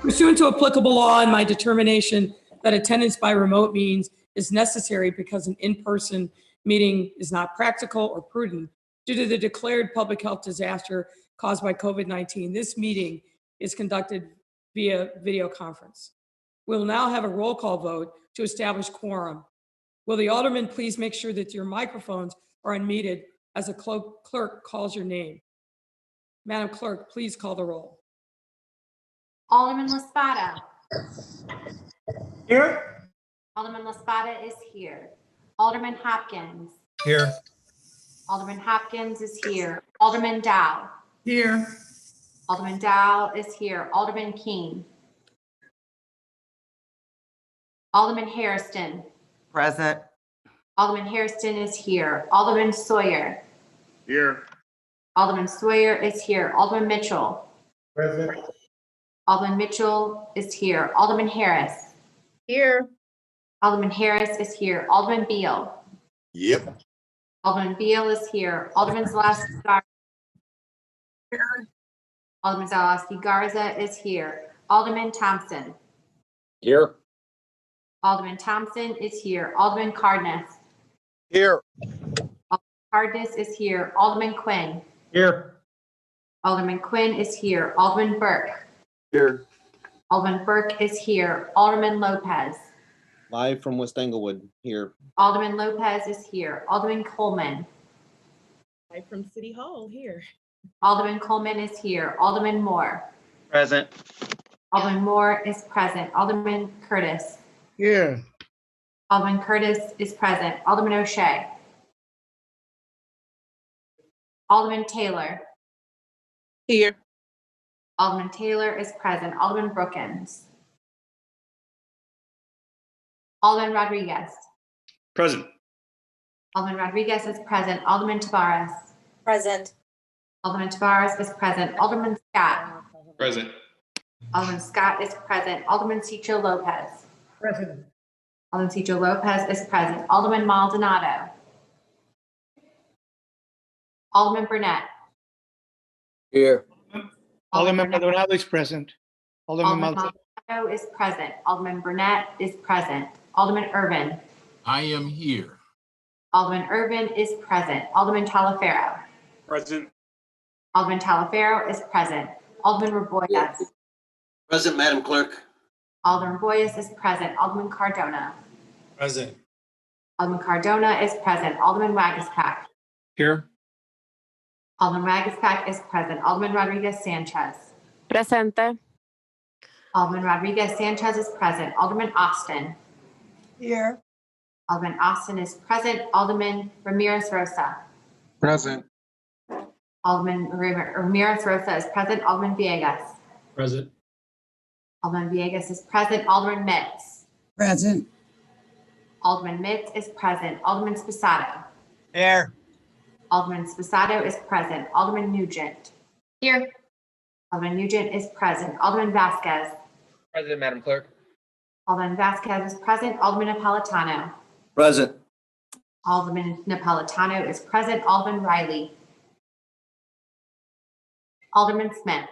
Pursuant to applicable law and my determination that attendance by remote means is necessary because an in-person meeting is not practical or prudent due to the declared public health disaster caused by COVID-19, this meeting is conducted via video conference. We'll now have a roll call vote to establish quorum. Will the alderman please make sure that your microphones are unmuted as the clerk calls your name? Madam Clerk, please call the roll. Alderman Laspada. Here. Alderman Laspada is here. Alderman Hopkins. Here. Alderman Hopkins is here. Alderman Dow. Here. Alderman Dow is here. Alderman King. Alderman Hairston. Present. Alderman Hairston is here. Alderman Sawyer. Here. Alderman Sawyer is here. Alderman Mitchell. Present. Alderman Mitchell is here. Alderman Harris. Here. Alderman Harris is here. Alderman Beal. Yep. Alderman Beal is here. Alderman Zalewski Garza. Alderman Zalewski Garza is here. Alderman Thompson. Here. Alderman Thompson is here. Alderman Cardenas. Here. Cardenas is here. Alderman Quinn. Here. Alderman Quinn is here. Alderman Burke. Here. Alderman Burke is here. Alderman Lopez. Live from West Englewood here. Alderman Lopez is here. Alderman Coleman. Live from City Hall here. Alderman Coleman is here. Alderman Moore. Present. Alderman Moore is present. Alderman Curtis. Here. Alderman Curtis is present. Alderman O'Shea. Alderman Taylor. Here. Alderman Taylor is present. Alderman Brookins. Alderman Rodriguez. Present. Alderman Rodriguez is present. Alderman Tavares. Present. Alderman Tavares is present. Alderman Scott. Present. Alderman Scott is present. Alderman Cicho Lopez. Present. Alderman Cicho Lopez is present. Alderman Maldonado. Alderman Burnett. Here. Alderman Maldonado is present. Alderman Alderman Maldonado is present. Alderman Burnett is present. Alderman Irvin. I am here. Alderman Irvin is present. Alderman Talaferro. Present. Alderman Talaferro is present. Alderman Raboyes. Present, Madam Clerk. Alderman Boyes is present. Alderman Cardona. Present. Alderman Cardona is present. Alderman Wagaspack. Here. Alderman Wagaspack is present. Alderman Rodriguez Sanchez. Presente. Alderman Rodriguez Sanchez is present. Alderman Austin. Here. Alderman Austin is present. Alderman Ramirez Rosa. Present. Alderman Ramirez Rosa is present. Alderman Villegas. Present. Alderman Villegas is present. Alderman Mitz. Present. Alderman Mitz is present. Alderman Sposato. Here. Alderman Sposato is present. Alderman Nugent. Here. Alderman Nugent is present. Alderman Vasquez. Present, Madam Clerk. Alderman Vasquez is present. Alderman Napolitano. Present. Alderman Napolitano is present. Alderman Riley. Alderman Smith.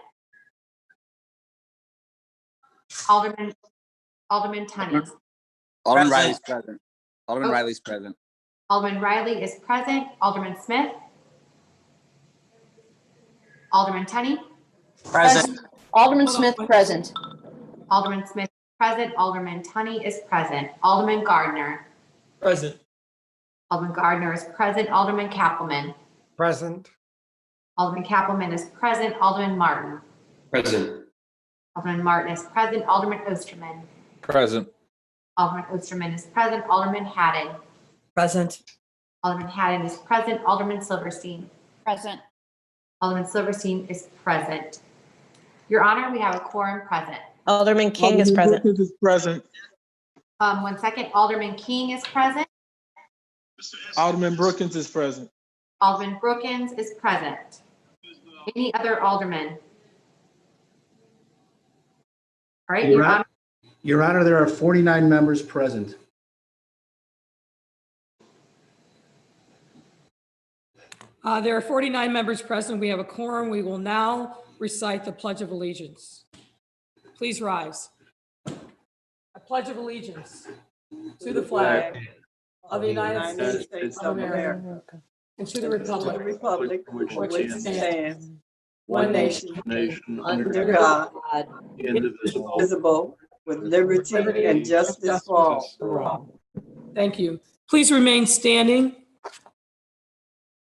Alderman Tunney. Alderman Riley's present. Alderman Riley's present. Alderman Riley is present. Alderman Smith. Alderman Tunney. Present. Alderman Smith present. Alderman Smith is present. Alderman Tunney is present. Alderman Gardner. Present. Alderman Gardner is present. Alderman Cappleman. Present. Alderman Cappleman is present. Alderman Martin. Present. Alderman Martin is present. Alderman Osterman. Present. Alderman Osterman is present. Alderman Haddon. Present. Alderman Haddon is present. Alderman Silverstein. Present. Alderman Silverstein is present. Your Honor, we have a quorum present. Alderman King is present. Is present. 1 second. Alderman King is present. Alderman Brookins is present. Alderman Brookins is present. Any other alderman? All right, Your Honor. Your Honor, there are 49 members present. There are 49 members present. We have a quorum. We will now recite the Pledge of Allegiance. Please rise. I pledge of allegiance to the flag of the United States of America and to the republic for which it stands, one nation, under God, indivisible, with liberty and justice for all. Thank you. Please remain standing.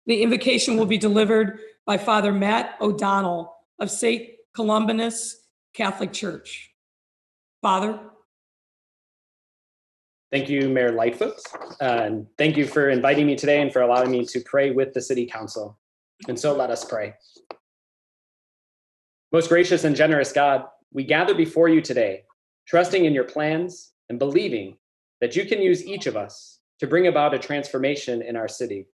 The invocation will be delivered by Father Matt O'Donnell of St. Columbanus Catholic Church. Father. Thank you, Mayor Lightfoot. And thank you for inviting me today and for allowing me to pray with the City Council. And so let us pray. Most gracious and generous God, we gather before you today, trusting in your plans and believing that you can use each of us to bring about a transformation in our city.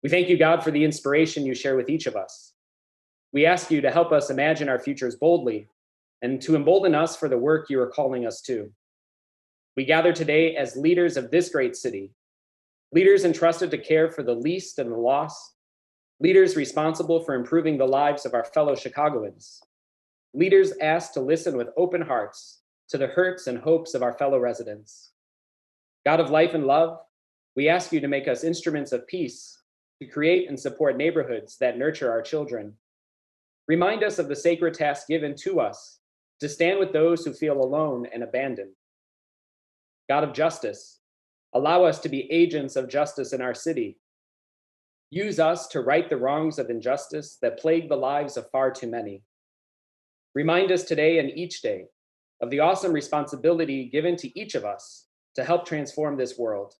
We thank you, God, for the inspiration you share with each of us. We ask you to help us imagine our futures boldly and to embolden us for the work you are calling us to. We gather today as leaders of this great city, leaders entrusted to care for the least and the lost, leaders responsible for improving the lives of our fellow Chicagoans, leaders asked to listen with open hearts to the hurts and hopes of our fellow residents. God of life and love, we ask you to make us instruments of peace, to create and support neighborhoods that nurture our children. Remind us of the sacred task given to us to stand with those who feel alone and abandoned. God of justice, allow us to be agents of justice in our city. Use us to right the wrongs of injustice that plague the lives of far too many. Remind us today and each day of the awesome responsibility given to each of us to help transform this world.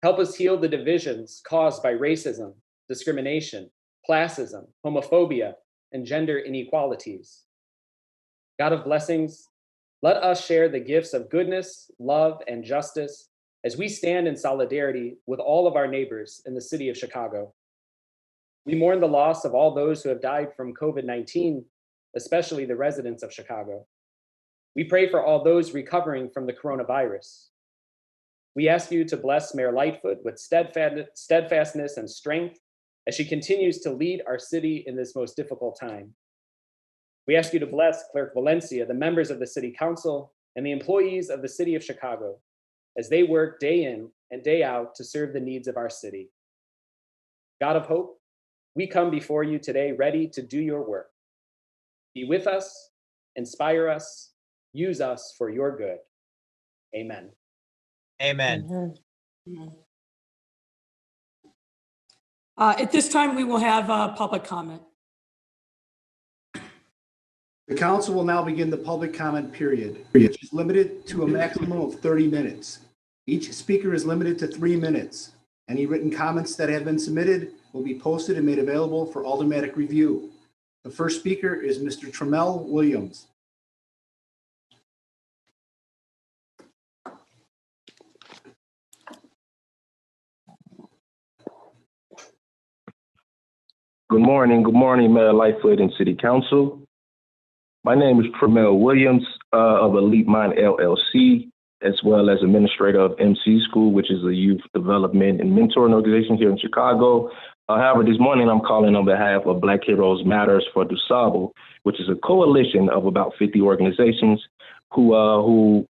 Help us heal the divisions caused by racism, discrimination, classism, homophobia, and gender inequalities. God of blessings, let us share the gifts of goodness, love, and justice as we stand in solidarity with all of our neighbors in the city of Chicago. We mourn the loss of all those who have died from COVID-19, especially the residents of Chicago. We pray for all those recovering from the coronavirus. We ask you to bless Mayor Lightfoot with steadfastness and strength as she continues to lead our city in this most difficult time. We ask you to bless Clerk Valencia, the members of the City Council, and the employees of the City of Chicago as they work day in and day out to serve the needs of our city. God of hope, we come before you today ready to do your work. Be with us, inspire us, use us for your good. Amen. Amen. At this time, we will have public comment. The council will now begin the public comment period, which is limited to a maximum of 30 minutes. Each speaker is limited to 3 minutes. Any written comments that have been submitted will be posted and made available for automatic review. The first speaker is Mr. Trammell Williams. Good morning, Mayor Lightfoot and City Council. My name is Trammell Williams of Elite Mind LLC, as well as administrator of MC School, which is a youth development and mentoring organization here in Chicago. However, this morning I'm calling on behalf of Black Heroes Matters for DuSable, which is a coalition of about 50 organizations who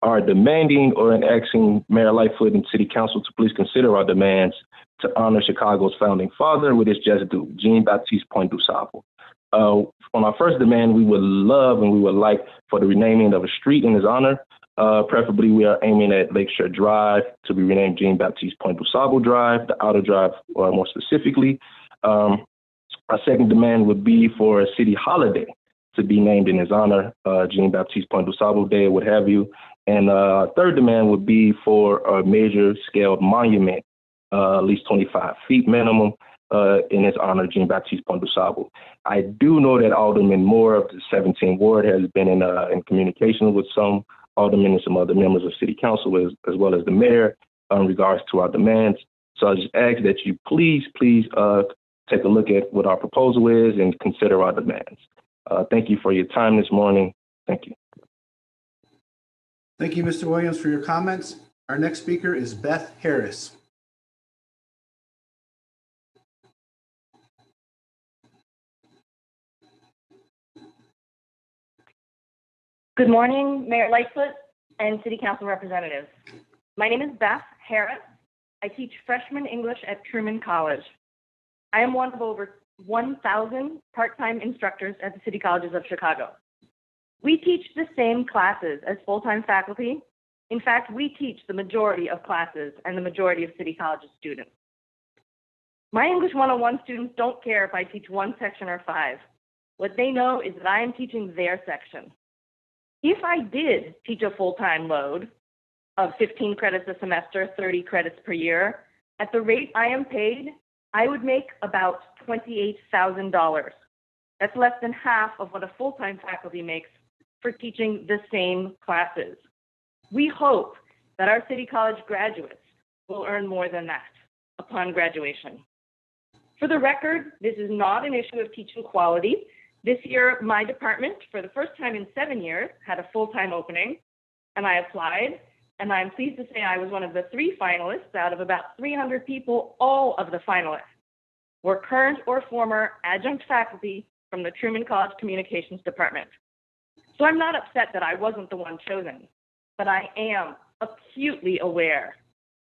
are demanding or asking Mayor Lightfoot and City Council to please consider our demands to honor Chicago's founding father with his just due, Jean-Baptiste Point DuSable. On our first demand, we would love and we would like for the renaming of a street in his honor. Preferably, we are aiming at Lakeshore Drive to be renamed Jean-Baptiste Point DuSable Drive, the Outer Drive more specifically. Our second demand would be for a city holiday to be named in his honor, Jean-Baptiste Point DuSable Day, what have you. And our third demand would be for a major scale monument, at least 25 feet minimum, in his honor, Jean-Baptiste Point DuSable. I do know that Alderman Moore of the 17th Ward has been in communication with some aldermen and some other members of City Council, as well as the mayor, in regards to our demands. So I just ask that you please take a look at what our proposal is and consider our demands. Thank you for your time this morning. Thank you. Thank you, Mr. Williams, for your comments. Our next speaker is Beth Harris. Good morning, Mayor Lightfoot and City Council representatives. My name is Beth Harris. I teach freshman English at Truman College. I am one of over 1,000 part-time instructors at the City Colleges of Chicago. We teach the same classes as full-time faculty. In fact, we teach the majority of classes and the majority of City Colleges students. My English 101 students don't care if I teach one section or 5. What they know is that I am teaching their section. If I did teach a full-time load of 15 credits a semester, 30 credits per year, at the rate I am paid, I would make about $28,000. That's less than half of what a full-time faculty makes for teaching the same classes. We hope that our City College graduates will earn more than that upon graduation. For the record, this is not an issue of teaching quality. This year, my department, for the first time in 7 years, had a full-time opening, and I applied, and I'm pleased to say I was one of the 3 finalists out of about 300 people. All of the finalists were current or former adjunct faculty from the Truman College Communications Department. So I'm not upset that I wasn't the one chosen, but I am acutely aware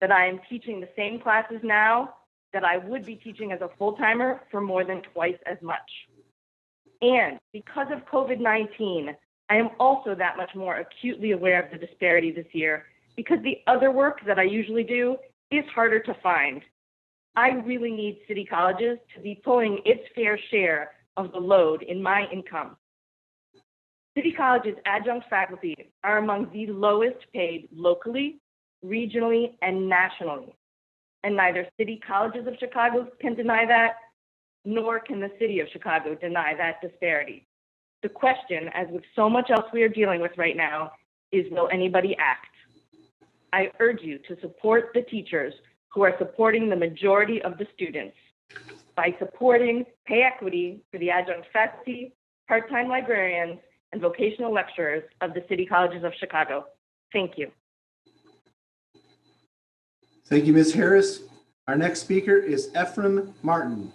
that I am teaching the same classes now that I would be teaching as a full-timer for more than twice as much. And because of COVID-19, I am also that much more acutely aware of the disparity this year because the other work that I usually do is harder to find. I really need City Colleges to be pulling its fair share of the load in my income. City Colleges adjunct faculty are among the lowest paid locally, regionally, and nationally. And neither City Colleges of Chicago can deny that, nor can the City of Chicago deny that disparity. The question, as with so much else we are dealing with right now, is will anybody act? I urge you to support the teachers who are supporting the majority of the students by supporting pay equity for the adjunct faculty, part-time librarians, and vocational lecturers of the City Colleges of Chicago. Thank you. Thank you, Ms. Harris. Our next speaker is Ephraim Martin.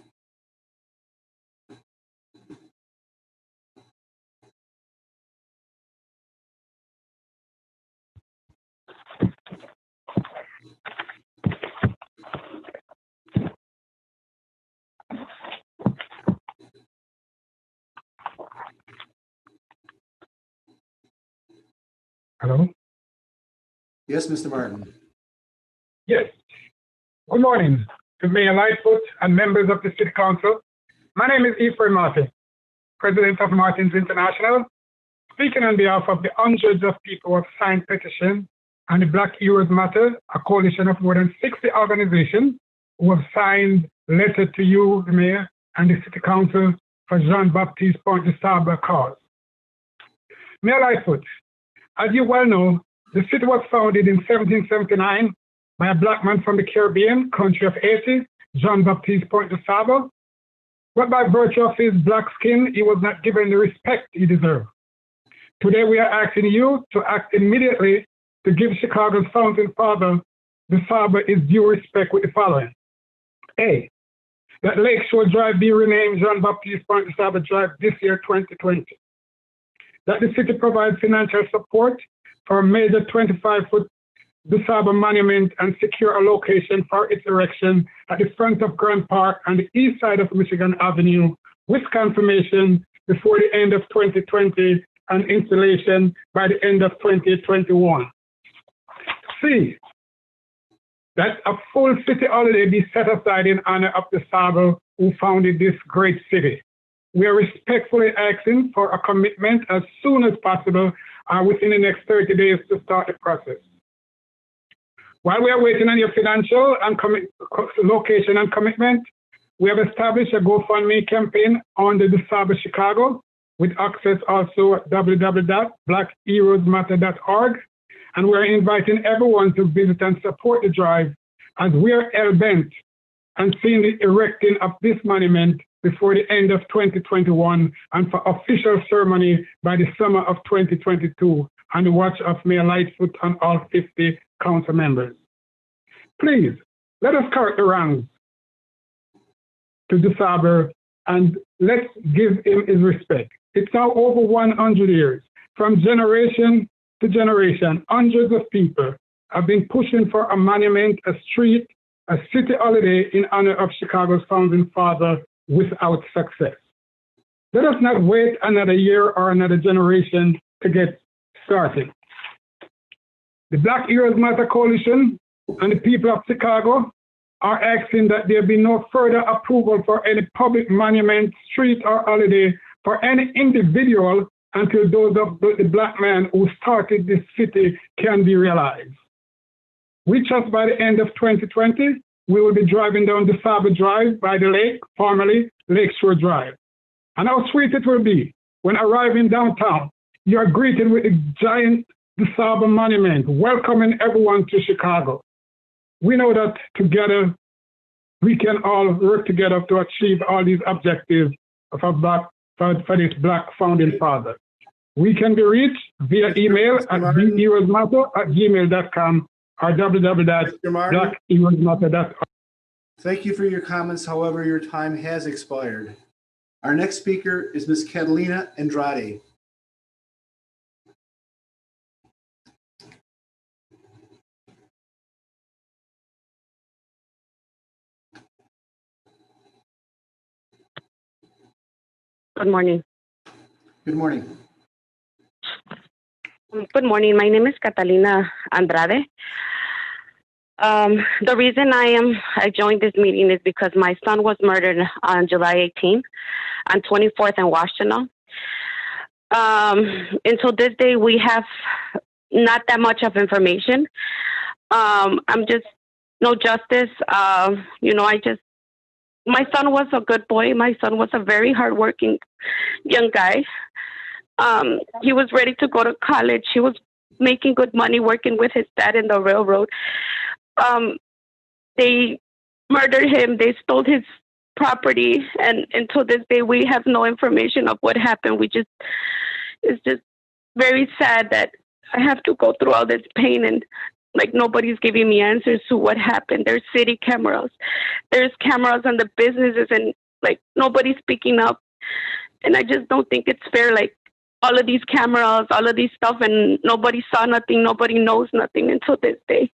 Hello? Yes, Mr. Martin. Yes. Good morning to Mayor Lightfoot and members of the City Council. My name is Ephraim Martin, President of Martins International, speaking on behalf of the hundreds of people who have signed petition and the Black Heroes Matter, a coalition of more than 60 organizations who have signed letter to you, the Mayor, and the City Council for Jean-Baptiste Point de Sable cause. Mayor Lightfoot, as you well know, the city was founded in 1779 by a Black man from the Caribbean country of Haiti, Jean-Baptiste Point de Sable. But by virtue of his Black skin, he was not given the respect he deserved. Today, we are asking you to act immediately to give Chicago's founding father, de Sable, his due respect with the following. A, that Lakeshore Drive be renamed Jean-Baptiste Point de Sable Drive this year, 2020. That the city provides financial support for a major 25-foot de Sable monument and secure a location for its erection at the front of Grant Park and the east side of Michigan Avenue with confirmation before the end of 2020 and installation by the end of 2021. C, that a full city holiday be set aside in honor of de Sable who founded this great city. We are respectfully asking for a commitment as soon as possible within the next 30 days to start the process. While we are waiting on your financial and location and commitment, we have established a GoFundMe campaign on the de Sable Chicago with access also at www.blackheroesmatter.org. And we're inviting everyone to visit and support the drive as we are hell-bent on seeing the erecting of this monument before the end of 2021 and for official ceremony by the summer of 2022 on the watch of Mayor Lightfoot and all 50 council members. Please, let us correct the wrongs to de Sable and let's give him his respect. It's now over 100 years from generation to generation, hundreds of people have been pushing for a monument, a street, a city holiday in honor of Chicago's founding father without success. Let us not wait another year or another generation to get started. The Black Heroes Matter Coalition and the people of Chicago are asking that there be no further approval for any public monument, street, or holiday for any individual until those of the Black man who started this city can be realized. We trust by the end of 2020, we will be driving down the Saba Drive by the lake, formerly Lakeshore Drive. And how sweet it will be when arriving downtown, you are greeted with a giant DeSaba monument, welcoming everyone to Chicago. We know that together, we can all work together to achieve all these objectives of for this Black founding father. We can be reached via email at bheroesmatter@gmail.com or www.blackheroesmatter.org. Thank you for your comments. However, your time has expired. Our next speaker is Ms. Catalina Andrade. Good morning. Good morning. Good morning. My name is Catalina Andrade. The reason I joined this meeting is because my son was murdered on July 18th on 24th in Washington. Until this day, we have not that much of information. I'm just no justice. My son was a good boy. My son was a very hardworking young guy. He was ready to go to college. He was making good money working with his dad in the railroad. They murdered him. They stole his property. And until this day, we have no information of what happened. It's just very sad that I have to go through all this pain and like nobody's giving me answers to what happened. There's city cameras. There's cameras on the businesses and like nobody's speaking up. And I just don't think it's fair. Like all of these cameras, all of these stuff, and nobody saw nothing. Nobody knows nothing until this day.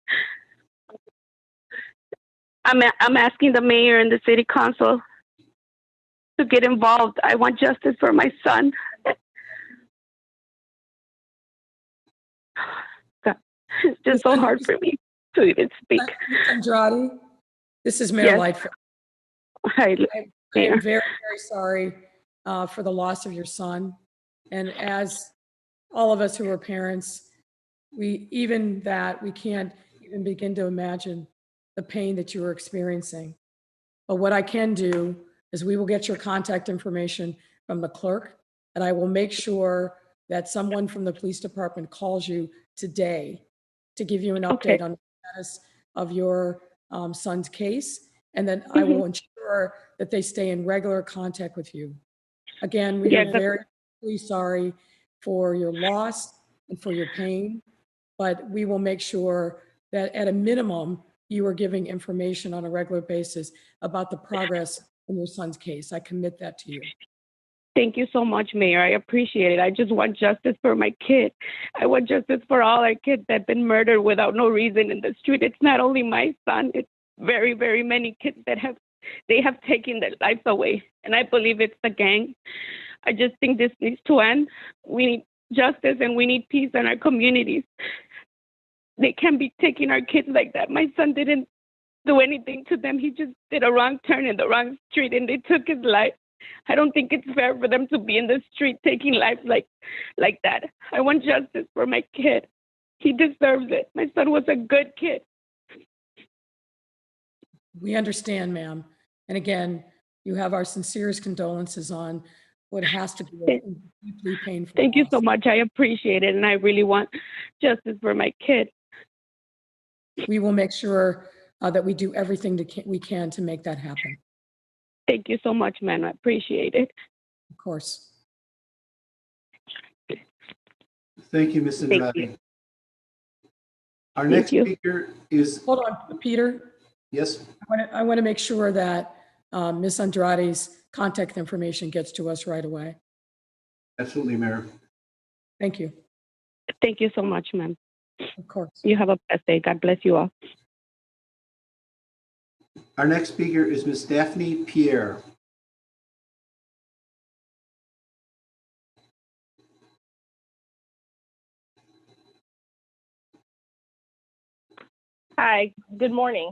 I'm asking the mayor and the city council to get involved. I want justice for my son. God, it's just so hard for me to even speak. Andrade, this is Mayor Yes. Lightfoot. Hi, I am very, very sorry for the loss of your son. And as all of us who are parents, we can't even begin to imagine the pain that you were experiencing. But what I can do is we will get your contact information from the clerk, and I will make sure that someone from the police department calls you today to give you an update on the status of your son's case. And then I will ensure that they stay in regular contact with you. Again, we are very, very sorry for your loss and for your pain, but we will make sure that at a minimum, you are giving information on a regular basis about the progress in your son's case. I commit that to you. Thank you so much, Mayor. I appreciate it. I just want justice for my kid. I want justice for all our kids that have been murdered without no reason in the street. It's not only my son, it's very, very many kids that have taken their lives away. And I believe it's the gang. I just think this needs to end. We need justice and we need peace in our communities. They can't be taking our kids like that. My son didn't do anything to them. He just did a wrong turn in the wrong street and they took his life. I don't think it's fair for them to be in the street taking life like that. I want justice for my kid. He deserves it. My son was a good kid. We understand, ma'am. And again, you have our sincerest condolences on what has to be a deeply painful. Thank you loss. so much. I appreciate it. And I really want justice for my kid. We will make sure that we do everything we can to make that happen. Thank you so much, man. I appreciate it. Of course. Thank you, Ms. Andrade. Thank you. Our next speaker is. Hold on, Peter. Yes. I want to make sure that Ms. Andrade's contact information gets to us right away. Absolutely, Mayor. Thank you. Thank you so much, ma'am. Of course. You have a blessed day. God bless you all. Our next speaker is Ms. Daphne Pierre. Hi, good morning.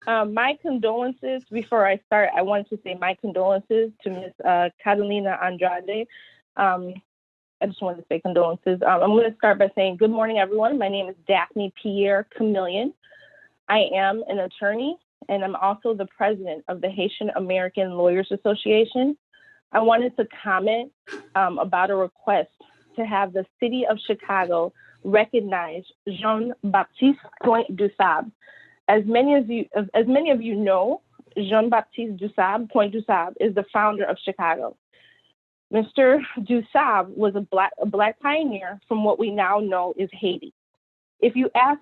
My condolences, before I start, I wanted to say my condolences to Ms. Catalina Andrade. I just wanted to say condolences. I'm going to start by saying good morning, everyone. My name is Daphne Pierre Chameleon. I am an attorney, and I'm also the president of the Haitian American Lawyers Association. I wanted to comment about a request to have the city of Chicago recognize Jean-Baptiste Point du Sable. As many of you know, Jean-Baptiste Point du Sable is the founder of Chicago. Mr. du Sable was a black pioneer from what we now know is Haiti. If you ask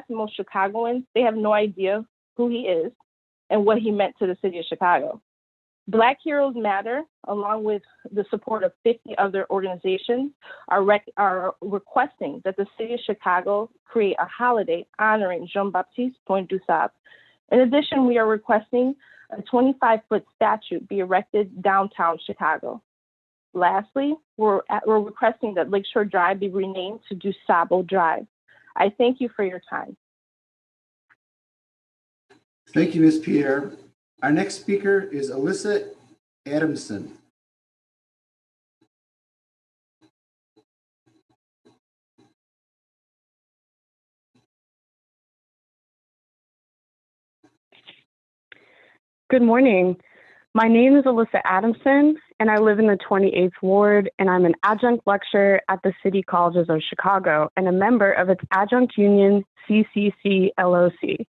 most Chicagoans, they have no idea who he is and what he meant to the city of Chicago. Black Heroes Matter, along with the support of 50 other organizations, are requesting that the city of Chicago create a holiday honoring Jean-Baptiste Point du Sable. In addition, we are requesting a 25-foot statue be erected downtown Chicago. Lastly, we're requesting that Lakeshore Drive be renamed to Du Sable Drive. I thank you for your time. Thank you, Ms. Pierre. Our next speaker is Alyssa Adamson. Good morning. My name is Alyssa Adamson, and I live in the 28th Ward, and I'm an adjunct lecturer at the City Colleges of Chicago and a member of its adjunct union, CCC LOC.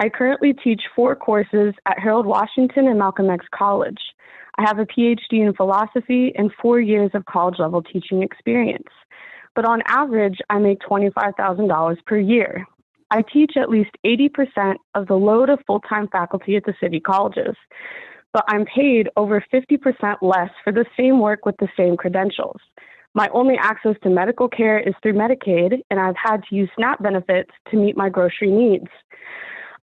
I currently teach 4 courses at Harold Washington and Malcolm X College. I have a PhD in philosophy and 4 years of college-level teaching experience. But on average, I make $25,000 per year. I teach at least 80% of the load of full-time faculty at the city colleges, but I'm paid over 50% less for the same work with the same credentials. My only access to medical care is through Medicaid, and I've had to use SNAP benefits to meet my grocery needs.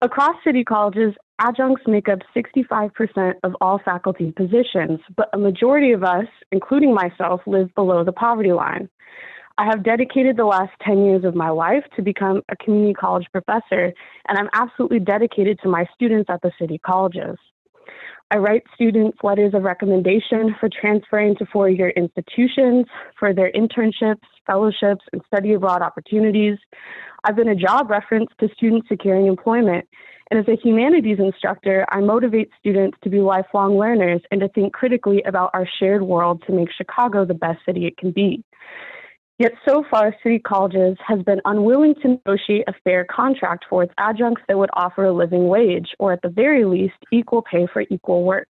Across city colleges, adjuncts make up 65% of all faculty positions, but a majority of us, including myself, live below the poverty line. I have dedicated the last 10 years of my life to become a community college professor, and I'm absolutely dedicated to my students at the city colleges. I write students letters of recommendation for transferring to 4-year institutions, for their internships, fellowships, and study abroad opportunities. I've been a job reference to students securing employment. And as a humanities instructor, I motivate students to be lifelong learners and to think critically about our shared world to make Chicago the best city it can be. Yet so far, City Colleges has been unwilling to negotiate a fair contract for its adjuncts that would offer a living wage, or at the very least, equal pay for equal work.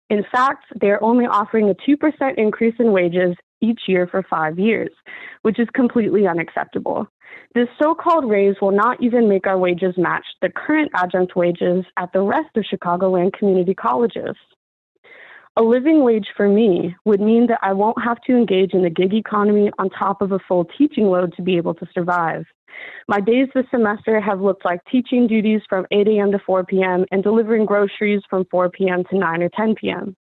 In fact, they are only offering a 2% increase in wages each year for 5 years, which is completely unacceptable. This so-called raise will not even make our wages match the current adjunct wages at the rest of Chicagoland community colleges. A living wage for me would mean that I won't have to engage in the gig economy on top of a full teaching load to be able to survive. My days this semester have looked like teaching duties from 8 a.m. to 4 p.m. and delivering groceries from 4 p.m. to 9 or 10 p.m.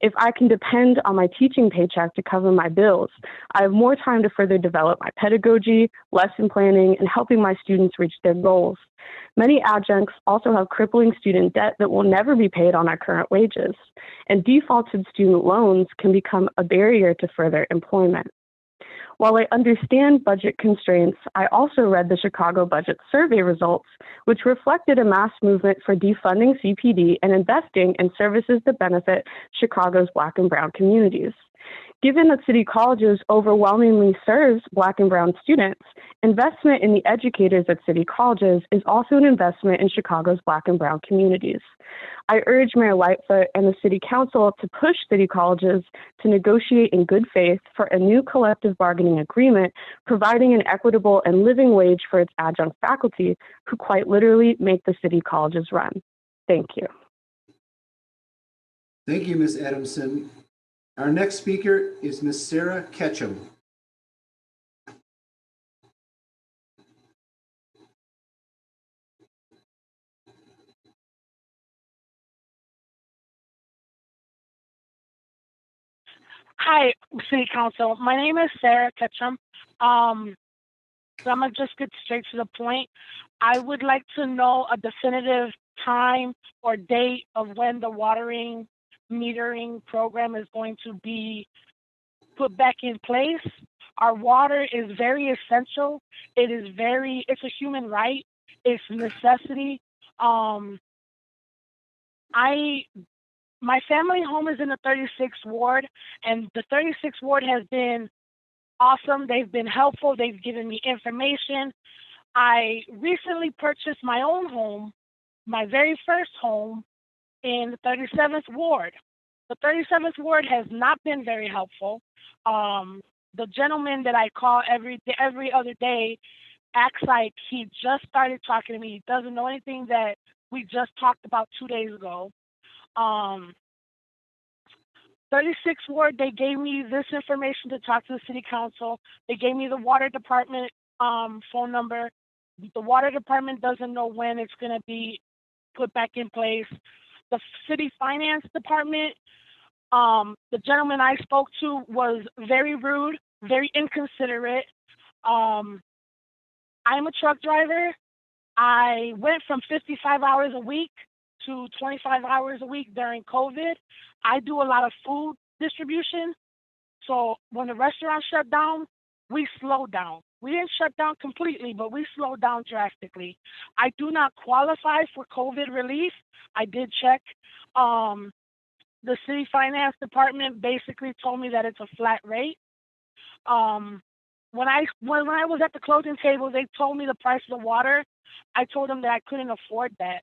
If I can depend on my teaching paycheck to cover my bills, I have more time to further develop my pedagogy, lesson planning, and helping my students reach their goals. Many adjuncts also have crippling student debt that will never be paid on our current wages, and defaulted student loans can become a barrier to further employment. While I understand budget constraints, I also read the Chicago Budget Survey results, which reflected a mass movement for defunding CPD and investing in services that benefit Chicago's Black and Brown communities. Given that City Colleges overwhelmingly serves Black and Brown students, investment in the educators at City Colleges is also an investment in Chicago's Black and Brown communities. I urge Mayor Lightfoot and the City Council to push City Colleges to negotiate in good faith for a new collective bargaining agreement, providing an equitable and living wage for its adjunct faculty, who quite literally make the City Colleges run. Thank you. Thank you, Ms. Adamson. Our next speaker is Ms. Sarah Ketchum. Hi, City Council. My name is Sarah Ketchum. So I'm gonna just get straight to the point. I would like to know a definitive time or date of when the watering metering program is going to be put back in place. Our water is very essential. It's a human right. It's a necessity. My family home is in the 36th ward, and the 36th ward has been awesome. They've been helpful. They've given me information. I recently purchased my own home, my very first home, in the 37th ward. The 37th ward has not been very helpful. The gentleman that I call every other day acts like he just started talking to me. He doesn't know anything that we just talked about 2 days ago. 36th ward, they gave me this information to talk to the city council. They gave me the water department phone number. The water department doesn't know when it's going to be put back in place. The city finance department, the gentleman I spoke to was very rude, very inconsiderate. I'm a truck driver. I went from 55 hours a week to 25 hours a week during COVID. I do a lot of food distribution. So when the restaurant shut down, we slowed down. We didn't shut down completely, but we slowed down drastically. I do not qualify for COVID relief. I did check. The city finance department basically told me that it's a flat rate. When I was at the closing table, they told me the price of the water. I told them that I couldn't afford that.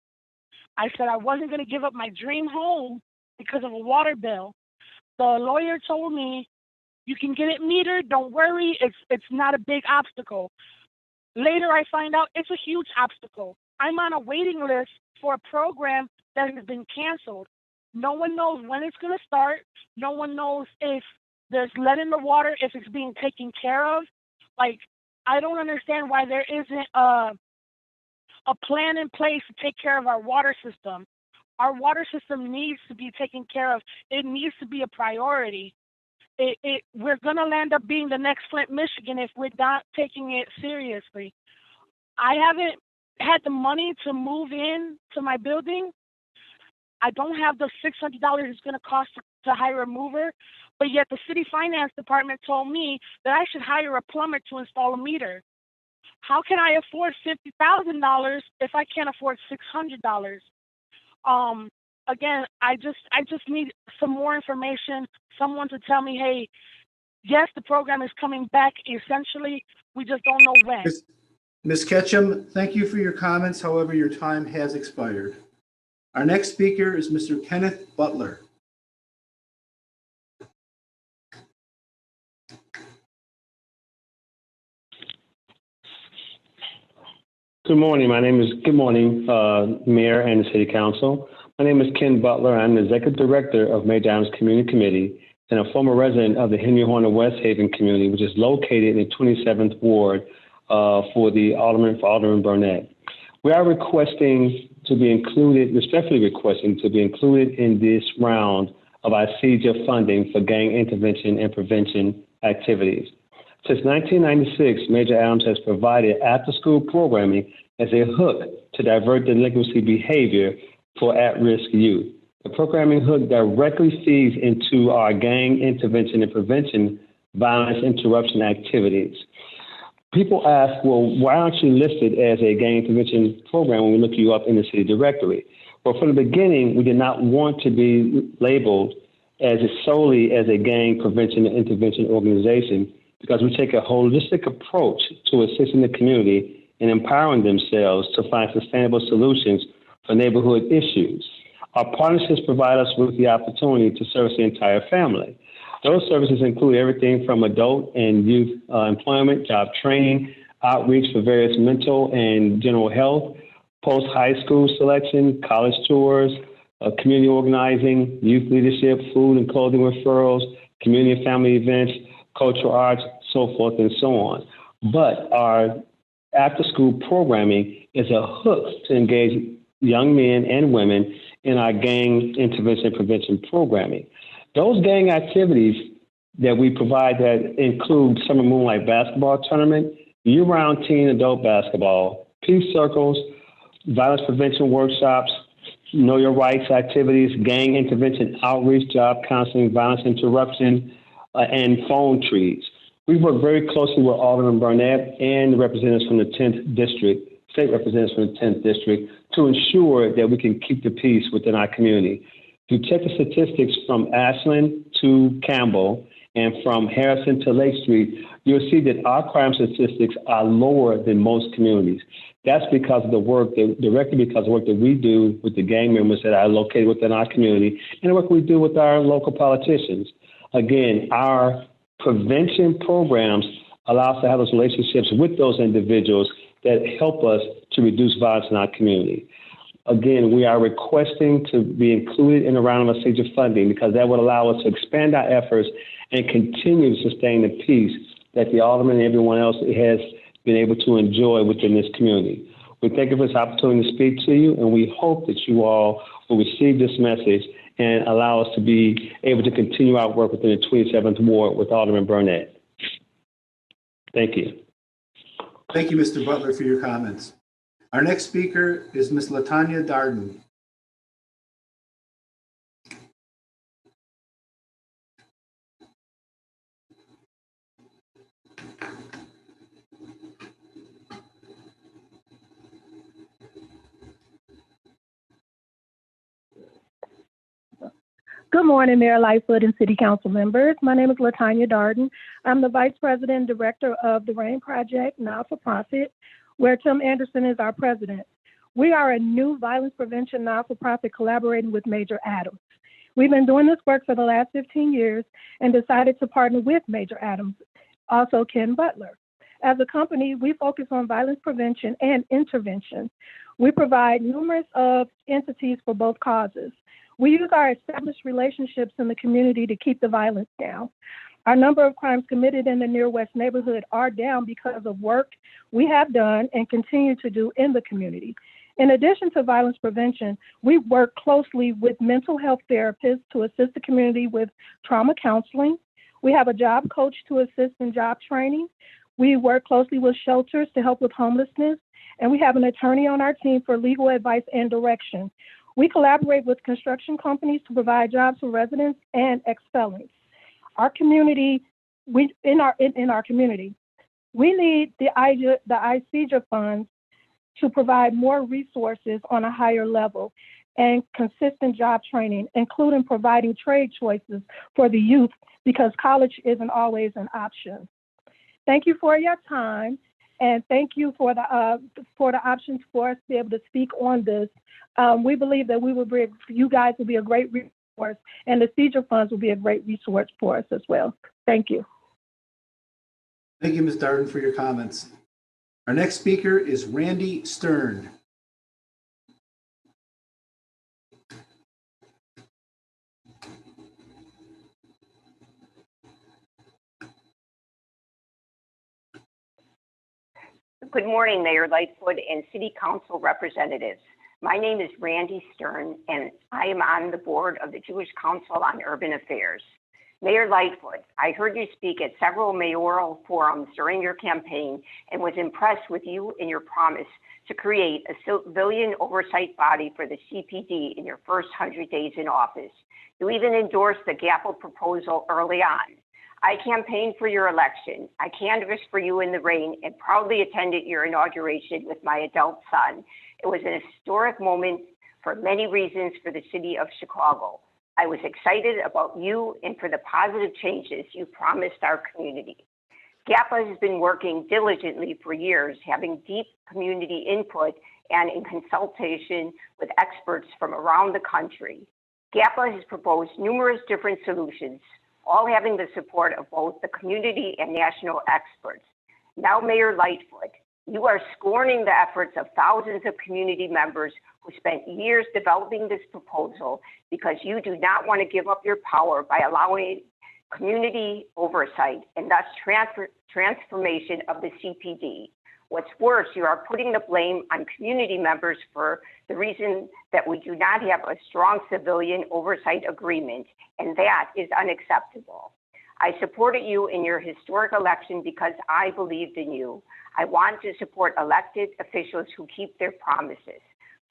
I said I wasn't going to give up my dream home because of a water bill. The lawyer told me, you can get it metered, don't worry, it's not a big obstacle. Later I find out it's a huge obstacle. I'm on a waiting list for a program that has been canceled. No one knows when it's going to start. No one knows if there's lead in the water, if it's being taken care of. Like, I don't understand why there isn't a plan in place to take care of our water system. Our water system needs to be taken care of. It needs to be a priority. We're going to land up being the next Flint, Michigan if we're not taking it seriously. I haven't had the money to move in to my building. I don't have the $600 it's going to cost to hire a mover, but yet the city finance department told me that I should hire a plumber to install a meter. How can I afford $50,000 if I can't afford $600? Again, I just need some more information, someone to tell me, hey, yes, the program is coming back essentially, we just don't know when. Ms. Ketchum, thank you for your comments. However, your time has expired. Our next speaker is Mr. Kenneth Butler. Good morning. Good morning, Mayor and the City Council. My name is Ken Butler. I'm the Executive Director of Major Adams Community Committee and a former resident of the Henry Horner West Haven community, which is located in the 27th Ward for Alderman Burnett. We are requesting to be included, respectfully requesting to be included in this round of our CJA funding for gang intervention and prevention activities. Since 1996, Major Adams has provided after-school programming as a hook to divert delinquency behavior for at-risk youth. The programming hook directly feeds into our gang intervention and prevention violence interruption activities. People ask, well, why aren't you listed as a gang intervention program when we look you up in the city directory? Well, from the beginning, we did not want to be labeled solely as a gang prevention and intervention organization because we take a holistic approach to assisting the community in empowering themselves to find sustainable solutions for neighborhood issues. Our partnerships provide us with the opportunity to service the entire family. Those services include everything from adult and youth employment, job training, outreach for various mental and general health, post-high school selection, college tours, community organizing, youth leadership, food and clothing referrals, community and family events, cultural arts, so forth and so on. But our after-school programming is a hook to engage young men and women in our gang intervention and prevention programming. Those gang activities that we provide that include Summer Moonlight Basketball Tournament, year-round teen adult basketball, peace circles, violence prevention workshops, know your rights activities, gang intervention outreach, job counseling, violence interruption, and phone trees. We work very closely with Alderman Burnett and the representatives from the 10th District, state representatives from the 10th District, to ensure that we can keep the peace within our community. If you check the statistics from Ashland to Campbell and from Harrison to Lake Street, you'll see that our crime statistics are lower than most communities. That's because of the work, directly because of the work that we do with the gang members that are located within our community and the work we do with our local politicians. Again, our prevention programs allow us to have those relationships with those individuals that help us to reduce violence in our community. Again, we are requesting to be included in the round of procedure funding because that would allow us to expand our efforts and continue to sustain the peace that the alderman and everyone else has been able to enjoy within this community. We thank you for this opportunity to speak to you, and we hope that you all will receive this message and allow us to be able to continue our work within the 27th Ward with Alderman Burnett. Thank you. Thank you, Mr. Butler, for your comments. Our next speaker is Ms. LaTanya Darden. Good morning, Mayor Lightfoot and City Council members. My name is LaTanya Darden. I'm the Vice President and Director of the RAIN Project, not-for-profit, where Tim Anderson is our president. We are a new violence prevention not-for-profit collaborating with Major Adams. We've been doing this work for the last 15 years and decided to partner with Major Adams, also Ken Butler. As a company, we focus on violence prevention and intervention. We provide numerous entities for both causes. We use our established relationships in the community to keep the violence down. Our number of crimes committed in the Near West neighborhood are down because of work we have done and continue to do in the community. In addition to violence prevention, we work closely with mental health therapists to assist the community with trauma counseling. We have a job coach to assist in job training. We work closely with shelters to help with homelessness, and we have an attorney on our team for legal advice and direction. We collaborate with construction companies to provide jobs for residents and ex-felons. Our community, in our community, we need the ICEJA funds to provide more resources on a higher level and consistent job training, including providing trade choices for the youth because college isn't always an option. Thank you for your time, and thank you for the options for us to be able to speak on this. We believe that you guys will be a great resource, and the CEJA funds will be a great resource for us as well. Thank you. Thank you, Ms. Darden, for your comments. Our next speaker is Randy Stern. Good morning, Mayor Lightfoot and City Council representatives. My name is Randy Stern, and I am on the board of the Jewish Council on Urban Affairs. Mayor Lightfoot, I heard you speak at several mayoral forums during your campaign and was impressed with you and your promise to create a civilian oversight body for the CPD in your first 100 days in office. You even endorsed the Gappel proposal early on. I campaigned for your election. I canvassed for you in the rain and proudly attended your inauguration with my adult son. It was an historic moment for many reasons for the city of Chicago. I was excited about you and for the positive changes you promised our community. GAPA has been working diligently for years, having deep community input and in consultation with experts from around the country. GAPA has proposed numerous different solutions, all having the support of both the community and national experts. Now, Mayor Lightfoot, you are scorning the efforts of thousands of community members who spent years developing this proposal because you do not want to give up your power by allowing community oversight, and thus transformation of the CPD. What's worse, you are putting the blame on community members for the reason that we do not have a strong civilian oversight agreement, and that is unacceptable. I supported you in your historic election because I believed in you. I want to support elected officials who keep their promises.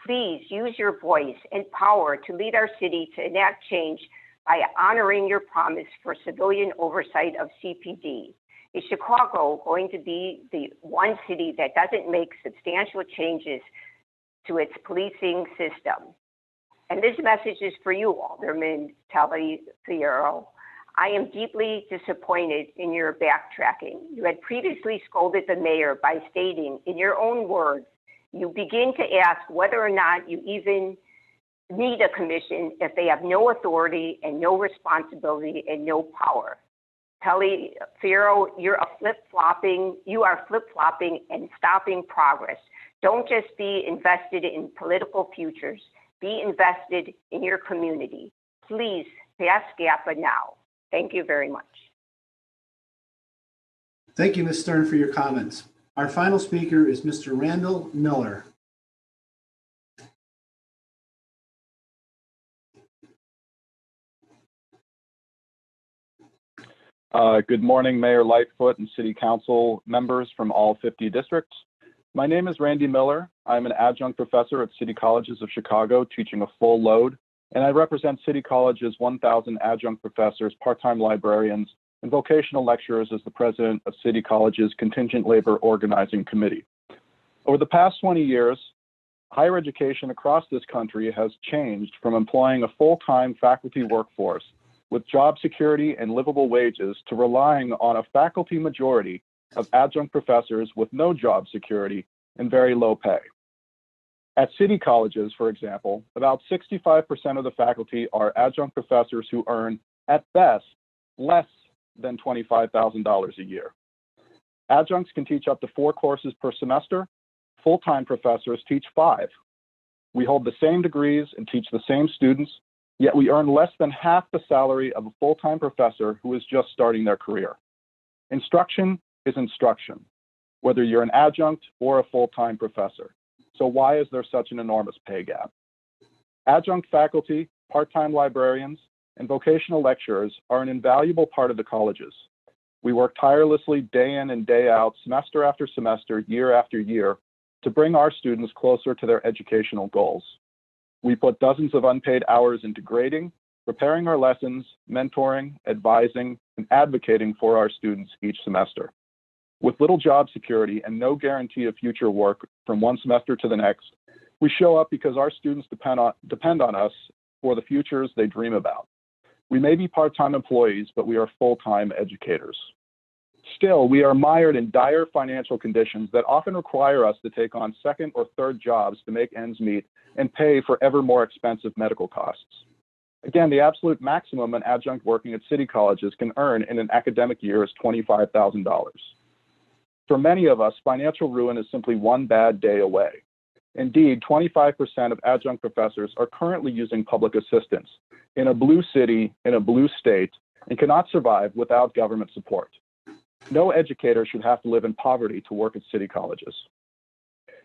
Please use your voice and power to lead our city to enact change by honoring your promise for civilian oversight of CPD. Is Chicago going to be the one city that doesn't make substantial changes to its policing system? And this message is for you, Alderman Taliaferro. I am deeply disappointed in your backtracking. You had previously scolded the mayor by stating, in your own words, you begin to ask whether or not you even need a commission if they have no authority and no responsibility and no power. Taliaferro, you are flip-flopping and stopping progress. Don't just be invested in political futures, be invested in your community. Please pass GAPA now. Thank you very much. Thank you, Ms. Stern, for your comments. Our final speaker is Mr. Randall Miller. Good morning, Mayor Lightfoot and City Council members from all 50 districts. My name is Randy Miller. I'm an adjunct professor at City Colleges of Chicago, teaching a full load, and I represent City College's 1,000 adjunct professors, part-time librarians, and vocational lecturers as the president of City College's Contingent Labor Organizing Committee. Over the past 20 years, higher education across this country has changed from employing a full-time faculty workforce with job security and livable wages to relying on a faculty majority of adjunct professors with no job security and very low pay. At City Colleges, for example, about 65% of the faculty are adjunct professors who earn, at best, less than $25,000 a year. Adjuncts can teach up to 4 courses per semester. Full-time professors teach 5. We hold the same degrees and teach the same students, yet we earn less than half the salary of a full-time professor who is just starting their career. Instruction is instruction, whether you're an adjunct or a full-time professor. So why is there such an enormous pay gap? Adjunct faculty, part-time librarians, and vocational lecturers are an invaluable part of the colleges. We work tirelessly day in and day out, semester after semester, year after year, to bring our students closer to their educational goals. We put dozens of unpaid hours into grading, preparing our lessons, mentoring, advising, and advocating for our students each semester. With little job security and no guarantee of future work from one semester to the next, we show up because our students depend on us for the futures they dream about. We may be part-time employees, but we are full-time educators. Still, we are mired in dire financial conditions that often require us to take on second or third jobs to make ends meet and pay for ever more expensive medical costs. Again, the absolute maximum an adjunct working at City Colleges can earn in an academic year is $25,000. For many of us, financial ruin is simply one bad day away. Indeed, 25% of adjunct professors are currently using public assistance in a blue city, in a blue state, and cannot survive without government support. No educator should have to live in poverty to work at City Colleges.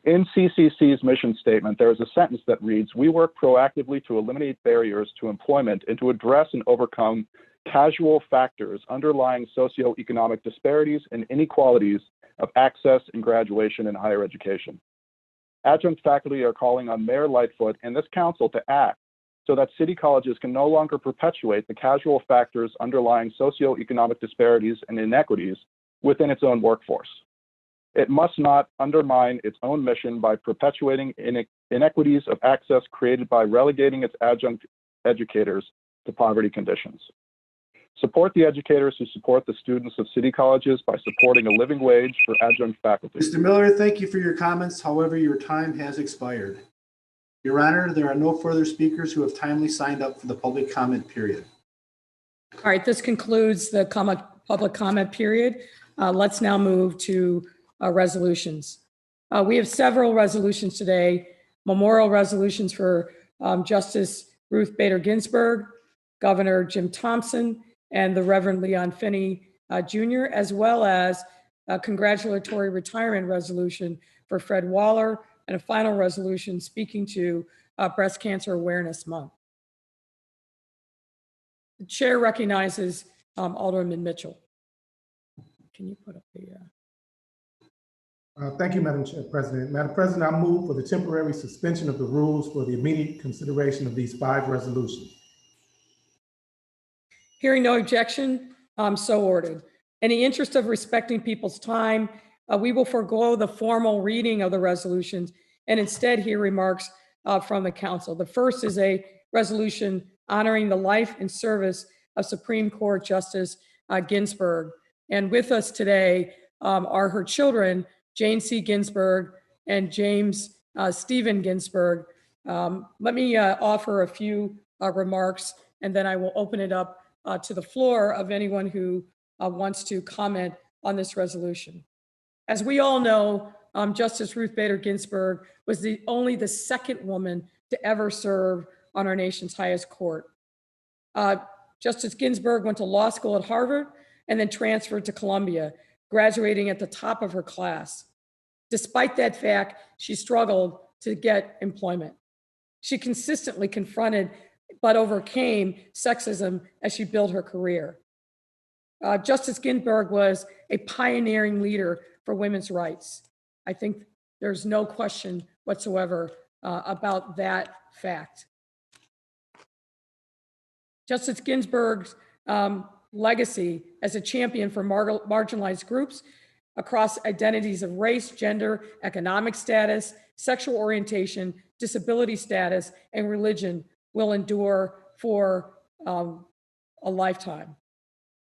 In CCC's mission statement, there is a sentence that reads, "We work proactively to eliminate barriers to employment and to address and overcome casual factors underlying socioeconomic disparities and inequalities of access and graduation in higher education." Adjunct faculty are calling on Mayor Lightfoot and this council to act so that City Colleges can no longer perpetuate the casual factors underlying socioeconomic disparities and inequities within its own workforce. It must not undermine its own mission by perpetuating inequities of access created by relegating its adjunct educators to poverty conditions. Support the educators who support the students of City Colleges by supporting a living wage for adjunct faculty. Mr. Miller, thank you for your comments. However, your time has expired. Your Honor, there are no further speakers who have timely signed up for the public comment period. All right, this concludes the public comment period. Let's now move to resolutions. We have several resolutions today. Memorial resolutions for Justice Ruth Bader Ginsburg, Governor Jim Thompson, and the Reverend Leon Finney Jr., as well as a congratulatory retirement resolution for Fred Waller and a final resolution speaking to Breast Cancer Awareness Month. The chair recognizes Alderman Mitchell. Can you put up the... Thank you, Madam President. Madam President, I move for the temporary suspension of the rules for the immediate consideration of these 5 resolutions. Hearing no objection, so ordered. In the interest of respecting people's time, we will forego the formal reading of the resolutions and instead hear remarks from the council. The first is a resolution honoring the life and service of Supreme Court Justice Ginsburg. And with us today are her children, Jane C. Ginsburg and James Stephen Ginsburg. Let me offer a few remarks, and then I will open it up to the floor of anyone who wants to comment on this resolution. As we all know, Justice Ruth Bader Ginsburg was only the second woman to ever serve on our nation's highest court. Justice Ginsburg went to law school at Harvard and then transferred to Columbia, graduating at the top of her class. Despite that fact, she struggled to get employment. She consistently confronted but overcame sexism as she built her career. Justice Ginsburg was a pioneering leader for women's rights. I think there's no question whatsoever about that fact. Justice Ginsburg's legacy as a champion for marginalized groups across identities of race, gender, economic status, sexual orientation, disability status, and religion will endure for a lifetime.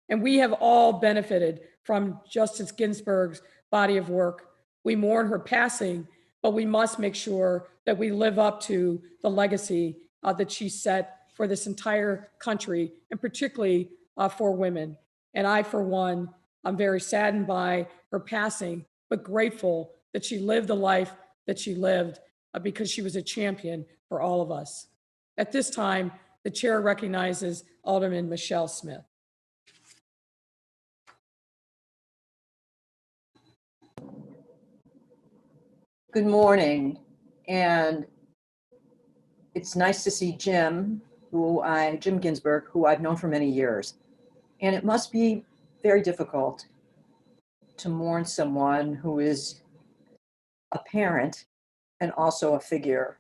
And we have all benefited from Justice Ginsburg's body of work. We mourn her passing, but we must make sure that we live up to the legacy that she set for this entire country, and particularly for women. And I, for one, I'm very saddened by her passing, but grateful that she lived the life that she lived because she was a champion for all of us. At this time, the chair recognizes Alderman Michele Smith. Good morning, and it's nice to see Jim Ginsburg, who I've known for many years. And it must be very difficult to mourn someone who is a parent and also a figure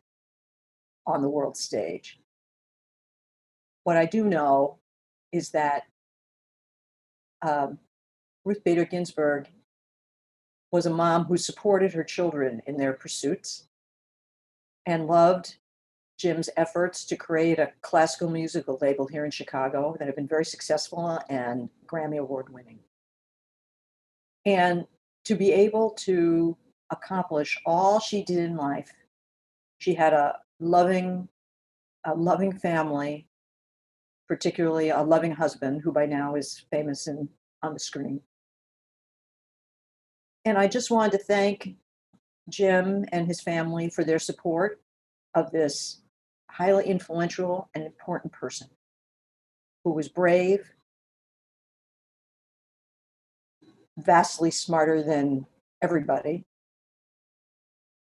on the world stage. What I do know is that Ruth Bader Ginsburg was a mom who supported her children in their pursuits and loved Jim's efforts to create a classical musical label here in Chicago that have been very successful and Grammy Award winning. And to be able to accomplish all she did in life, she had a loving family, particularly a loving husband who by now is famous and on the screen. And I just wanted to thank Jim and his family for their support of this highly influential and important person who was brave, vastly smarter than everybody,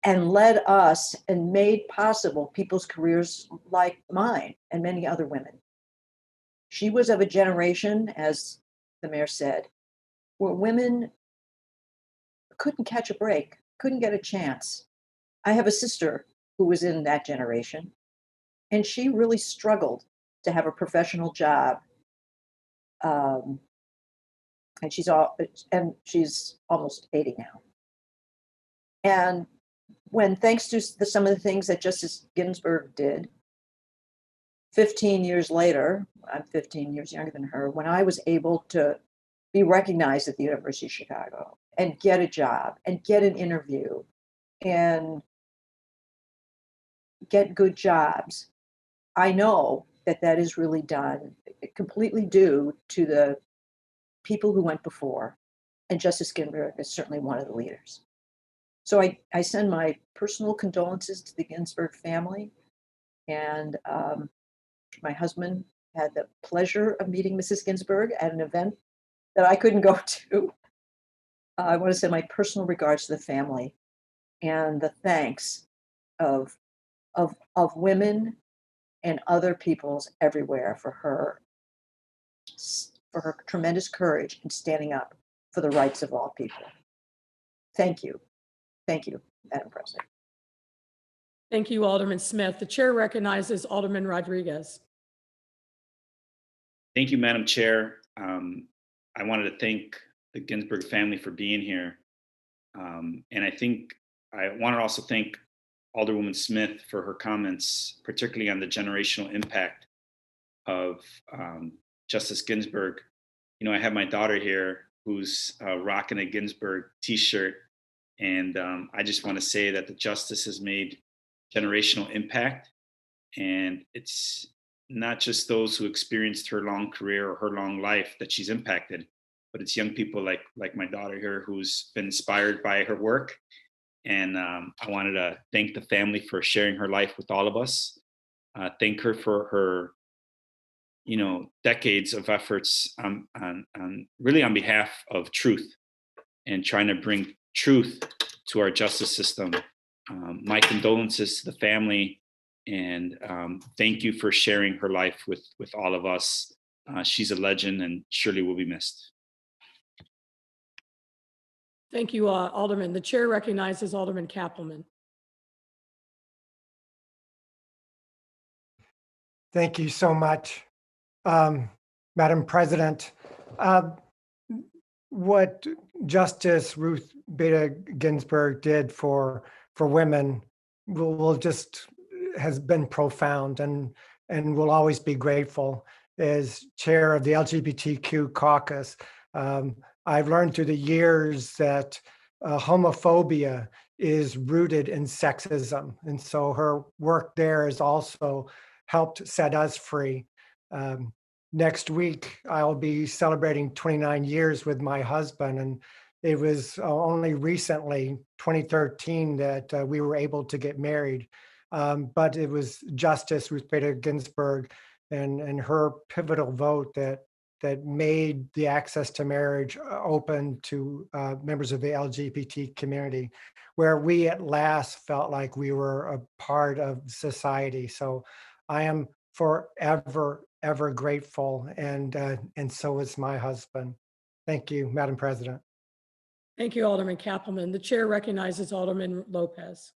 and led us and made possible people's careers like mine and many other women. She was of a generation, as the mayor said, where women couldn't catch a break, couldn't get a chance. I have a sister who was in that generation, and she really struggled to have a professional job. And she's almost 80 now. And when, thanks to some of the things that Justice Ginsburg did, 15 years later, I'm 15 years younger than her, when I was able to be recognized at the University of Chicago and get a job and get an interview and get good jobs, I know that that is really done completely due to the people who went before, and Justice Ginsburg is certainly one of the leaders. So I send my personal condolences to the Ginsburg family and my husband, had the pleasure of meeting Mrs. Ginsburg at an event that I couldn't go to. I want to send my personal regards to the family and the thanks of women and other peoples everywhere for her tremendous courage in standing up for the rights of all people. Thank you. Thank you, Madam President. Thank you, Alderman Smith. The chair recognizes Alderman Rodriguez. Thank you, Madam Chair. I wanted to thank the Ginsburg family for being here. And I think I want to also thank Alderwoman Smith for her comments, particularly on the generational impact of Justice Ginsburg. You know, I have my daughter here who's rocking a Ginsburg t-shirt. And I just want to say that the justice has made generational impact. And it's not just those who experienced her long career or her long life that she's impacted, but it's young people like my daughter here who's been inspired by her work. And I wanted to thank the family for sharing her life with all of us. Thank her for her, you know, decades of efforts on really on behalf of truth and trying to bring truth to our justice system. My condolences to the family, and thank you for sharing her life with all of us. She's a legend and surely will be missed. Thank you, Alderman. The chair recognizes Alderman Cappleman. Thank you so much, Madam President. What Justice Ruth Bader Ginsburg did for women will just has been profound, and will always be grateful. As chair of the LGBTQ caucus, I've learned through the years that homophobia is rooted in sexism. And so her work there has also helped set us free. Next week, I'll be celebrating 29 years with my husband. And it was only recently, 2013, that we were able to get married. But it was Justice Ruth Bader Ginsburg and her pivotal vote that made the access to marriage open to members of the LGBT community, where we at last felt like we were a part of society. So I am forever, ever grateful, and so is my husband. Thank you, Madam President. Thank you, Alderman Cappleman. The chair recognizes Alderman Lopez.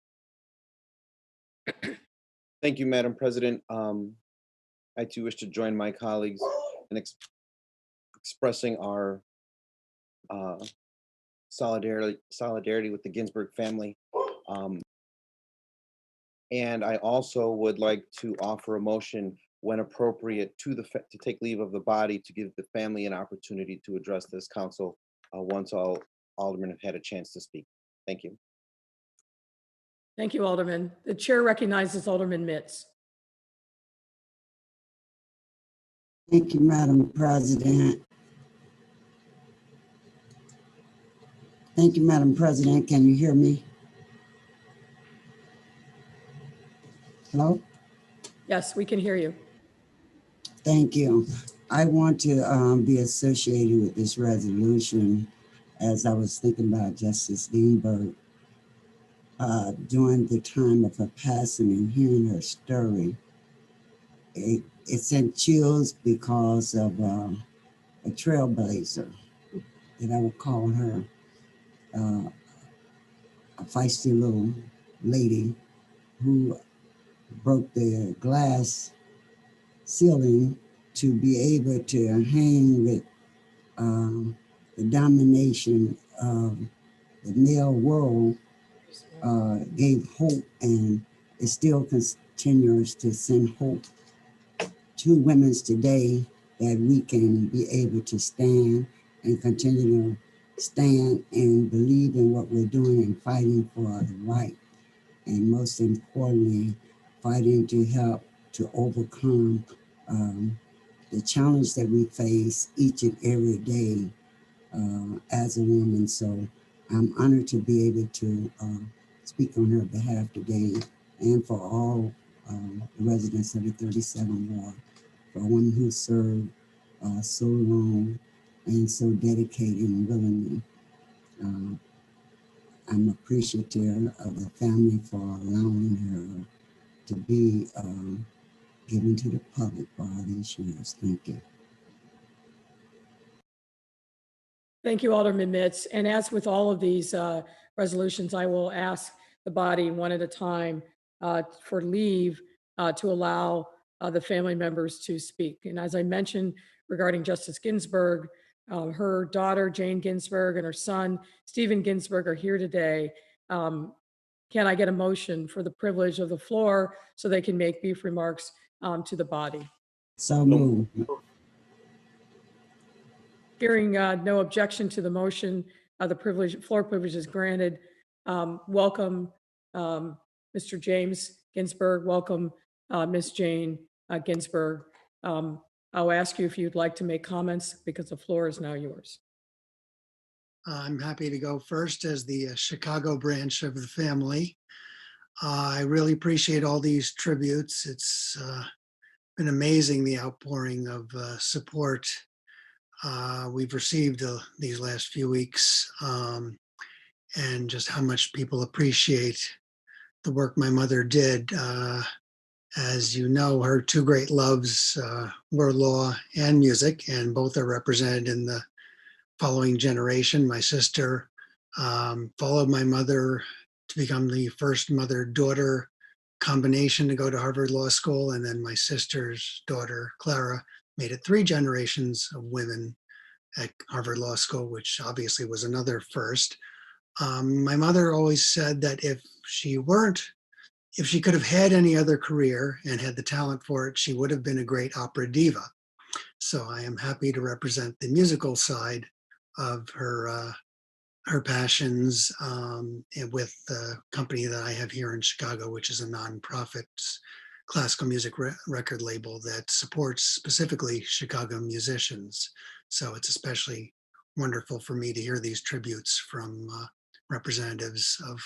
Thank you, Madam President. I too wish to join my colleagues in expressing our solidarity with the Ginsburg family. And I also would like to offer a motion when appropriate to take leave of the body to give the family an opportunity to address this council once all aldermen have had a chance to speak. Thank you. Thank you, Alderman. The chair recognizes Alderman Mitz. Thank you, Madam President. Thank you, Madam President. Can you hear me? Hello? Yes, we can hear you. Thank you. I want to be associated with this resolution as I was thinking about Justice Ginsburg during the time of her passing and hearing her story. It sent chills because of a trailblazer that I would call her, a feisty little lady who broke the glass ceiling to be able to hang with the domination of the male world, gave hope, and it still continues to send hope to women today that we can be able to stand and continue to stand and believe in what we're doing and fighting for the right. And most importantly, fighting to help to overcome the challenge that we face each and every day as a woman. So I'm honored to be able to speak on her behalf today and for all the residents of the 37 Ward. for a woman who served so long and so dedicated and willingly. I'm appreciative of the family for allowing her to be given to the public for all these years. Thank you. Thank you, Alderman Mitz. And as with all of these resolutions, I will ask the body one at a time for leave to allow the family members to speak. And as I mentioned regarding Justice Ginsburg, her daughter, Jane Ginsburg, and her son, Stephen Ginsburg, are here today. Can I get a motion for the privilege of the floor so they can make brief remarks to the body? So moved. Hearing no objection to the motion, the floor privilege is granted. Welcome, Mr. James Ginsburg. Welcome, Ms. Jane Ginsburg. I'll ask you if you'd like to make comments because the floor is now yours. I'm happy to go first as the Chicago branch of the family. I really appreciate all these tributes. It's been amazing, the outpouring of support we've received these last few weeks, and just how much people appreciate the work my mother did. As you know, her two great loves were law and music, and both are represented in the following generation. My sister followed my mother to become the first mother-daughter combination to go to Harvard Law School, and then my sister's daughter, Clara, made it 3 generations of women at Harvard Law School, which obviously was another first. My mother always said that if she could have had any other career and had the talent for it, she would have been a great opera diva. So I am happy to represent the musical side of her passions with the company that I have here in Chicago, which is a nonprofit classical music record label that supports specifically Chicago musicians. So it's especially wonderful for me to hear these tributes from representatives of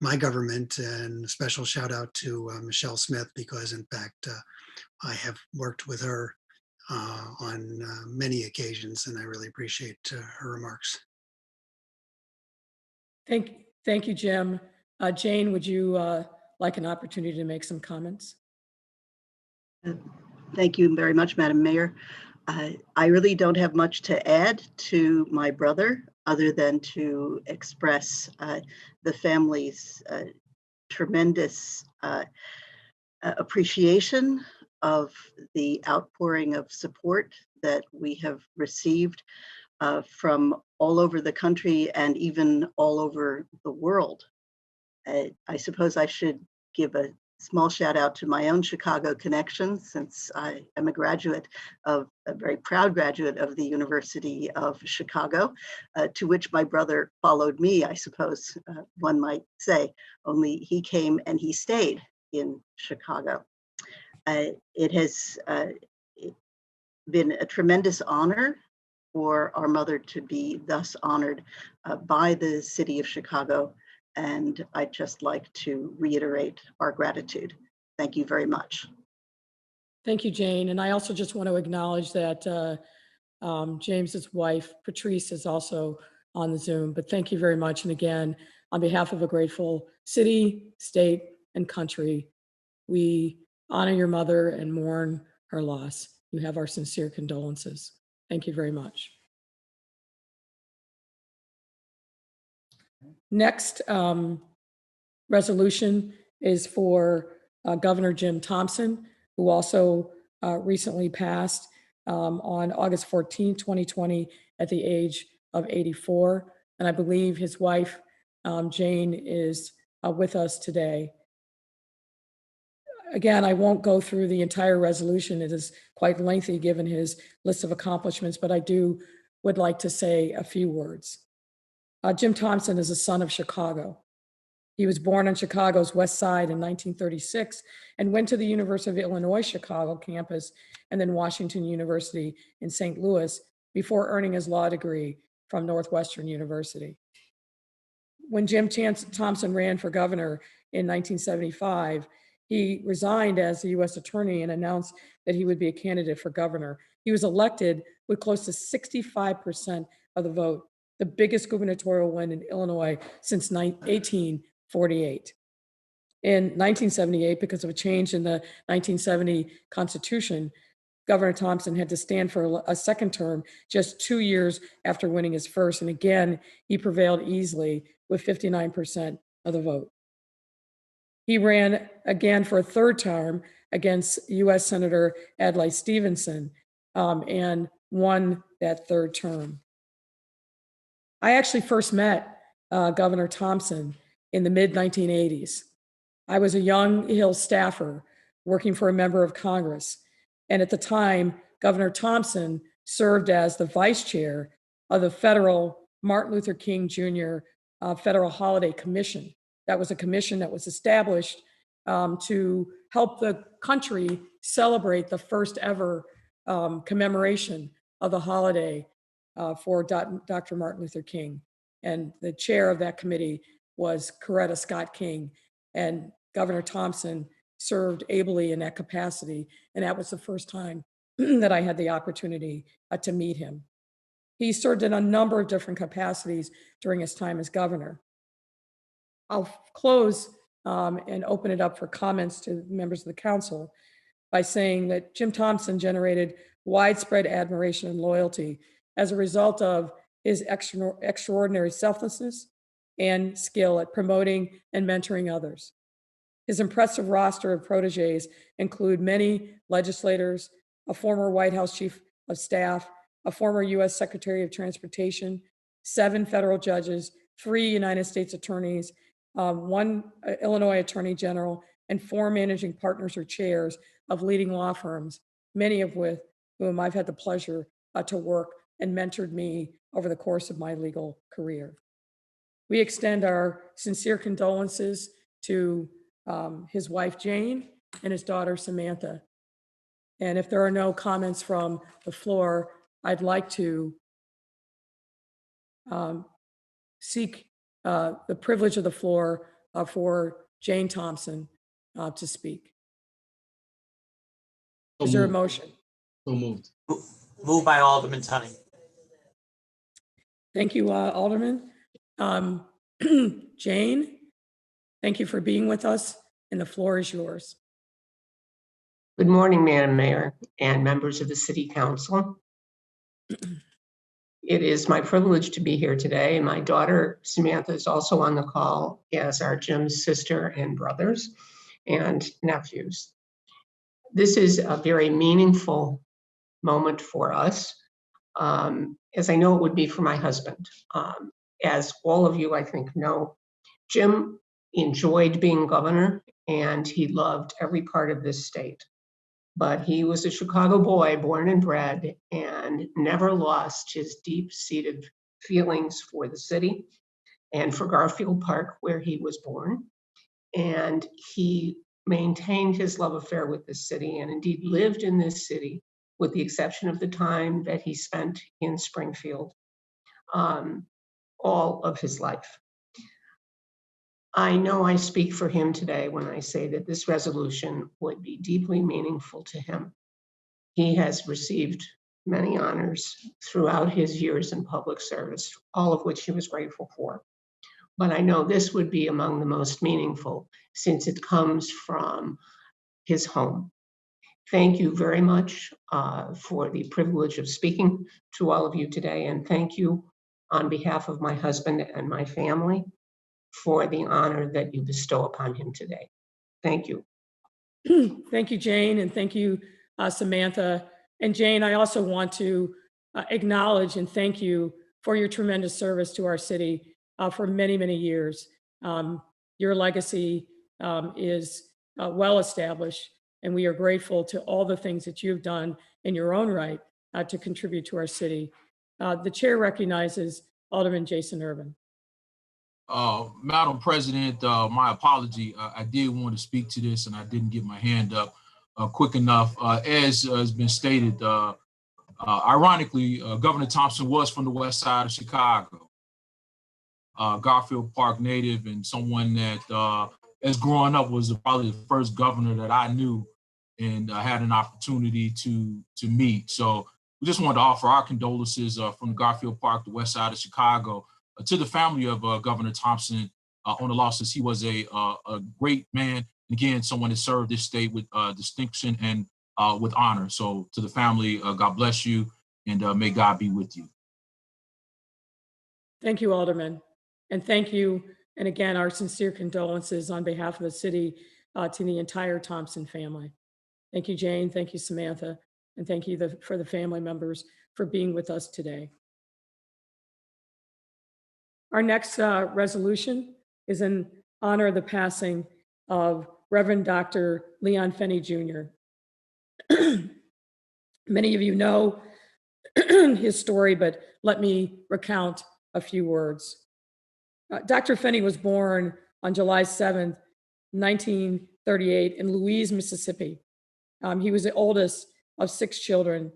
my government, and a special shout out to Michele Smith, because in fact I have worked with her on many occasions, and I really appreciate her remarks. Thank you, Jim. Jane, would you like an opportunity to make some comments? Thank you very much, Madam Mayor. I really don't have much to add to my brother, other than to express the family's tremendous appreciation of the outpouring of support that we have received from all over the country and even all over the world. I suppose I should give a small shout out to my own Chicago connection, since I am a very proud graduate of the University of Chicago, to which my brother followed me, I suppose one might say, only he came and he stayed in Chicago. It has been a tremendous honor for our mother to be thus honored by the city of Chicago. And I'd just like to reiterate our gratitude. Thank you very much. Thank you, Jane. And I also just want to acknowledge that James's wife, Patrice, is also on the Zoom. But thank you very much. And again, on behalf of a grateful city, state, and country, we honor your mother and mourn her loss. You have our sincere condolences. Thank you very much. Next resolution is for Governor Jim Thompson, who also recently passed on August 14, 2020, at the age of 84. And I believe his wife, Jane, is with us today. Again, I won't go through the entire resolution. It is quite lengthy given his list of accomplishments, but I would like to say a few words. Jim Thompson is a son of Chicago. He was born on Chicago's West Side in 1936 and went to the University of Illinois Chicago campus and then Washington University in St. Louis before earning his law degree from Northwestern University. When Jim Thompson ran for governor in 1975, He resigned as the U.S. attorney and announced that he would be a candidate for governor. He was elected with close to 65% of the vote, the biggest gubernatorial win in Illinois since 1848. In 1978, because of a change in the 1970 Constitution, Governor Thompson had to stand for a second term just 2 years after winning his first. And again, he prevailed easily with 59% of the vote. He ran again for a third term against U.S. Senator Adlai Stevenson and won that third term. I actually first met Governor Thompson in the mid-1980s. I was a Young Hill staffer working for a member of Congress. And at the time, Governor Thompson served as the vice chair of the federal Martin Luther King Jr. Federal Holiday Commission. That was a commission that was established to help the country celebrate the first ever commemoration of the holiday for Dr. Martin Luther King. And the chair of that committee was Coretta Scott King. And Governor Thompson served ably in that capacity. And that was the first time that I had the opportunity to meet him. He served in a number of different capacities during his time as governor. I'll close and open it up for comments to members of the council by saying that Jim Thompson generated widespread admiration and loyalty as a result of his extraordinary selflessness and skill at promoting and mentoring others. His impressive roster of proteges include many legislators, a former White House chief of staff, a former U.S. Secretary of Transportation, 7 federal judges, 3 United States attorneys, 1 Illinois attorney general, and 4 managing partners or chairs of leading law firms, many of whom I've had the pleasure to work and mentored me over the course of my legal career. We extend our sincere condolences to his wife, Jane, and his daughter, Samantha. And if there are no comments from the floor, I'd like to seek the privilege of the floor for Jane Thompson to speak. Is there a motion? So moved. Moved by Alderman Tunny. Thank you, Alderman. Jane, thank you for being with us, and the floor is yours. Good morning, Madam Mayor and members of the City Council. It is my privilege to be here today, and my daughter Samantha is also on the call, as are Jim's sister and brothers and nephews. This is a very meaningful moment for us, as I know it would be for my husband. As all of you, I think, know, Jim enjoyed being governor and he loved every part of this state. But he was a Chicago boy, born and bred, and never lost his deep-seated feelings for the city and for Garfield Park, where he was born. And he maintained his love affair with this city and indeed lived in this city, with the exception of the time that he spent in Springfield, all of his life. I know I speak for him today when I say that this resolution would be deeply meaningful to him. He has received many honors throughout his years in public service, all of which he was grateful for. But I know this would be among the most meaningful since it comes from his home. Thank you very much for the privilege of speaking to all of you today, and thank you on behalf of my husband and my family for the honor that you bestow upon him today. Thank you. Thank you, Jane, and thank you, Samantha. And Jane, I also want to acknowledge and thank you for your tremendous service to our city for many, many years. Your legacy is well established, and we are grateful to all the things that you've done in your own right to contribute to our city. The chair recognizes Alderman Jason Urban. Madam President, my apology. I did want to speak to this and I didn't get my hand up quick enough. As has been stated, ironically, Governor Thompson was from the west side of Chicago, Garfield Park native, and someone that as growing up, was probably the first governor that I knew and had an opportunity to meet. So we just wanted to offer our condolences from Garfield Park, the west side of Chicago, to the family of Governor Thompson on the losses. He was a great man. Again, someone that served this state with distinction and with honor. So to the family, God bless you, and may God be with you. Thank you, Alderman. And thank you, and again, our sincere condolences on behalf of the city to the entire Thompson family. Thank you, Jane. Thank you, Samantha. And thank you for the family members for being with us today. Our next resolution is in honor of the passing of Reverend Dr. Leon Finney Jr. Many of you know his story, but let me recount a few words. Dr. Finney was born on July 7th, 1938 in Louise, Mississippi. He was the oldest of 6 children,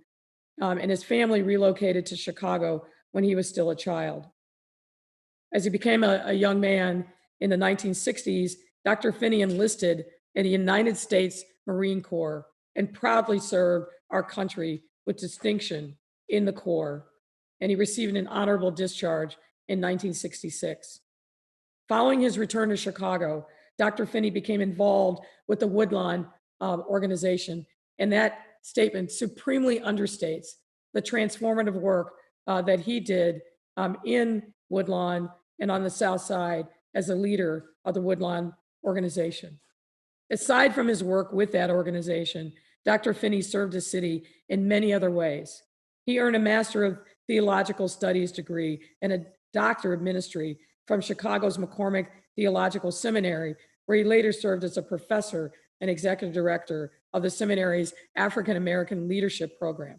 and his family relocated to Chicago when he was still a child. As he became a young man in the 1960s, Dr. Finney enlisted in the United States Marine Corps and proudly served our country with distinction in the Corps, and he received an honorable discharge in 1966. Following his return to Chicago, Dr. Finney became involved with the Woodlawn organization, and that statement supremely understates the transformative work that he did in Woodlawn and on the South Side as a leader of the Woodlawn organization. Aside from his work with that organization, Dr. Finney served his city in many other ways. He earned a Master of Theological Studies degree and a Doctor of Ministry from Chicago's McCormick Theological Seminary, where he later served as a professor and executive director of the seminary's African American Leadership Program.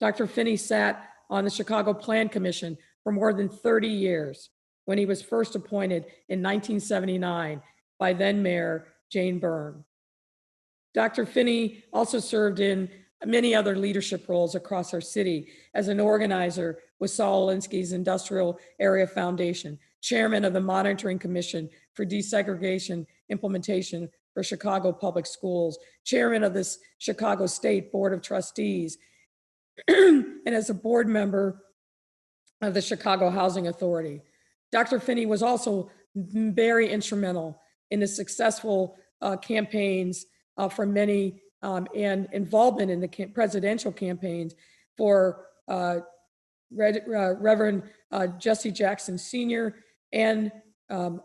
Dr. Finney sat on the Chicago Plan Commission for more than 30 years when he was first appointed in 1979 by then Mayor Jane Byrne. Dr. Finney also served in many other leadership roles across our city as an organizer with Saul Alinsky's Industrial Area Foundation, chairman of the Monitoring Commission for Desegregation Implementation for Chicago Public Schools, chairman of the Chicago State Board of Trustees, and as a board member of the Chicago Housing Authority. Dr. Finney was also very instrumental in the successful campaigns for many and involvement in the presidential campaigns for Reverend Jesse Jackson Sr. and Barack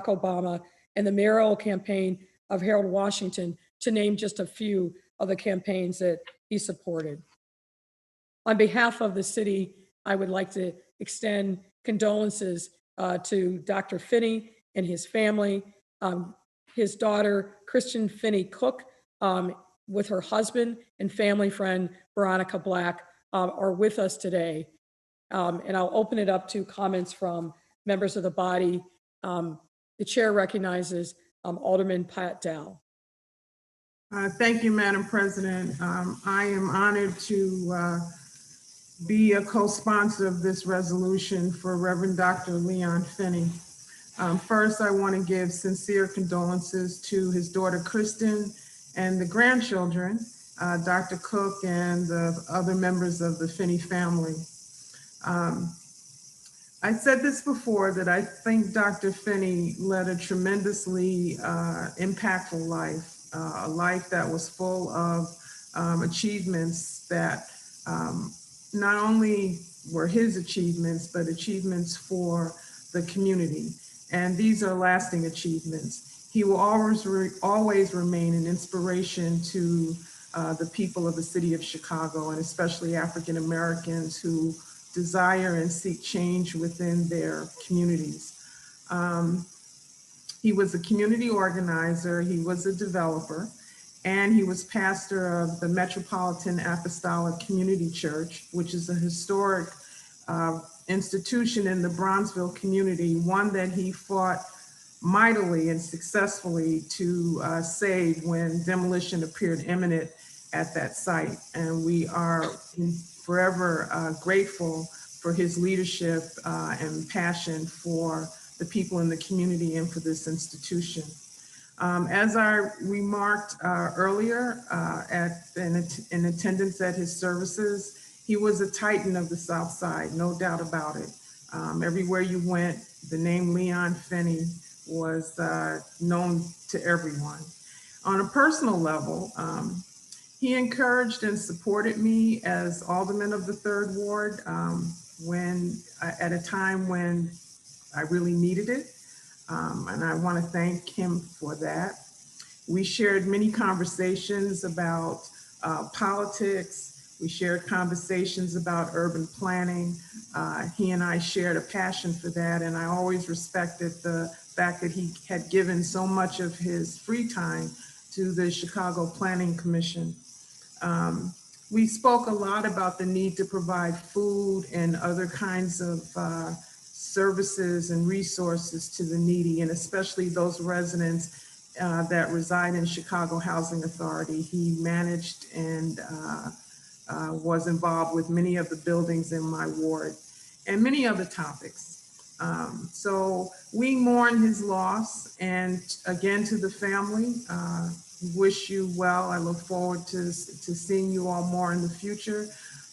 Obama, and the mayoral campaign of Harold Washington, to name just a few of the campaigns that he supported. On behalf of the city, I would like to extend condolences to Dr. Finney and his family. His daughter, Kristen Finney Cook, with her husband and family friend, Veronica Black, are with us today. And I'll open it up to comments from members of the body. The chair recognizes Alderman Pat Dow. Thank you, Madam President. I am honored to be a co-sponsor of this resolution for Reverend Dr. Leon Finney. First, I want to give sincere condolences to his daughter, Kristen, and the grandchildren, Dr. Cook and the other members of the Finney family. I said this before, that I think Dr. Finney led a tremendously impactful life, a life that was full of achievements that not only were his achievements, but achievements for the community. And these are lasting achievements. He will always remain an inspiration to the people of the city of Chicago, and especially African Americans who desire and seek change within their communities. He was a community organizer, he was a developer, and he was pastor of the Metropolitan Apostolic Community Church, which is a historic institution in the Bronzeville community, one that he fought mightily and successfully to save when demolition appeared imminent at that site. And we are forever grateful for his leadership and passion for the people in the community and for this institution. As I remarked earlier, in attendance at his services, he was a titan of the South Side, no doubt about it. Everywhere you went, the name Leon Finney was known to everyone. On a personal level, he encouraged and supported me as alderman of the 3rd Ward at a time when I really needed it. And I want to thank him for that. We shared many conversations about politics. We shared conversations about urban planning. He and I shared a passion for that, and I always respected the fact that he had given so much of his free time to the Chicago Planning Commission. We spoke a lot about the need to provide food and other kinds of services and resources to the needy, and especially those residents that reside in Chicago Housing Authority. He managed and was involved with many of the buildings in my ward and many other topics. So we mourn his loss, and again to the family, wish you well. I look forward to seeing you all more in the future.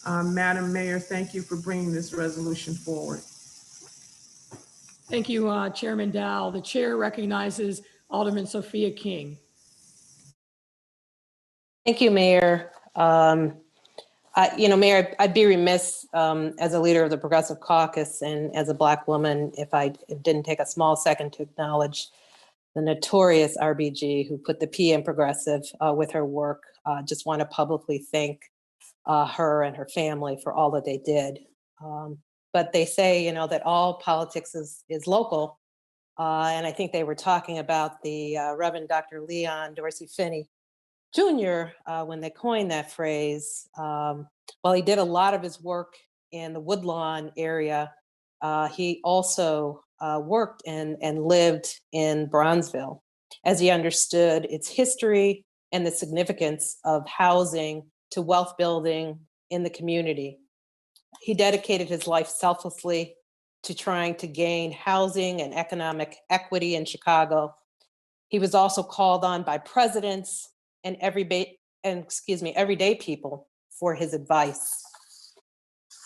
Madam Mayor, thank you for bringing this resolution forward. Thank you, Chairman Dow. The chair recognizes Alderman Sophia King. Thank you, Mayor. Mayor, I'd be remiss as a leader of the Progressive Caucus and as a Black woman if I didn't take a small second to acknowledge the notorious RBG who put the P in Progressive with her work. Just want to publicly thank her and her family for all that they did. But they say, that all politics is local. And I think they were talking about the Reverend Dr. Leon Dorsey Finney Jr. When they coined that phrase. While he did a lot of his work in the Woodlawn area, he also worked and lived in Bronzeville, as he understood its history and the significance of housing to wealth building in the community. He dedicated his life selflessly to trying to gain housing and economic equity in Chicago. He was also called on by presidents and everyday people for his advice.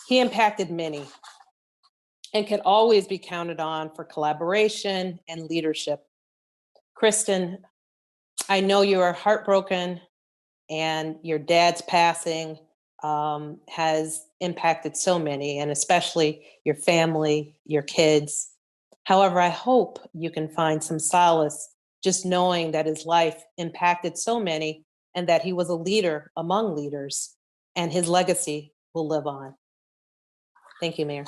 He impacted many and can always be counted on for collaboration and leadership. Kristen, I know you are heartbroken, and your dad's passing has impacted so many, and especially your family, your kids. However, I hope you can find some solace just knowing that his life impacted so many and that he was a leader among leaders, and his legacy will live on. Thank you, Mayor.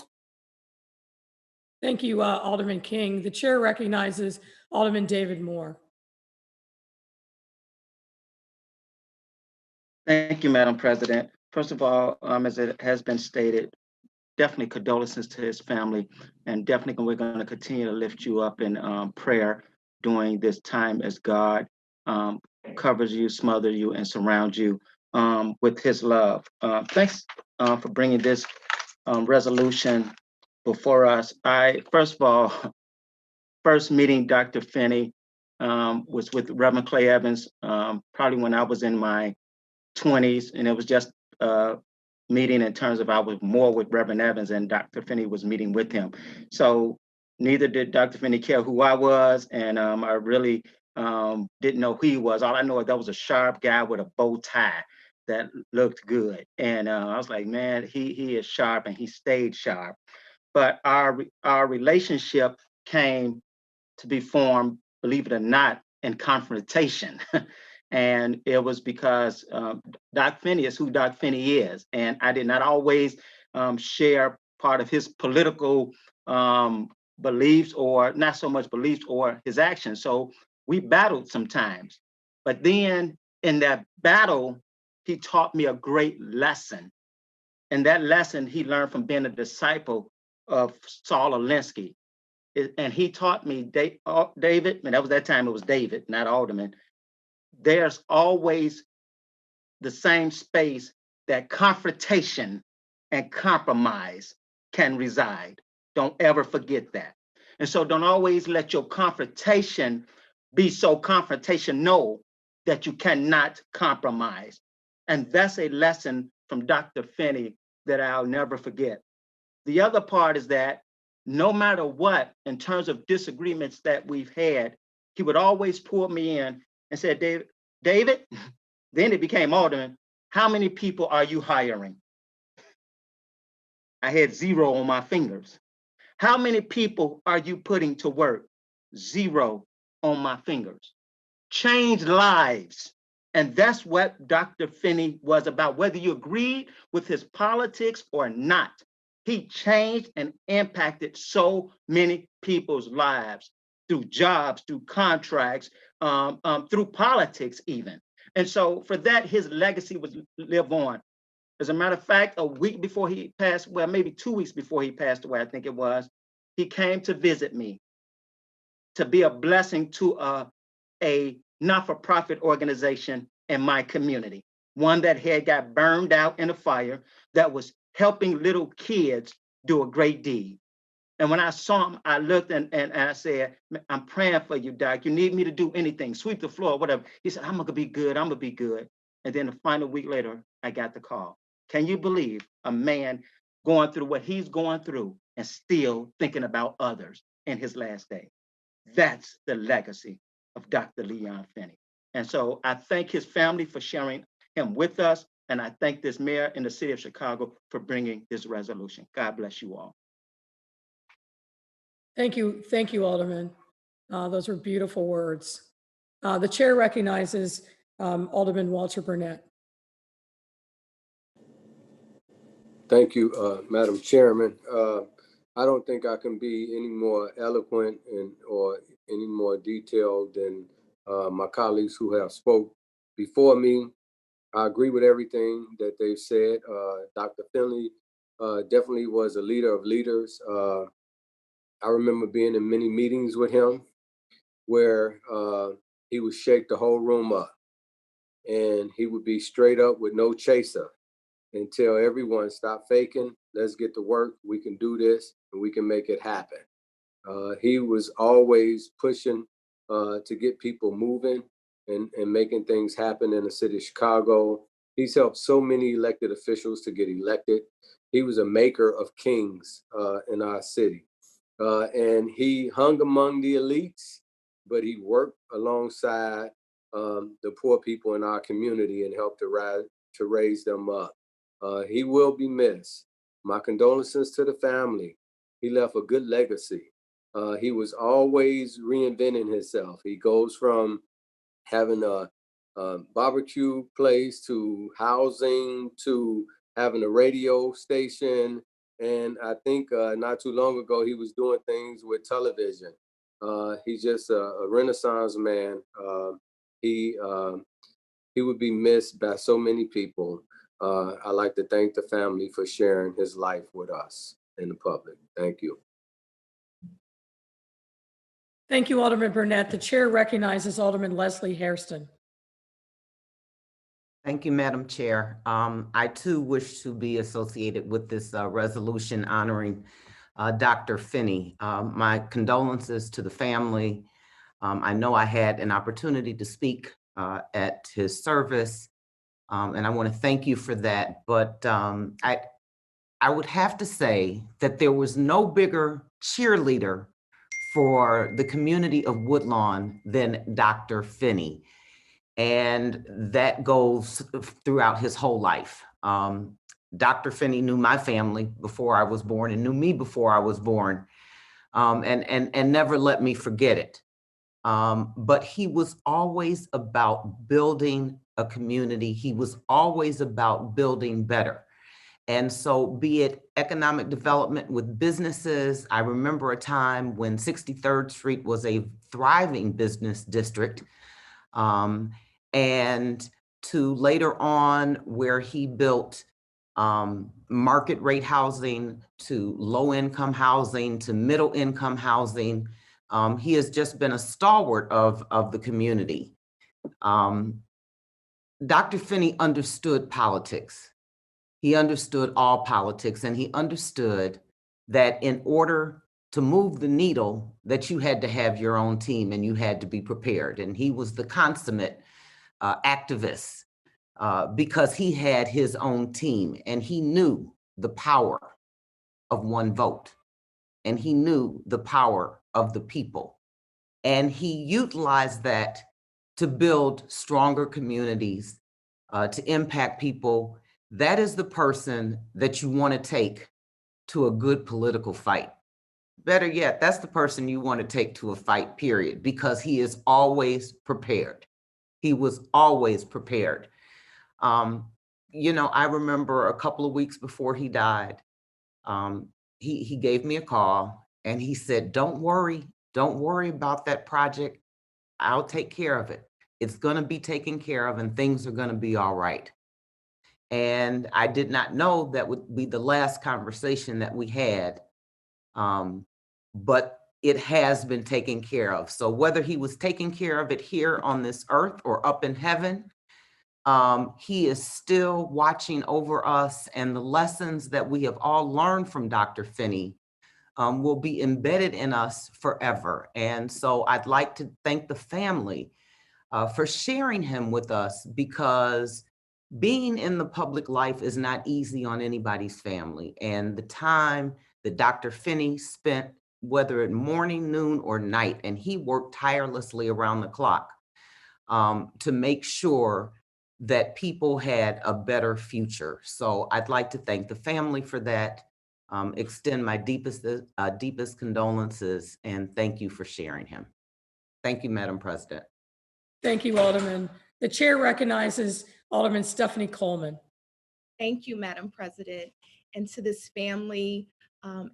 Thank you, Alderman King. The chair recognizes Alderman David Moore. Thank you, Madam President. First of all, as it has been stated, definitely condolences to his family, and definitely we're going to continue to lift you up in prayer during this time as God covers you, smothers you, and surrounds you with his love. Thanks for bringing this resolution before us. First of all, first meeting Dr. Finney was with Reverend Clay Evans, probably when I was in my 20s, and it was just meeting in terms of I was more with Reverend Evans, and Dr. Finney was meeting with him. So neither did Dr. Finney care who I was, and I really didn't know who he was. All I know is that was a sharp guy with a bow tie that looked good, and I was like, man, he is sharp, and he stayed sharp. But our relationship came to be formed, believe it or not, in confrontation. And it was because Doc Finney is who Doc Finney is. And I did not always share part of his political beliefs, or not so much beliefs, or his actions. So we battled sometimes. But then in that battle, he taught me a great lesson. And that lesson he learned from being a disciple of Saul Alinsky. And he taught me, David, and that was that time it was David, not Alderman, there's always the same space that confrontation and compromise can reside. Don't ever forget that. And so don't always let your confrontation be so confrontational that you cannot compromise. And that's a lesson from Dr. Finney that I'll never forget. The other part is that no matter what, in terms of disagreements that we've had, he would always pull me in and say, David, then it became Alderman, how many people are you hiring? I had 0 on my fingers. How many people are you putting to work? 0 on my fingers. Change lives. And that's what Dr. Finney was about. Whether you agreed with his politics or not, he changed and impacted so many people's lives through jobs, through contracts, through politics even. And so for that, his legacy would live on. As a matter of fact, a week before he passed, well, maybe 2 weeks before he passed away, I think it was, he came to visit me to be a blessing to a not-for-profit organization in my community, one that had got burned out in a fire that was helping little kids do a great deed. And when I saw him, I looked and I said, I'm praying for you, Doc. You need me to do anything, sweep the floor, whatever. He said, I'm gonna be good, I'm gonna be good. And then the final week later, I got the call. Can you believe a man going through what he's going through and still thinking about others in his last day? That's the legacy of Dr. Leon Finney. And so I thank his family for sharing him with us. And I thank this mayor in the city of Chicago for bringing this resolution. God bless you all. Thank you, Alderman. Those were beautiful words. The chair recognizes Alderman Walter Burnett. Thank you, Madam Chairman. I don't think I can be any more eloquent or any more detailed than my colleagues who have spoke before me. I agree with everything that they've said. Dr. Finley definitely was a leader of leaders. I remember being in many meetings with him where he would shake the whole room up, and he would be straight up with no chaser and tell everyone, stop faking, let's get to work, we can do this, and we can make it happen. He was always pushing to get people moving and making things happen in the city of Chicago. He's helped so many elected officials to get elected. He was a maker of kings in our city. And he hung among the elites, but he worked alongside the poor people in our community and helped to raise them up. He will be missed. My condolences to the family. He left a good legacy. He was always reinventing himself. He goes from having a barbecue place to housing to having a radio station. And I think not too long ago, he was doing things with television. He's just a Renaissance man. He would be missed by so many people. I'd like to thank the family for sharing his life with us in the public. Thank you. Thank you, Alderman Burnett. The chair recognizes Alderman Leslie Hairston. Thank you, Madam Chair. I too wish to be associated with this resolution honoring Dr. Finney. My condolences to the family. I know I had an opportunity to speak at his service, and I want to thank you for that. But I would have to say that there was no bigger cheerleader for the community of Woodlawn than Dr. Finney. And that goes throughout his whole life. Dr. Finney knew my family before I was born and knew me before I was born, and never let me forget it. But he was always about building a community. He was always about building better. And so be it economic development with businesses, I remember a time when 63rd Street was a thriving business district, and to later on where he built market rate housing to low income housing to middle income housing. He has just been a stalwart of the community. Dr. Finney understood politics. He understood all politics, and he understood that in order to move the needle that you had to have your own team and you had to be prepared. And he was the consummate activist because he had his own team and he knew the power of one vote and he knew the power of the people. And he utilized that to build stronger communities, to impact people. That is the person that you want to take to a good political fight. Better yet, that's the person you want to take to a fight, period, because he is always prepared. He was always prepared. You know, I remember a couple of weeks before he died, he gave me a call and he said, don't worry about that project. I'll take care of it. It's going to be taken care of and things are going to be all right. And I did not know that would be the last conversation that we had, but it has been taken care of. So whether he was taking care of it here on this earth or up in heaven, he is still watching over us, and the lessons that we have all learned from Dr. Finney will be embedded in us forever. And so I'd like to thank the family for sharing him with us, because being in the public life is not easy on anybody's family. And the time that Dr. Finney spent, whether at morning, noon, or night, and he worked tirelessly around the clock to make sure that people had a better future. So I'd like to thank the family for that, extend my deepest condolences, and thank you for sharing him. Thank you, Madam President. Thank you, Alderman. The chair recognizes Alderman Stephanie Coleman. Thank you, Madam President. And to this family,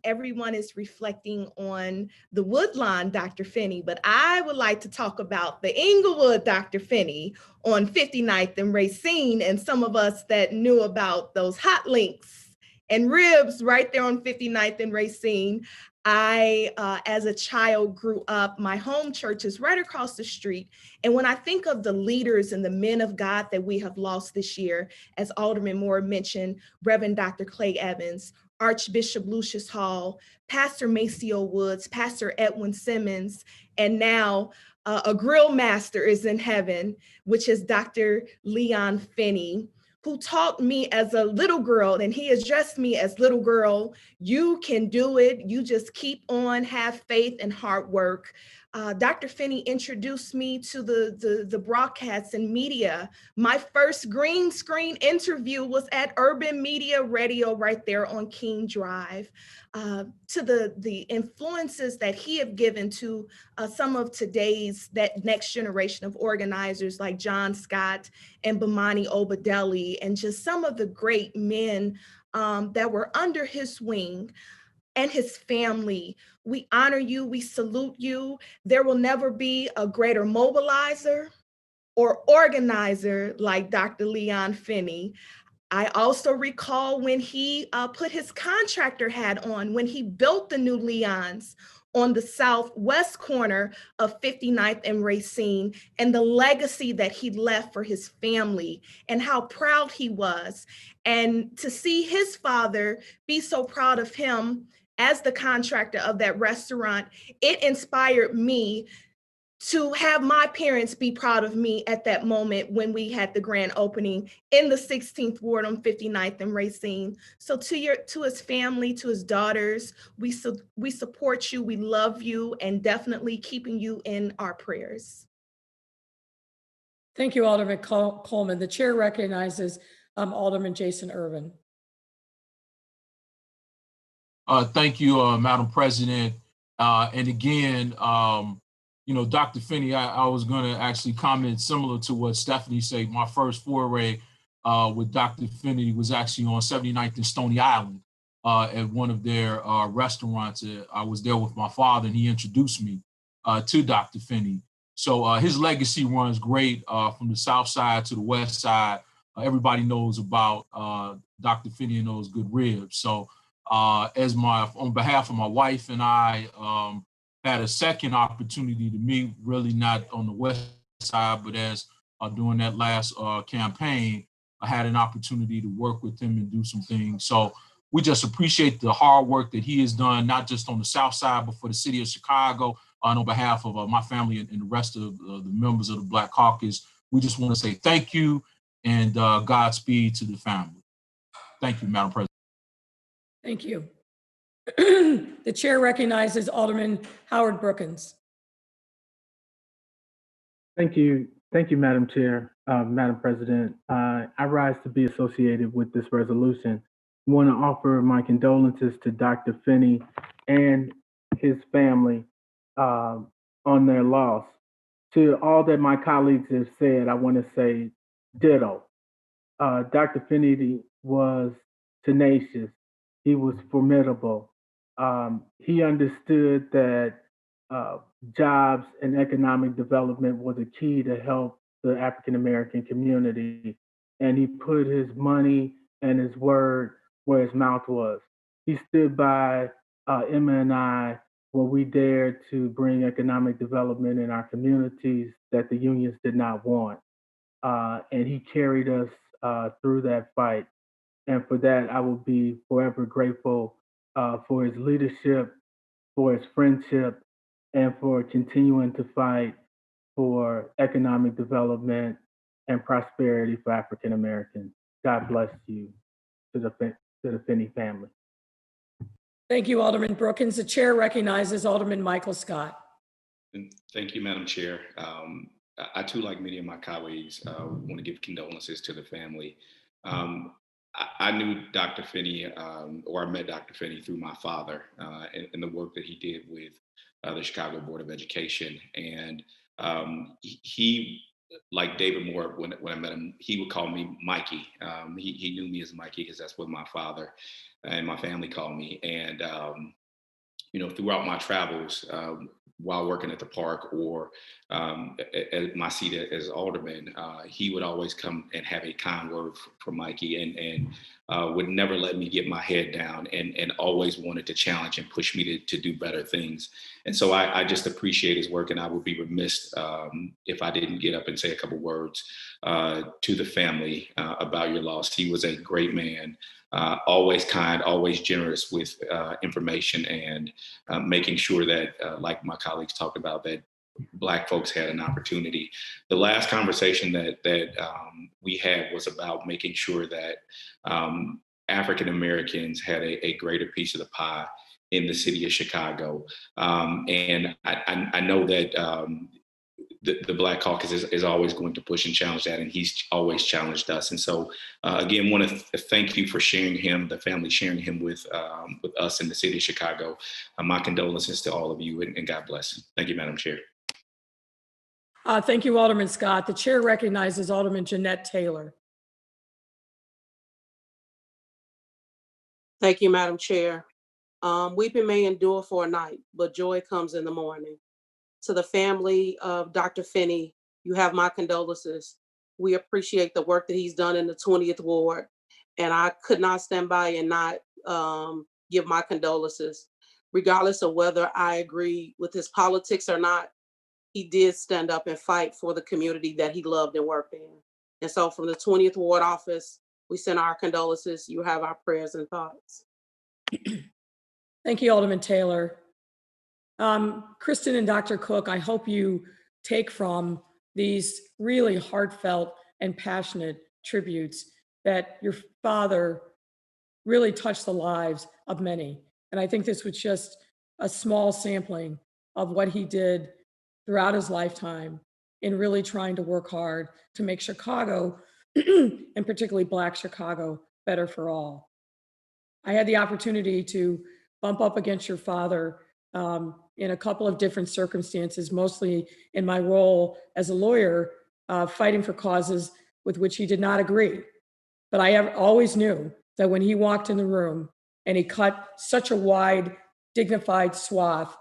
everyone is reflecting on the Woodlawn Dr. Finney, but I would like to talk about the Inglewood Dr. Finney on 59th and Racine, and some of us that knew about those hot links and ribs right there on 59th and Racine. I, as a child, grew up, my home church is right across the street. And when I think of the leaders and the men of God that we have lost this year, as Alderman Moore mentioned, Reverend Dr. Clay Evans, Archbishop Lucius Hall, Pastor Maceo Woods, Pastor Edwin Simmons, and now a grill master is in heaven, which is Dr. Leon Finney, who taught me as a little girl, and he addressed me as little girl, you can do it, you just keep on, have faith and hard work. Dr. Finney introduced me to the broadcasts and media. My first green screen interview was at Urban Media Radio right there on King Drive. To the influences that he have given to some of today's, that next generation of organizers like John Scott and Bomani Obadeli, and just some of the great men that were under his wing. And his family. We honor you, we salute you. There will never be a greater mobilizer or organizer like Dr. Leon Finney. I also recall when he put his contractor hat on, when he built the new Leons on the southwest corner of 59th and Racine, and the legacy that he left for his family and how proud he was. And to see his father be so proud of him as the contractor of that restaurant, it inspired me to have my parents be proud of me at that moment when we had the grand opening in the 16th Ward on 59th and Racine. So to his family, to his daughters, we support you, we love you, and definitely keeping you in our prayers. Thank you, Alderman Coleman. The chair recognizes Alderman Jason Irvin. Thank you, Madam President. And again, you know, Dr. Finney, I was going to actually comment similar to what Stephanie said. My first foray with Dr. Finney was actually on 79th and Stony Island at one of their restaurants. I was there with my father, and he introduced me to Dr. Finney. So his legacy runs great from the south side to the west side. Everybody knows about Dr. Finney and those good ribs. So on behalf of my wife and I, had a second opportunity to meet, really not on the west side, but as during that last campaign, I had an opportunity to work with him and do some things. So we just appreciate the hard work that he has done, not just on the South Side, but for the city of Chicago. And on behalf of my family and the rest of the members of the Black Caucus, we just want to say thank you and Godspeed to the family. Thank you, Madam President. Thank you. The chair recognizes Alderman Howard Brookins. Thank you. Thank you, Madam Chair, Madam President. I rise to be associated with this resolution. I want to offer my condolences to Dr. Finney and his family on their loss. To all that my colleagues have said, I want to say ditto. Dr. Finney was tenacious. He was formidable. He understood that jobs and economic development was a key to help the African American community. And he put his money and his word where his mouth was. He stood by Emma and I when we dared to bring economic development in our communities that the unions did not want. And he carried us through that fight. And for that, I will be forever grateful for his leadership, for his friendship, and for continuing to fight for economic development and prosperity for African Americans. God bless you, to the Finney family. Thank you, Alderman Brookins. The chair recognizes Alderman Michael Scott. And thank you, Madam Chair. I too, like many of my colleagues, want to give condolences to the family. I knew Dr. Finney, or I met Dr. Finney through my father and the work that he did with the Chicago Board of Education. And he, like David Moore, when I met him, he would call me Mikey. He knew me as Mikey because that's what my father and my family called me. And, throughout my travels, while working at the park or at my seat as alderman, he would always come and have a kind word for Mikey and would never let me get my head down and always wanted to challenge and push me to do better things. And so I just appreciate his work, and I would be remiss if I didn't get up and say a couple words to the family about your loss. He was a great man. Always kind, always generous with information and making sure that, like my colleagues talked about, that Black folks had an opportunity. The last conversation that we had was about making sure that African Americans had a greater piece of the pie in the city of Chicago. And I know that the Black Caucus is always going to push and challenge that, and he's always challenged us. And so, again, want to thank you for sharing him, the family sharing him with us in the city of Chicago. My condolences to all of you, and God bless. Thank you, Madam Chair. Thank you, Alderman Scott. The chair recognizes Alderman Jeanette Taylor. Thank you, Madam Chair. Weeping may endure for a night, but joy comes in the morning. To the family of Dr. Finney, you have my condolences. We appreciate the work that he's done in the 20th Ward, and I could not stand by and not give my condolences. Regardless of whether I agree with his politics or not, he did stand up and fight for the community that he loved and worked in. And so from the 20th Ward office, we send our condolences. You have our prayers and thoughts. Thank you, Alderman Taylor. Kristen and Dr. Cook, I hope you take from these really heartfelt and passionate tributes that your father really touched the lives of many. And I think this was just a small sampling of what he did throughout his lifetime in really trying to work hard to make Chicago, and particularly Black Chicago, better for all. I had the opportunity to bump up against your father in a couple of different circumstances, mostly in my role as a lawyer, fighting for causes with which he did not agree. But I always knew that when he walked in the room and he cut such a wide, dignified swath,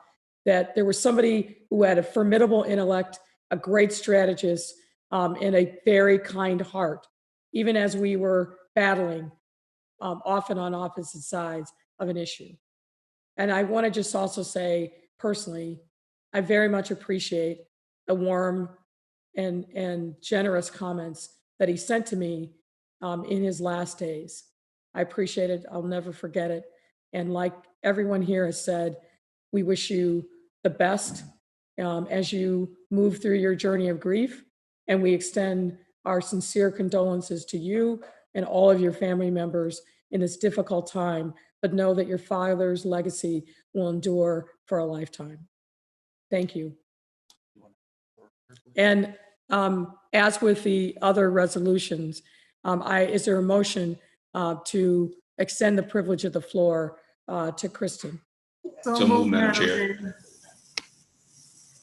that there was somebody who had a formidable intellect, a great strategist, and a very kind heart, even as we were battling, often on opposite sides of an issue. And I want to just also say, personally, I very much appreciate the warm and generous comments that he sent to me in his last days. I appreciate it. I'll never forget it. And like everyone here has said, we wish you the best as you move through your journey of grief. And we extend our sincere condolences to you and all of your family members in this difficult time, but know that your father's legacy will endure for a lifetime. Thank you. And as with the other resolutions, is there a motion to extend the privilege of the floor to Kristen? So moved, Madam Chair.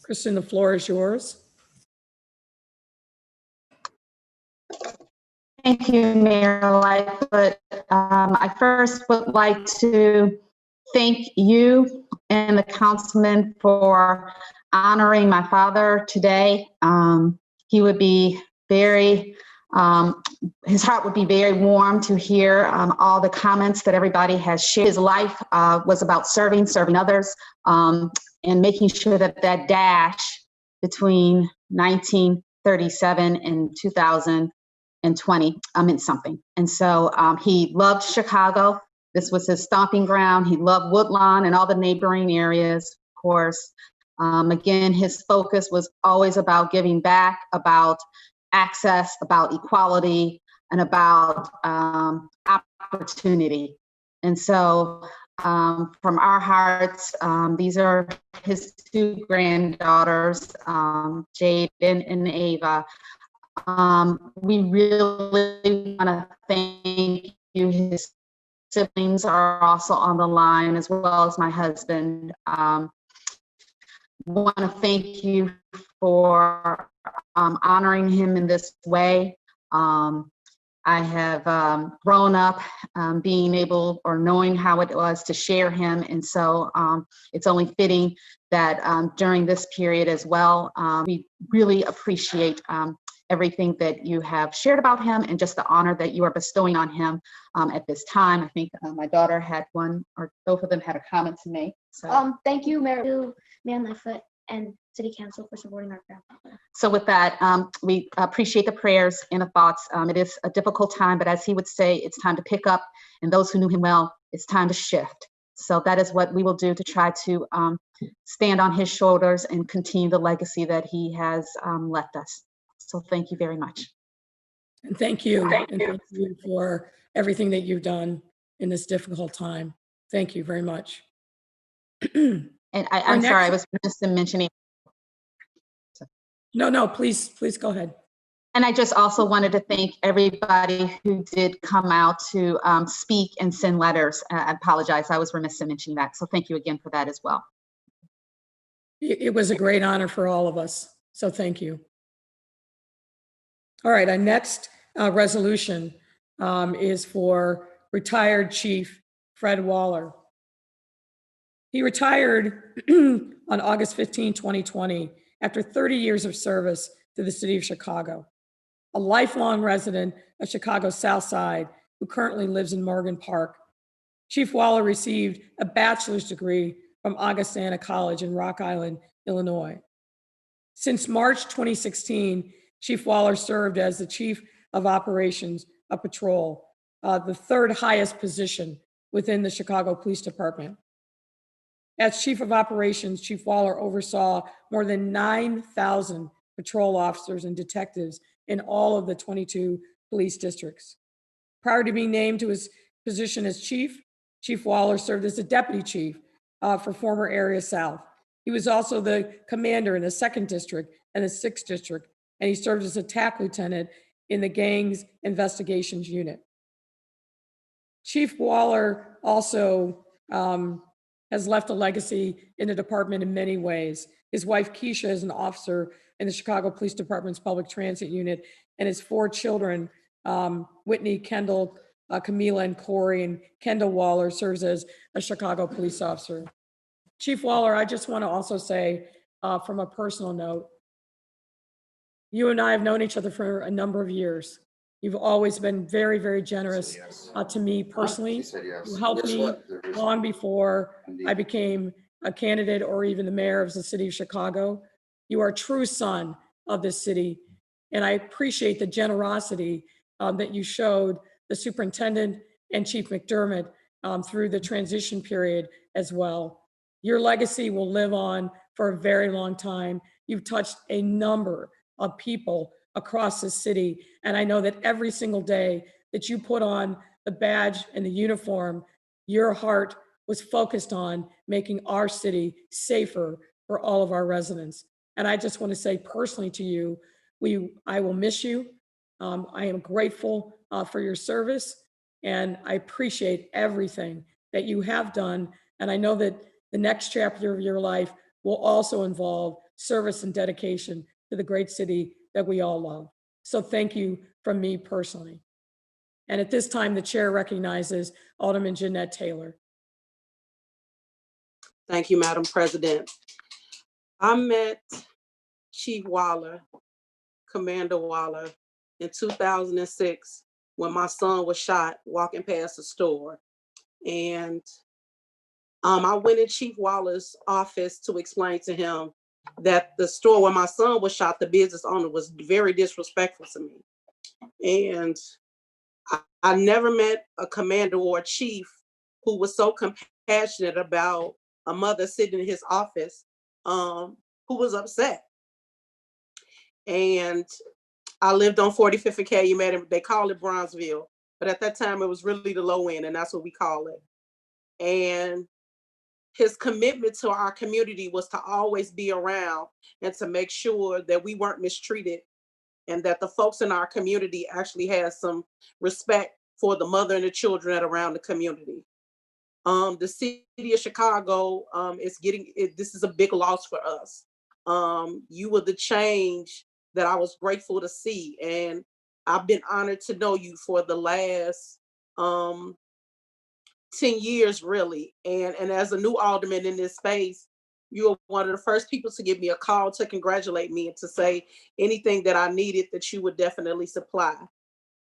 Kristen, the floor is yours. Thank you, Mayor Lightfoot. I first would like to thank you and the councilman for honoring my father today. He would be very, his heart would be very warm to hear all the comments that everybody has shared. His life was about serving others, and making sure that that dash between 1937 and 2020 meant something. And so he loved Chicago. This was his stomping ground. He loved Woodlawn and all the neighboring areas, of course. Again, his focus was always about giving back, about access, about equality, and about opportunity. And so from our hearts, these are his two granddaughters, Jade and Ava. We really want to thank you. His siblings are also on the line, as well as my husband. Want to thank you for honoring him in this way. I have grown up being able or knowing how it was to share him. And so it's only fitting that during this period as well, we really appreciate everything that you have shared about him and just the honor that you are bestowing on him at this time. I think my daughter had one or both of them had a comment to make. So. Thank you, Mayor Lightfoot and City Council for supporting our grandfather. So with that, we appreciate the prayers and the thoughts. It is a difficult time, but as he would say, it's time to pick up, and those who knew him well, it's time to shift. So that is what we will do to try to stand on his shoulders and continue the legacy that he has left us. So thank you very much. And thank you. And thank you for everything that you've done in this difficult time. Thank you very much. And I'm sorry, I was just mentioning. No, please go ahead. And I just also wanted to thank everybody who did come out to speak and send letters. I apologize, I was remiss in mentioning that. So thank you again for that as well. It was a great honor for all of us. So thank you. All right, our next resolution is for retired Chief Fred Waller. He retired on August 15, 2020, after 30 years of service to the city of Chicago. A lifelong resident of Chicago's South Side who currently lives in Morgan Park, Chief Waller received a bachelor's degree from Augustana College in Rock Island, Illinois. Since March 2016, Chief Waller served as the Chief of Operations of Patrol, the third highest position within the Chicago Police Department. As Chief of Operations, Chief Waller oversaw more than 9,000 patrol officers and detectives in all of the 22 police districts. Prior to being named to his position as chief, Chief Waller served as the deputy chief for former Area South. He was also the commander in the 2nd District and the 6th District, and he served as a TAC lieutenant in the Gangs Investigations Unit. Chief Waller also has left a legacy in the department in many ways. His wife, Keisha, is an officer in the Chicago Police Department's Public Transit Unit, and his 4 children, Whitney, Kendall, Camila, and Corey, and Kendall Waller serves as a Chicago police officer. Chief Waller, I just want to also say, from a personal note, you and I have known each other for a number of years. You've always been very, very generous to me personally. You helped me long before I became a candidate or even the mayor of the city of Chicago. You are a true son of this city, and I appreciate the generosity that you showed the superintendent and Chief McDermott through the transition period as well. Your legacy will live on for a very long time. You've touched a number of people across the city, and I know that every single day that you put on the badge and the uniform, your heart was focused on making our city safer for all of our residents. And I just want to say personally to you, I will miss you. I am grateful for your service, and I appreciate everything that you have done. And I know that the next chapter of your life will also involve service and dedication to the great city that we all love. So thank you from me personally. And at this time, the chair recognizes Alderman Jeanette Taylor. Thank you, Madam President. I met Chief Waller, Commander Waller, in 2006 when my son was shot walking past the store. And I went in Chief Waller's office to explain to him that the store where my son was shot, the business owner was very disrespectful to me. And I never met a commander or a chief who was so compassionate about a mother sitting in his office who was upset. And I lived on 45th and Calumet. They call it Bronzeville, but at that time it was really the low end, and that's what we call it. And his commitment to our community was to always be around and to make sure that we weren't mistreated and that the folks in our community actually had some respect for the mother and the children that around the community. The city of Chicago is this is a big loss for us. You were the change that I was grateful to see. And I've been honored to know you for the last 10 years, really. And as a new alderman in this space, you were one of the first people to give me a call to congratulate me and to say anything that I needed that you would definitely supply.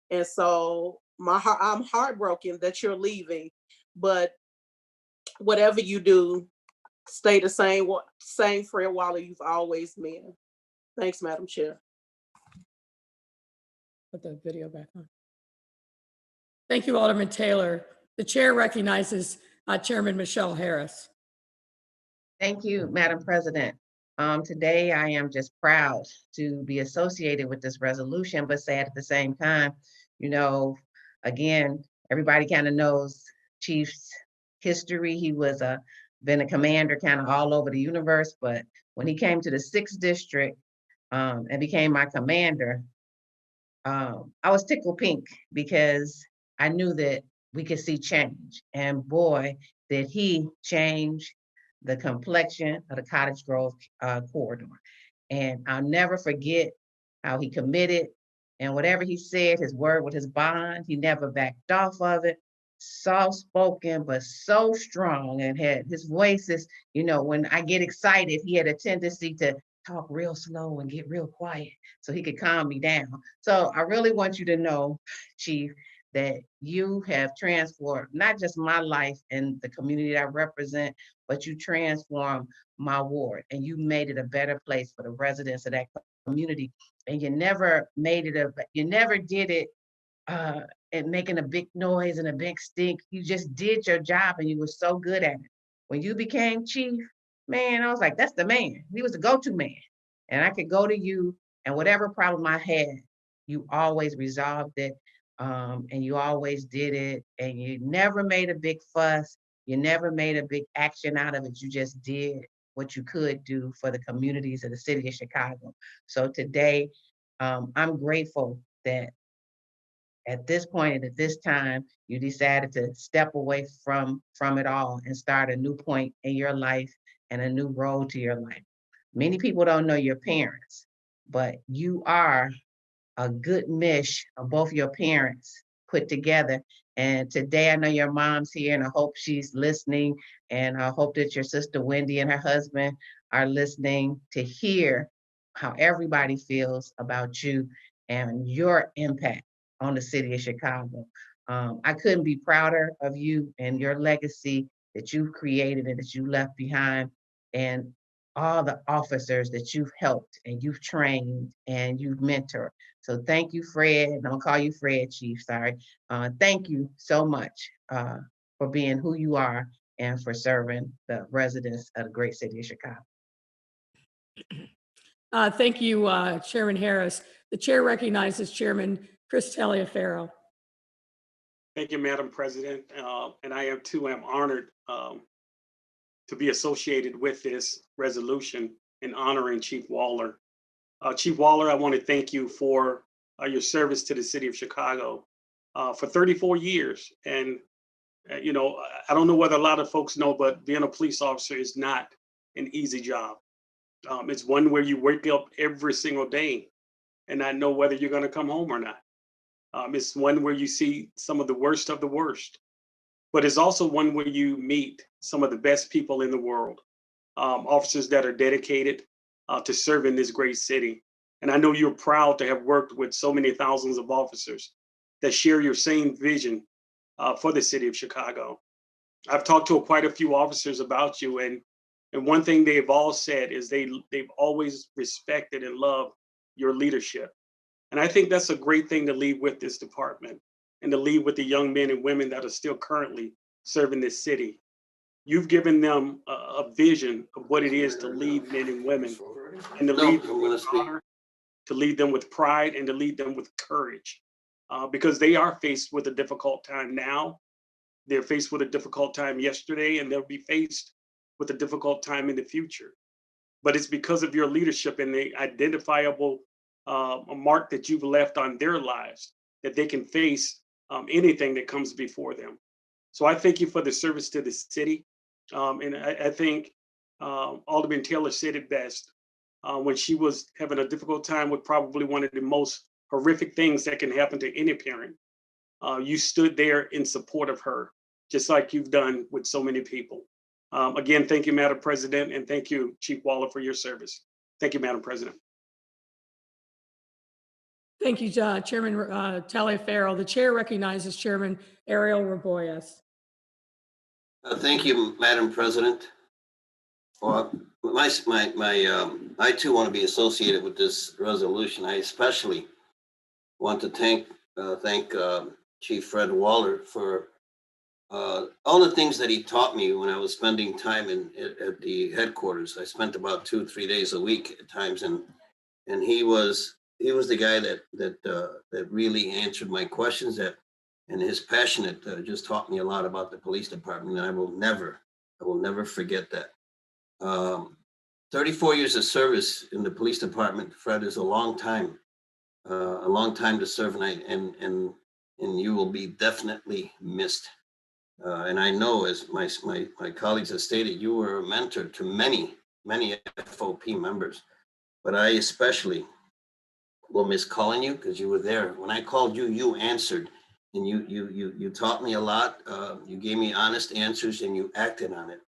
And so I'm heartbroken that you're leaving, but whatever you do, stay the same Fred Waller you've always been. Thanks, Madam Chair. Put the video back on. Thank you, Alderman Taylor. The chair recognizes Chairman Michele Harris. Thank you, Madam President. Today, I am just proud to be associated with this resolution, but sad at the same time. You know, again, everybody kind of knows Chief's history. He was been a commander kind of all over the universe, but when he came to the 6th district and became my commander, I was tickled pink because I knew that we could see change. And boy, did he change the complexion of the Cottage Grove corridor. And I'll never forget how he committed, and whatever he said, his word with his bond, he never backed off of it. Soft spoken, but so strong, and had his voice is, you know, when I get excited, he had a tendency to talk real slow and get real quiet so he could calm me down. So I really want you to know, Chief, that you have transformed not just my life and the community that I represent, but you transformed my ward and you made it a better place for the residents of that community. And you never made it you never did it and making a big noise and a big stink. You just did your job and you were so good at it. When you became chief, man, I was like, that's the man. He was the go-to man. And I could go to you and whatever problem I had, you always resolved it. And you always did it. And you never made a big fuss. You never made a big action out of it. You just did what you could do for the communities of the city of Chicago. So today, I'm grateful that at this point and at this time, you decided to step away from it all and start a new point in your life and a new road to your life. Many people don't know your parents, but you are a good mish of both your parents put together. And today I know your mom's here and I hope she's listening. And I hope that your sister Wendy and her husband are listening to hear how everybody feels about you and your impact on the city of Chicago. I couldn't be prouder of you and your legacy that you've created and that you left behind. And all the officers that you've helped and you've trained and you've mentored. So thank you, Fred. And I'm gonna call you Fred, Chief, sorry. Thank you so much for being who you are and for serving the residents of the great city of Chicago. Thank you, Chairman Harris. The chair recognizes Chairman Chris Taliaferro. Thank you, Madam President. And I am honored to be associated with this resolution in honoring Chief Waller. Chief Waller, I want to thank you for your service to the city of Chicago for 34 years. And, you know, I don't know whether a lot of folks know, but being a police officer is not an easy job. It's one where you wake up every single day and not know whether you're going to come home or not. It's one where you see some of the worst of the worst, but it's also one where you meet some of the best people in the world, officers that are dedicated to serving this great city. And I know you're proud to have worked with so many thousands of officers that share your same vision for the city of Chicago. I've talked to quite a few officers about you, and one thing they've all said is they've always respected and loved your leadership. And I think that's a great thing to leave with this department and to leave with the young men and women that are still currently serving this city. You've given them a vision of what it is to lead men and women, and to lead them with honor, to lead them with pride, and to lead them with courage, because they are faced with a difficult time now. They're faced with a difficult time yesterday, and they'll be faced with a difficult time in the future. But it's because of your leadership and the identifiable a mark that you've left on their lives that they can face anything that comes before them. So I thank you for the service to the city. And I think Alderman Taylor said it best when she was having a difficult time with probably one of the most horrific things that can happen to any parent. You stood there in support of her, just like you've done with so many people. Again, thank you, Madam President, and thank you, Chief Waller, for your service. Thank you, Madam President. Thank you, Chairman Taliaferro. The chair recognizes Chairman Ariel Raboyes. Thank you, Madam President. Well, I too want to be associated with this resolution. I especially want to thank Chief Fred Waller for all the things that he taught me when I was spending time at the headquarters. I spent about 2-3 days a week at times, and he was the guy that really answered my questions, and his passionate just taught me a lot about the police department, and I will never forget that. 34 years of service in the police department, Fred, is a long time to serve, and you will be definitely missed. And I know, as my colleagues have stated, you were a mentor to many FOP members, but I especially will miss calling you because you were there. When I called you, you answered, and you taught me a lot. You gave me honest answers, and you acted on it.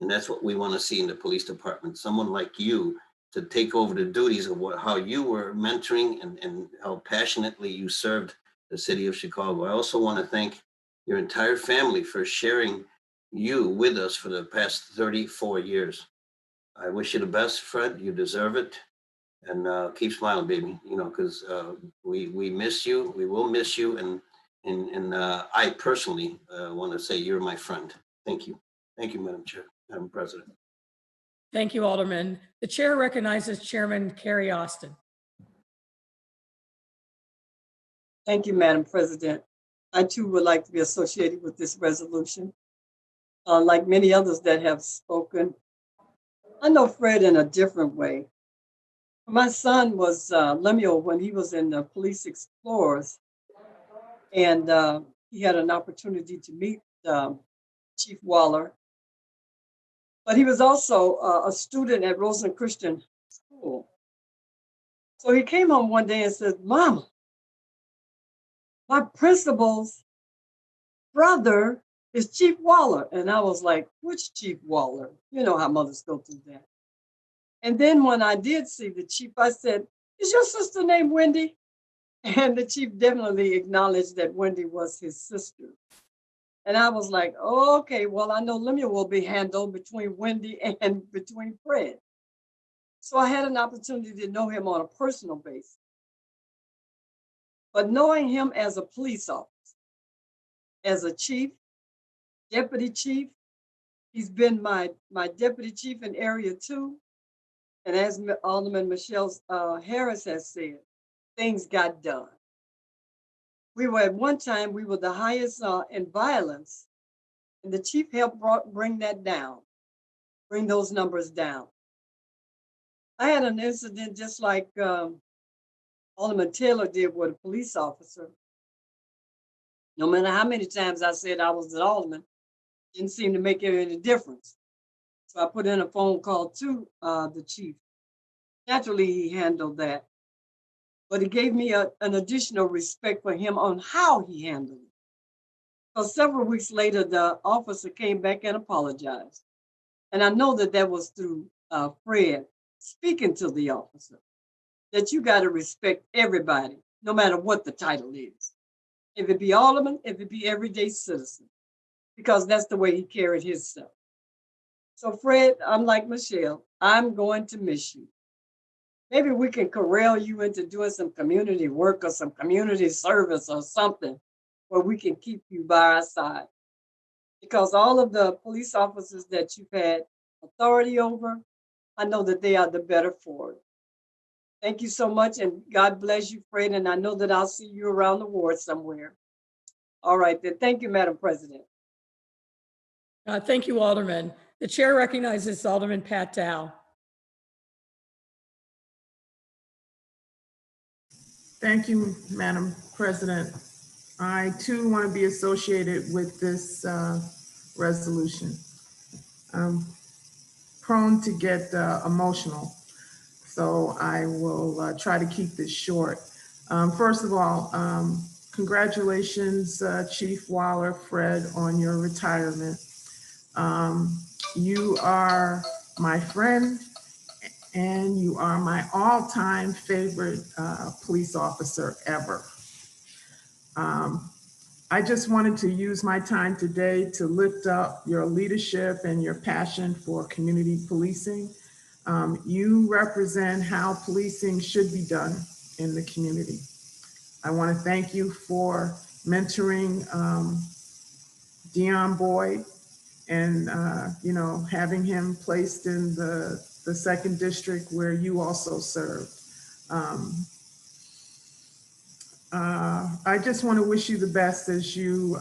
And that's what we want to see in the police department. Someone like you to take over the duties of how you were mentoring and how passionately you served the city of Chicago. I also want to thank your entire family for sharing you with us for the past 34 years. I wish you the best, Fred. You deserve it. And keep smiling, baby, because we miss you. We will miss you. And I personally want to say you're my friend. Thank you. Thank you, Madam President. Thank you, Alderman. The chair recognizes Chairman Carrie Austin. Thank you, Madam President. I too would like to be associated with this resolution. Like many others that have spoken, I know Fred in a different way. My son was Lemuel when he was in the Police Explorers, and he had an opportunity to meet Chief Waller. But he was also a student at Roseland Christian School. So he came home one day and said, "Mama, my principal's brother is Chief Waller." And I was like, "Which Chief Waller?" You know how mothers go through that. And then when I did see the chief, I said, "Is your sister named Wendy?" And the chief definitely acknowledged that Wendy was his sister. And I was like, oh, okay, well, I know Lemuel will be handled between Wendy and between Fred. So I had an opportunity to know him on a personal basis. But knowing him as a police officer, as a chief, deputy chief, he's been my deputy chief in Area 2. And as Alderman Michele Harris has said, things got done. We were at one time, we were the highest in violence, and the chief helped bring that down, bring those numbers down. I had an incident just like Alderman Taylor did with a police officer. No matter how many times I said I was an alderman, didn't seem to make any difference. So I put in a phone call to the chief. Naturally, he handled that, but it gave me an additional respect for him on how he handled it. So several weeks later, the officer came back and apologized. And I know that that was through Fred speaking to the officer, that you got to respect everybody, no matter what the title is. If it be alderman, if it be everyday citizen, because that's the way he carried himself. So Fred, I'm like Michele, I'm going to miss you. Maybe we can corral you into doing some community work or some community service or something where we can keep you by our side. Because all of the police officers that you've had authority over, I know that they are the better for it. Thank you so much, and God bless you, Fred, and I know that I'll see you around the ward somewhere. All right, then. Thank you, Madam President. Thank you, Alderman. The chair recognizes Alderman Pat Dow. Thank you, Madam President. I too want to be associated with this resolution. I'm prone to get emotional, so I will try to keep this short. First of all, congratulations, Chief Waller, Fred, on your retirement. You are my friend, and you are my all-time favorite police officer ever. I just wanted to use my time today to lift up your leadership and your passion for community policing. You represent how policing should be done in the community. I want to thank you for mentoring Dion Boyd and having him placed in the second district where you also served. I just want to wish you the best as you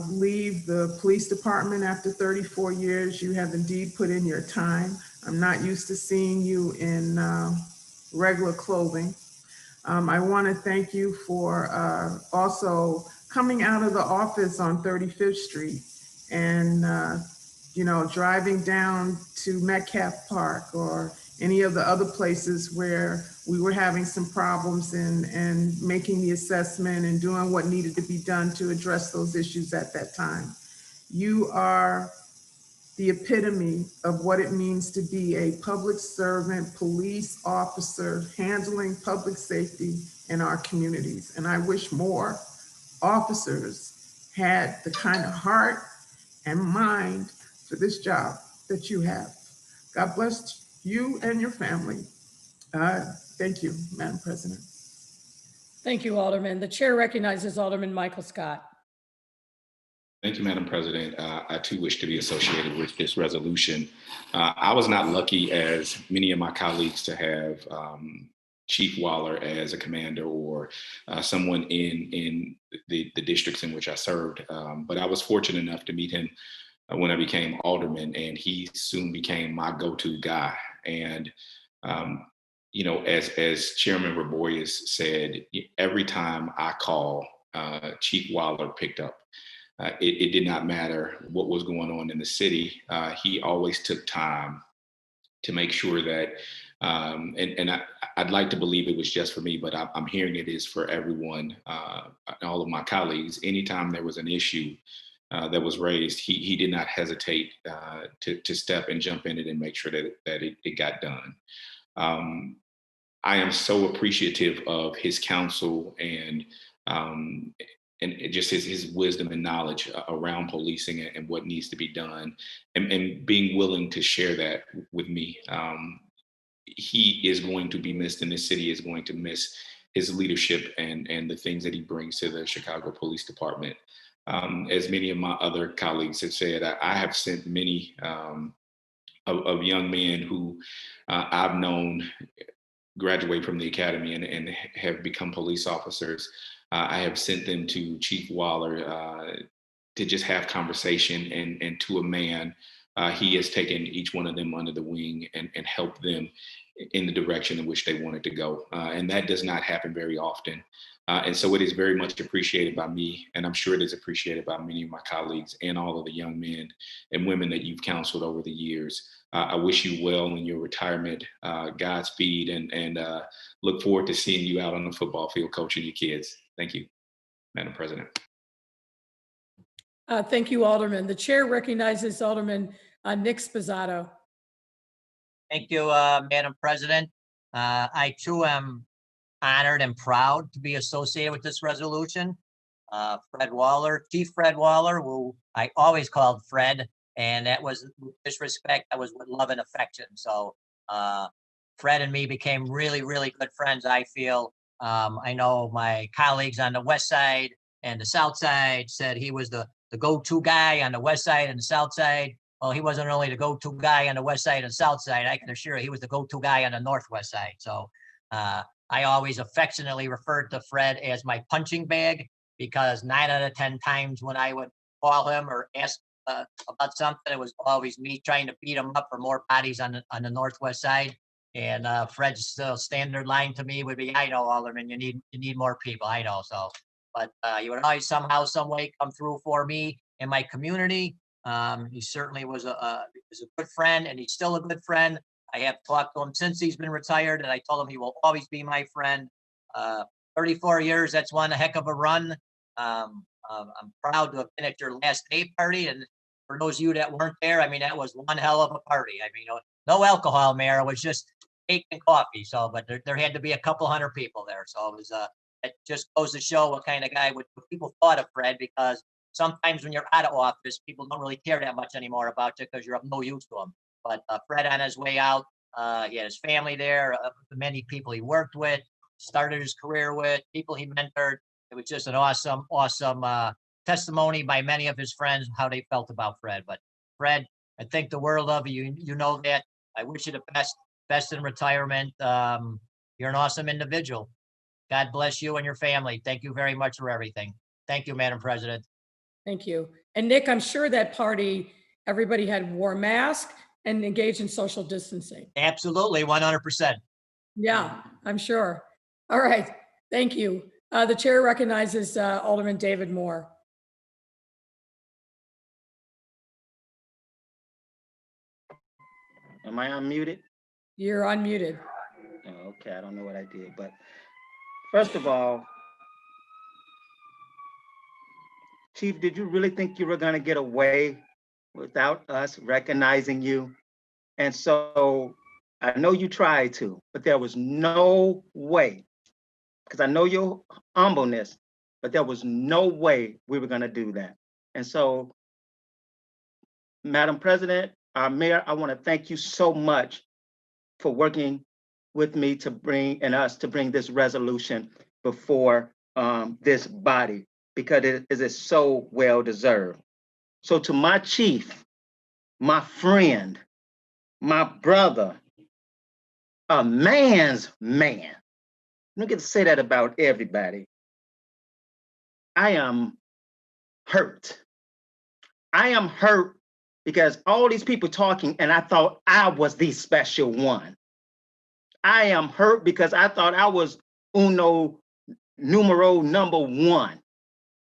leave the police department after 34 years. You have indeed put in your time. I'm not used to seeing you in regular clothing. I want to thank you for also coming out of the office on 35th Street and driving down to Metcalf Park or any of the other places where we were having some problems and making the assessment and doing what needed to be done to address those issues at that time. You are the epitome of what it means to be a public servant, police officer, handling public safety in our communities. And I wish more officers had the kind of heart and mind for this job that you have. God bless you and your family. Thank you, Madam President. Thank you, Alderman. The chair recognizes Alderman Michael Scott. Thank you, Madam President. I too wish to be associated with this resolution. I was not lucky, as many of my colleagues, to have Chief Waller as a commander or someone in the districts in which I served. But I was fortunate enough to meet him when I became alderman, and he soon became my go-to guy. And as Chairman Raborius said, every time I call, Chief Waller picked up. It did not matter what was going on in the city. He always took time to make sure that, I'd like to believe it was just for me, but I'm hearing it is for everyone, all of my colleagues. Anytime there was an issue that was raised, he did not hesitate to step and jump in it and make sure that it got done. I am so appreciative of his counsel and just his wisdom and knowledge around policing and what needs to be done, and being willing to share that with me. he is going to be missed, and the city is going to miss his leadership and the things that he brings to the Chicago Police Department. As many of my other colleagues have said, I have sent many of young men who I've known graduate from the academy and have become police officers. I have sent them to Chief Waller to just have conversation, and to a man, he has taken each one of them under the wing and helped them in the direction in which they wanted to go. And that does not happen very often. And so it is very much appreciated by me, and I'm sure it is appreciated by many of my colleagues and all of the young men and women that you've counseled over the years. I wish you well in your retirement, Godspeed, and look forward to seeing you out on the football field coaching your kids. Thank you, Madam President. Thank you, Alderman. The chair recognizes Alderman Nick Spizzato. Thank you, Madam President. I too am honored and proud to be associated with this resolution. Fred Waller, Chief Fred Waller, who I always called Fred, and that was with disrespect, that was with love and affection. So Fred and me became really, really good friends, I feel. I know my colleagues on the west side and the south side said he was the go-to guy on the west side and the south side. Well, he wasn't only the go-to guy on the west side and south side, I can assure you he was the go-to guy on the northwest side. So I always affectionately referred to Fred as my punching bag, because 9 out of 10 times when I would call him or ask about something, it was always me trying to beat him up for more bodies on the northwest side. And Fred's standard line to me would be, "I know, Alderman, you need more people. I know." So, but you would always somehow, some way come through for me in my community. He certainly was a good friend, and he's still a good friend. I have talked to him since he's been retired, and I told him he will always be my friend. 34 years, that's one heck of a run. I'm proud to have been at your last day party, and for those of you that weren't there, I mean, that was one hell of a party. I mean, no alcohol, Mayor, it was just cake and coffee. So, but there had to be a couple hundred people there. So it was, it just goes to show what kind of guy what people thought of Fred, because sometimes when you're out of office, people don't really care that much anymore about you because you're of no use to them. But Fred, on his way out, he had his family there, the many people he worked with, started his career with, people he mentored. It was just an awesome testimony by many of his friends how they felt about Fred. But Fred, I think the world of you. You know that. I wish you the best in retirement. You're an awesome individual. God bless you and your family. Thank you very much for everything. Thank you, Madam President. Thank you. And Nick, I'm sure that party, everybody wore masks and engaged in social distancing. Absolutely, 100%. Yeah, I'm sure. All right, thank you. The chair recognizes Alderman David Moore. Am I unmuted? You're unmuted. Oh, okay, I don't know what I did, but first of all, Chief, did you really think you were going to get away without us recognizing you? And so I know you tried to, but there was no way, because I know your humbleness, but there was no way we were going to do that. And so, Madam President, our mayor, I want to thank you so much for working with me to bring this resolution before this body, because it is so well deserved. So to my chief, my friend, my brother, a man's man, I don't get to say that about everybody. I am hurt. I am hurt because all these people talking and I thought I was the special one. I am hurt because I thought I was uno numero number one.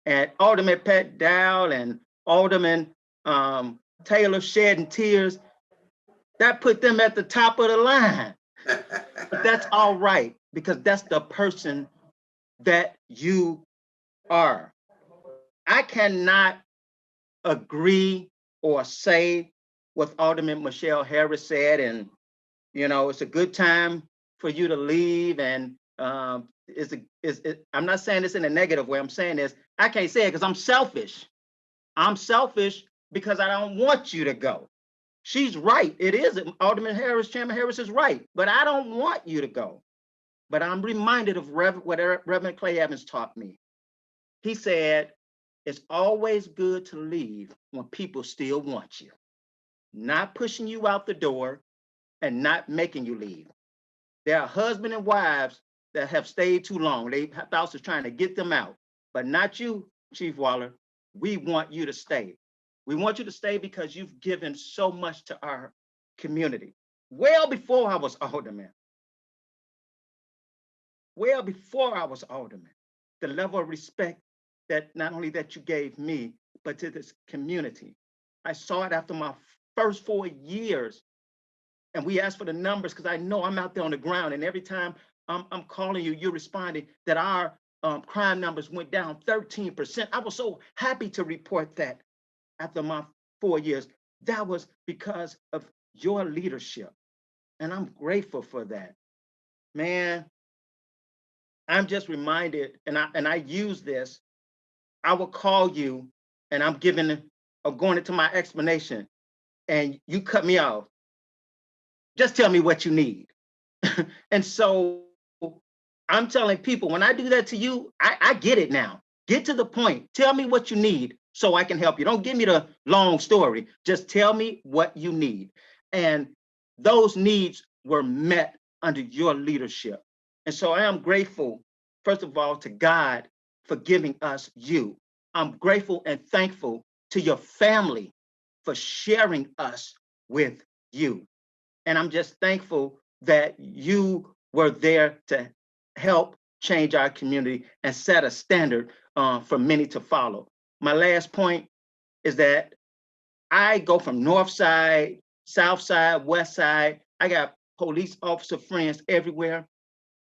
And Alderman Pat Dowell and Alderman Taylor shedding tears, that put them at the top of the line. But that's all right, because that's the person that you are. I cannot agree or say what Alderman Michele Harris said, and it's a good time for you to leave, and I'm not saying this in a negative way. I'm saying this, I can't say it because I'm selfish. I'm selfish because I don't want you to go. She's right. It is. Alderman Harris, Chairman Harris is right, but I don't want you to go. But I'm reminded of what Reverend Clay Evans taught me. He said, it's always good to leave when people still want you, not pushing you out the door and not making you leave. There are husbands and wives that have stayed too long. They spouses trying to get them out, but not you, Chief Waller. We want you to stay. We want you to stay because you've given so much to our community. Well before I was alderman. Well before I was alderman. The level of respect that not only that you gave me, but to this community. I saw it after my first 4 years. And we asked for the numbers because I know I'm out there on the ground. And every time I'm calling you, you're responding that our crime numbers went down 13%. I was so happy to report that after my 4 years. That was because of your leadership. And I'm grateful for that. Man, I'm just reminded, and I use this, I will call you and I'm going into my explanation and you cut me off. Just tell me what you need. And so I'm telling people, when I do that to you, I get it now. Get to the point. Tell me what you need so I can help you. Don't give me the long story. Just tell me what you need. And those needs were met under your leadership. And so I am grateful, first of all, to God for giving us you. I'm grateful and thankful to your family for sharing us with you. And I'm just thankful that you were there to help change our community and set a standard for many to follow. My last point is that I go from north side, south side, west side. I got police officer friends everywhere.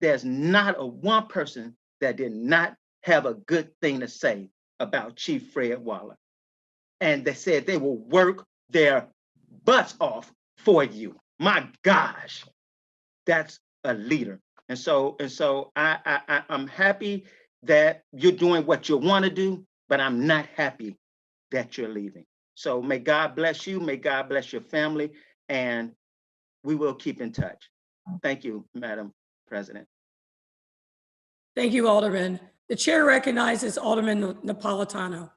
There's not one person that did not have a good thing to say about Chief Fred Waller. And they said they will work their butts off for you. My gosh, that's a leader. And so I'm happy that you're doing what you want to do, but I'm not happy that you're leaving. So may God bless you, may God bless your family, and we will keep in touch. Thank you, Madam President. Thank you, Alderman. The chair recognizes Alderman Napolitano.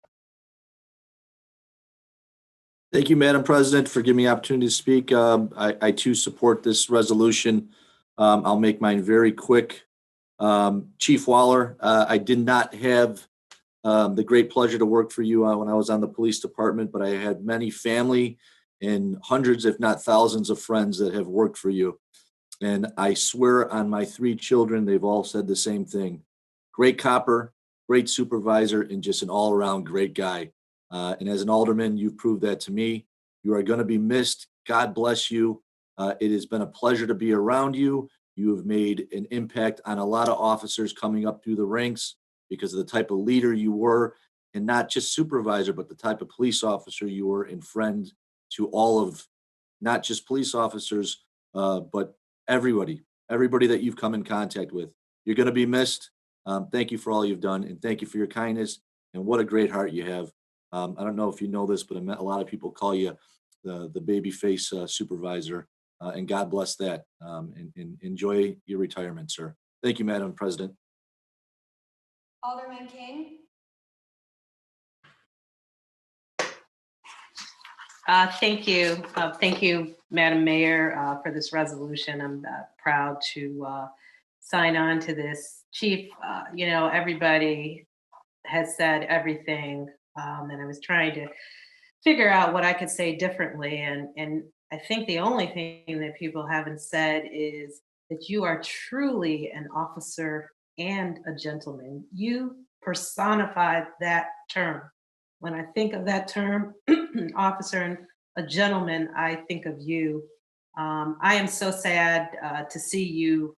Thank you, Madam President, for giving me the opportunity to speak. I too support this resolution. I'll make mine very quick. Chief Waller, I did not have the great pleasure to work for you when I was on the police department, but I had many family and hundreds, if not thousands of friends that have worked for you. And I swear on my 3 children, they've all said the same thing. Great copper, great supervisor, and just an all-around great guy. And as an alderman, you've proved that to me. You are going to be missed. God bless you. It has been a pleasure to be around you. You have made an impact on a lot of officers coming up through the ranks because of the type of leader you were, and not just supervisor, but the type of police officer you were and friend to all of, not just police officers, but everybody that you've come in contact with. You're going to be missed. Thank you for all you've done, and thank you for your kindness, and what a great heart you have. I don't know if you know this, but a lot of people call you the baby face supervisor, and God bless that, and enjoy your retirement, sir. Thank you, Madam President. Alderman King. Thank you. Thank you, Madam Mayor, for this resolution. I'm proud to sign on to this. Chief, everybody has said everything, and I was trying to figure out what I could say differently. And I think the only thing that people haven't said is that you are truly an officer and a gentleman. You personified that term. When I think of that term, officer and a gentleman, I think of you. I am so sad to see you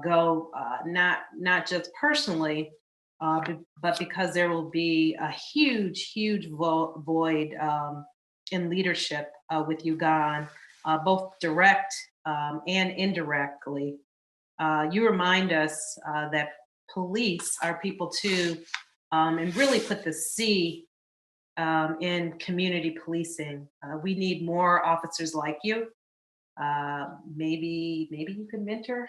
go, not just personally, but because there will be a huge void in leadership with you gone, both direct and indirectly. You remind us that police are people too, and really put the C in community policing. We need more officers like you. Maybe you can mentor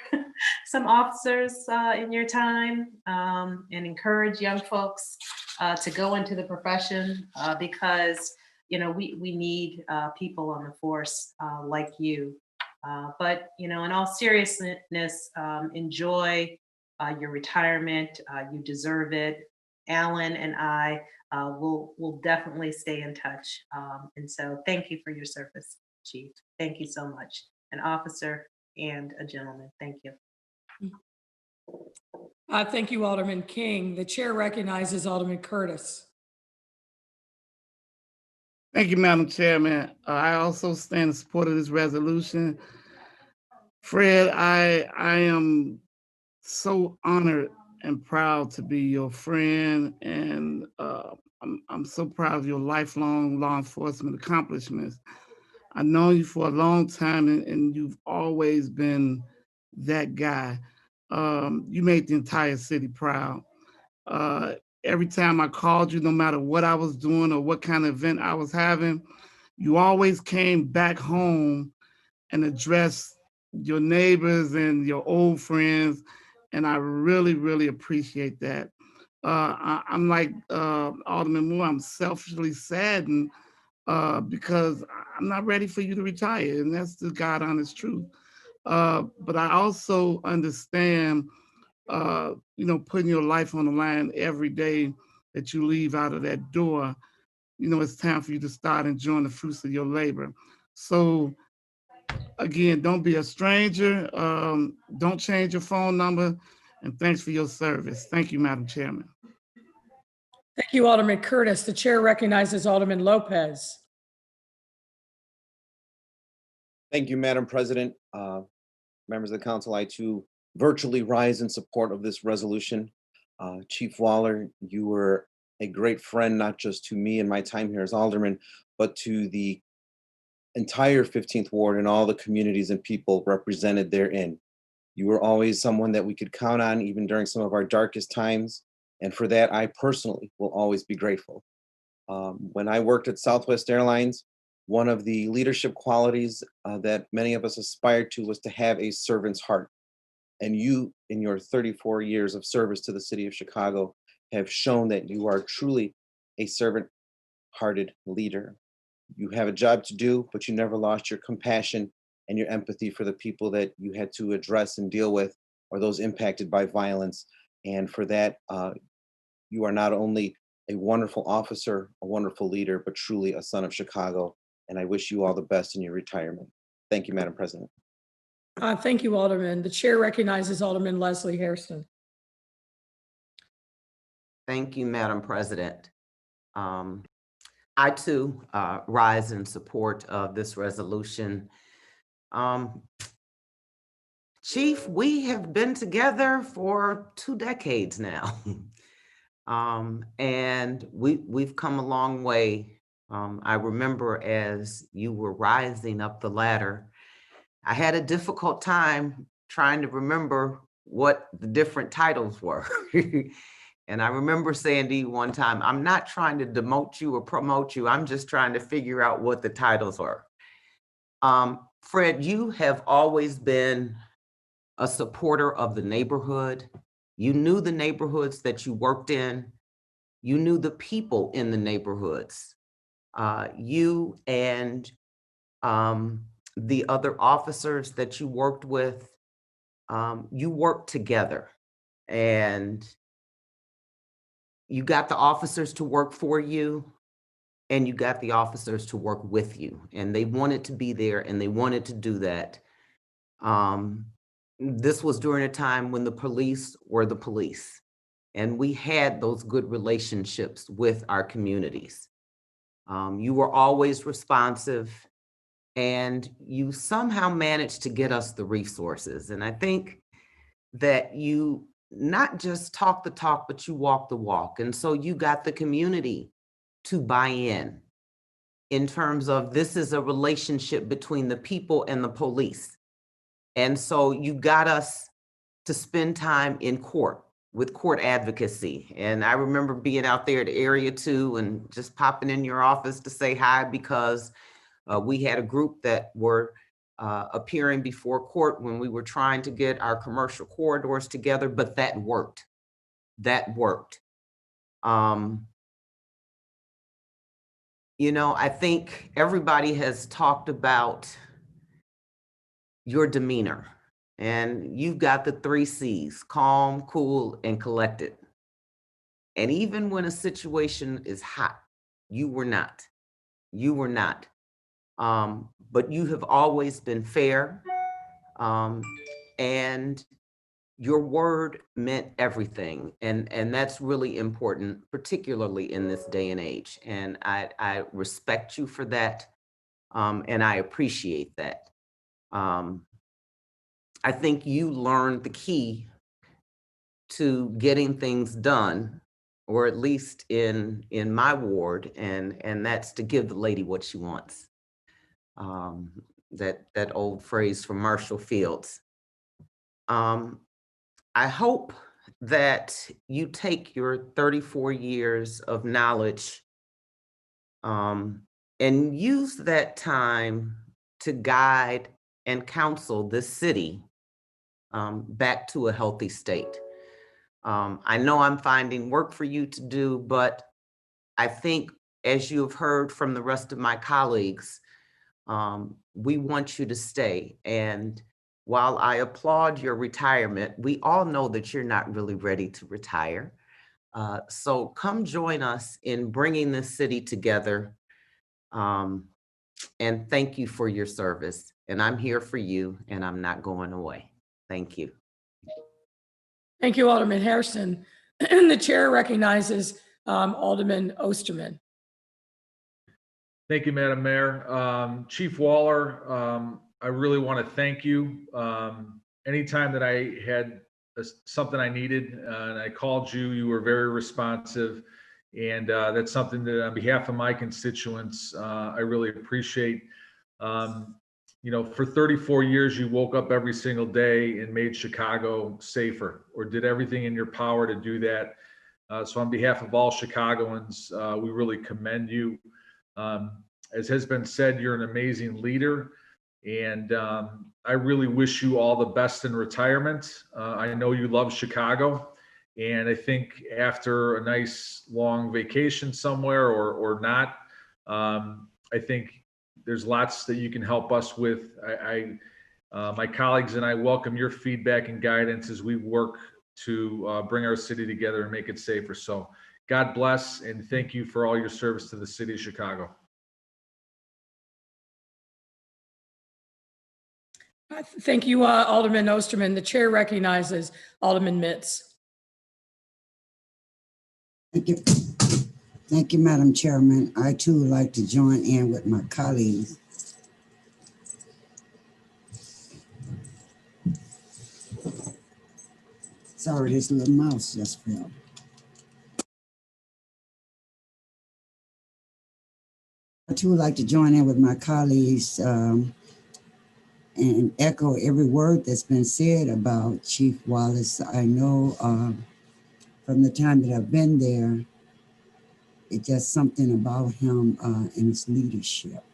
some officers in your time, and encourage young folks to go into the profession, because we need people on the force like you. But in all seriousness, enjoy your retirement. You deserve it. Alan and I will definitely stay in touch. And so thank you for your service, Chief. Thank you so much. An officer and a gentleman. Thank you. Thank you, Alderman King. The chair recognizes Alderman Curtis. Thank you, Madam Chairman. I also stand in support of this resolution. Fred, I am so honored and proud to be your friend, and I'm so proud of your lifelong law enforcement accomplishments. I've known you for a long time, and you've always been that guy. You made the entire city proud. Every time I called you, no matter what I was doing or what kind of event I was having, you always came back home and addressed your neighbors and your old friends. And I really, really appreciate that. I'm like Alderman Moore, I'm selfishly saddened because I'm not ready for you to retire, and that's the God honest truth. But I also understand, putting your life on the line every day that you leave out of that door. It's time for you to start enjoying the fruits of your labor. So again, don't be a stranger. Don't change your phone number. And thanks for your service. Thank you, Madam Chairman. Thank you, Alderman Curtis. The chair recognizes Alderman Lopez. Thank you, Madam President. Members of the council, I too virtually rise in support of this resolution. Chief Waller, you were a great friend, not just to me and my time here as alderman, but to the entire 15th Ward and all the communities and people represented therein. You were always someone that we could count on, even during some of our darkest times. And for that, I personally will always be grateful. When I worked at Southwest Airlines, one of the leadership qualities that many of us aspired to was to have a servant's heart. And you, in your 34 years of service to the city of Chicago, have shown that you are truly a servant-hearted leader. You have a job to do, but you never lost your compassion and your empathy for the people that you had to address and deal with, or those impacted by violence. And for that, you are not only a wonderful officer, a wonderful leader, but truly a son of Chicago. And I wish you all the best in your retirement. Thank you, Madam President. Thank you, Alderman. The chair recognizes Alderman Leslie Hairston. Thank you, Madam President. I too rise in support of this resolution. Chief, we have been together for 2 decades now. And we've come a long way. I remember as you were rising up the ladder, I had a difficult time trying to remember what the different titles were. And I remember saying to you one time, I'm not trying to demote you or promote you. I'm just trying to figure out what the titles were. Fred, you have always been a supporter of the neighborhood. You knew the neighborhoods that you worked in. You knew the people in the neighborhoods. You and the other officers that you worked with, you worked together, and you got the officers to work for you, and you got the officers to work with you, and they wanted to be there and they wanted to do that. This was during a time when the police were the police, and we had those good relationships with our communities. You were always responsive, and you somehow managed to get us the resources. And I think that you not just talk the talk, but you walk the walk. And so you got the community to buy in terms of this is a relationship between the people and the police. And so you got us to spend time in court with court advocacy. And I remember being out there at Area 2 and just popping in your office to say hi because we had a group that were appearing before court when we were trying to get our commercial corridors together, but that worked. That worked. You know, I think everybody has talked about your demeanor, and you've got the 3 C's: calm, cool, and collected. And even when a situation is hot, you were not. You were not. But you have always been fair, and your word meant everything. And that's really important, particularly in this day and age. And I respect you for that, and I appreciate that. I think you learned the key to getting things done, or at least in my ward, and that's to give the lady what she wants. That old phrase from Marshall Fields. I hope that you take your 34 years of knowledge and use that time to guide and counsel this city back to a healthy state. I know I'm finding work for you to do, but I think, as you have heard from the rest of my colleagues, we want you to stay. And while I applaud your retirement, we all know that you're not really ready to retire. So come join us in bringing this city together. And thank you for your service. And I'm here for you, and I'm not going away. Thank you. Thank you, Alderman Hairston. The chair recognizes Alderman Osterman. Thank you, Madam Mayor. Chief Waller, I really want to thank you. Anytime that I had something I needed and I called you, you were very responsive. And that's something that on behalf of my constituents, I really appreciate. You know, for 34 years, you woke up every single day and made Chicago safer, or did everything in your power to do that. So on behalf of all Chicagoans, we really commend you. As has been said, you're an amazing leader, and I really wish you all the best in retirement. I know you love Chicago, and I think after a nice long vacation somewhere or not, I think there's lots that you can help us with. My colleagues and I welcome your feedback and guidance as we work to bring our city together and make it safer. So God bless, and thank you for all your service to the city of Chicago. Thank you, Alderman Osterman. The chair recognizes Alderman Mitz. Thank you. Thank you, Madam Chairman. I too would like to join in with my colleagues. Sorry, this little mouse just fell. I too would like to join in with my colleagues and echo every word that's been said about Chief Wallace. I know from the time that I've been there, it's just something about him and his leadership.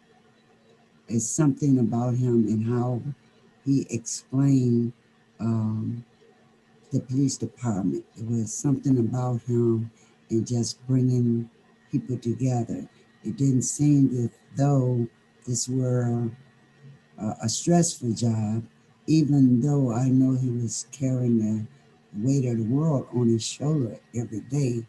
It's something about him and how he explained the police department. It was something about him and just bringing people together. It didn't seem as though this were a stressful job, even though I know he was carrying the weight of the world on his shoulder every day,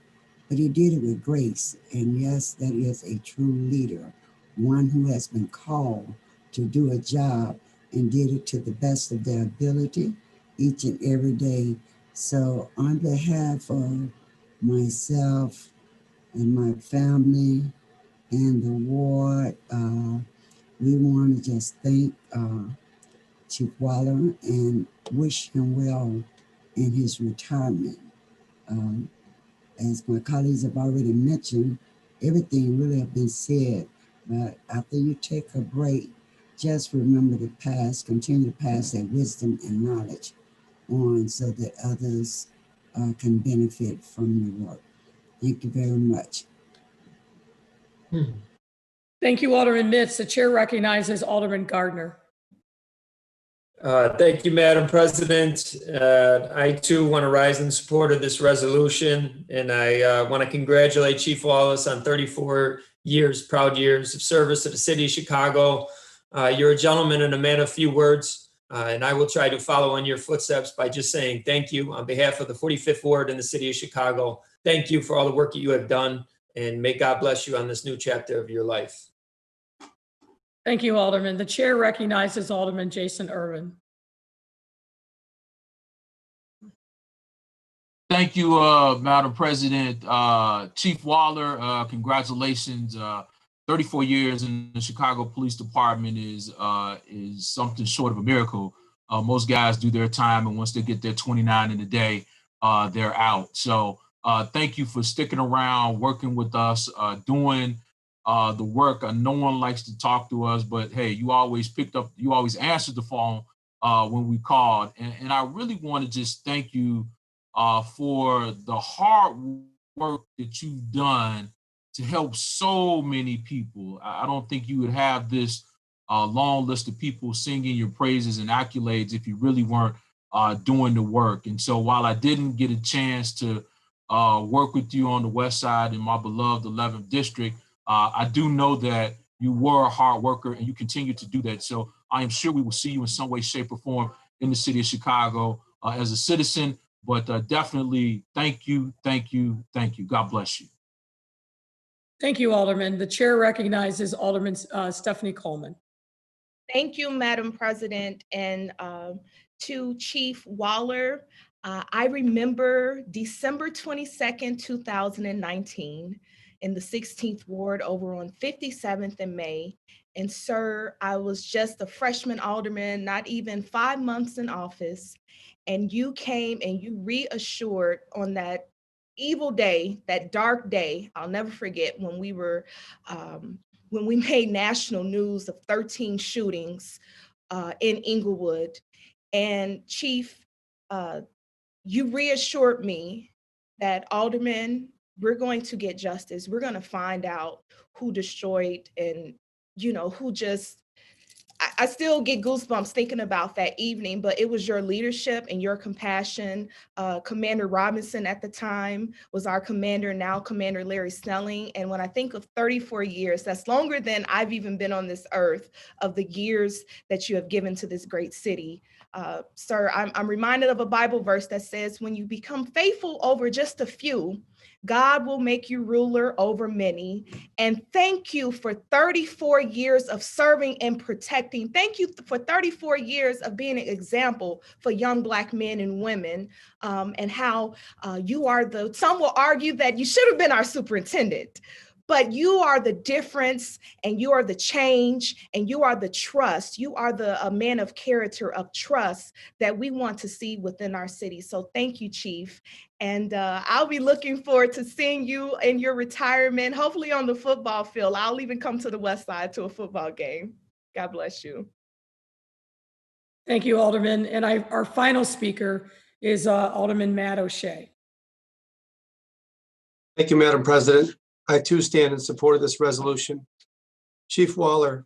but he did it with grace. And yes, that is a true leader, one who has been called to do a job and did it to the best of their ability each and every day. So on behalf of myself and my family and the ward, we want to just thank Chief Waller and wish him well in his retirement. As my colleagues have already mentioned, everything really has been said, but after you take a break, just remember the past, continue to pass that wisdom and knowledge on so that others can benefit from your work. Thank you very much. Thank you, Alderman Mitz. The chair recognizes Alderman Gardner. Thank you, Madam President. I too want to rise in support of this resolution, and I want to congratulate Chief Wallace on 34 years, proud years of service to the city of Chicago. You're a gentleman and a man of few words, and I will try to follow in your footsteps by just saying thank you on behalf of the 45th Ward in the city of Chicago. Thank you for all the work that you have done, and may God bless you on this new chapter of your life. Thank you, Alderman. The chair recognizes Alderman Jason Irvin. Thank you, Madam President. Chief Waller, congratulations. 34 years in the Chicago Police Department is something short of a miracle. Most guys do their time, and once they get their 29 in a day, they're out. So thank you for sticking around, working with us, doing the work. No one likes to talk to us, but hey, you always answered the phone when we called. And I really want to just thank you for the hard work that you've done to help so many people. I don't think you would have this long list of people singing your praises and accolades if you really weren't doing the work. And so while I didn't get a chance to work with you on the west side in my beloved 11th district, I do know that you were a hard worker and you continue to do that. So I am sure we will see you in some way, shape, or form in the city of Chicago as a citizen, but definitely thank you, thank you, thank you. God bless you. Thank you, Alderman. The chair recognizes Alderman Stephanie Coleman. Thank you, Madam President, and to Chief Waller. I remember December 22nd, 2019 in the 16th Ward over on 57th and May. And sir, I was just a freshman alderman, not even 5 months in office. And you came and you reassured on that evil day, that dark day, I'll never forget when we made national news of 13 shootings in Inglewood. And Chief, you reassured me that Alderman, we're going to get justice. We're going to find out who destroyed and, who just, I still get goosebumps thinking about that evening, but it was your leadership and your compassion. Commander Robinson at the time was our commander, now Commander Larry Snelling. And when I think of 34 years, that's longer than I've even been on this earth, of the years that you have given to this great city. Sir, I'm reminded of a Bible verse that says, when you become faithful over just a few, God will make you ruler over many. And thank you for 34 years of serving and protecting. Thank you for 34 years of being an example for young Black men and women, and how you are some will argue that you should have been our superintendent. But you are the difference, and you are the change, and you are the trust. You are a man of character, of trust that we want to see within our city. So thank you, Chief. And I'll be looking forward to seeing you in your retirement, hopefully on the football field. I'll even come to the West Side to a football game. God bless you. Thank you, Alderman. And our final speaker is Alderman Matt O'Shea. Thank you, Madam President. I too stand in support of this resolution. Chief Waller,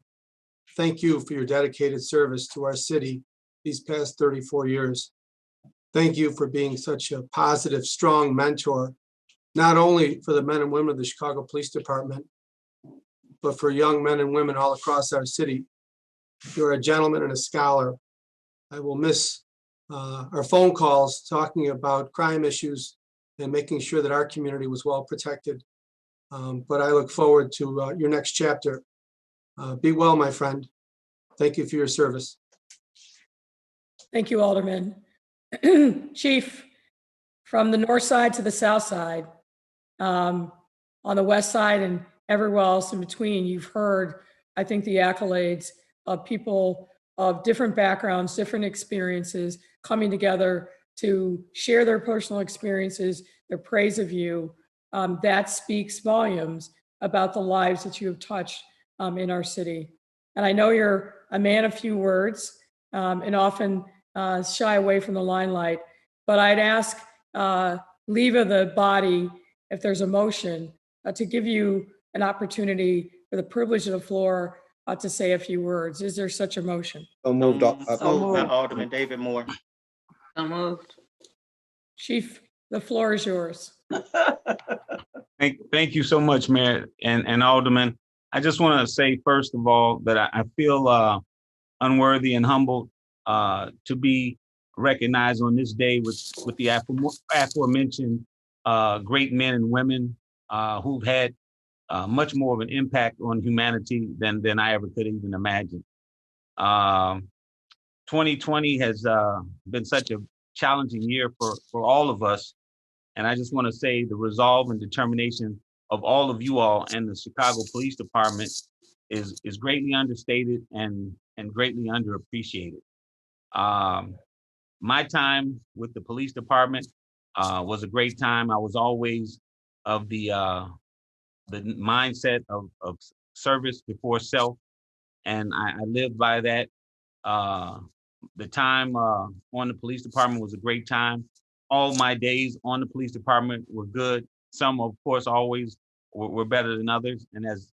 thank you for your dedicated service to our city these past 34 years. Thank you for being such a positive, strong mentor, not only for the men and women of the Chicago Police Department, but for young men and women all across our city. You're a gentleman and a scholar. I will miss our phone calls talking about crime issues and making sure that our community was well protected. But I look forward to your next chapter. Be well, my friend. Thank you for your service. Thank you, Alderman. Chief, from the north side to the south side, on the west side and everywhere else in between, you've heard, I think, the accolades of people of different backgrounds, different experiences coming together to share their personal experiences, their praise of you. That speaks volumes about the lives that you have touched in our city. And I know you're a man of few words and often shy away from the limelight, but I'd ask leave of the body, if there's a motion, to give you an opportunity for the privilege of the floor to say a few words. Is there such a motion? So moved. Moved by Alderman David Moore. So moved. Chief, the floor is yours. Thank you so much, Mayor and Alderman. I just want to say, first of all, that I feel unworthy and humbled to be recognized on this day with the aforementioned great men and women who've had much more of an impact on humanity than I ever could even imagine. 2020 has been such a challenging year for all of us. And I just want to say the resolve and determination of all of you all and the Chicago Police Department is greatly understated and greatly underappreciated. My time with the police department was a great time. I was always of the mindset of service before self, and I lived by that. The time on the police department was a great time. All my days on the police department were good. Some, of course, always were better than others. And as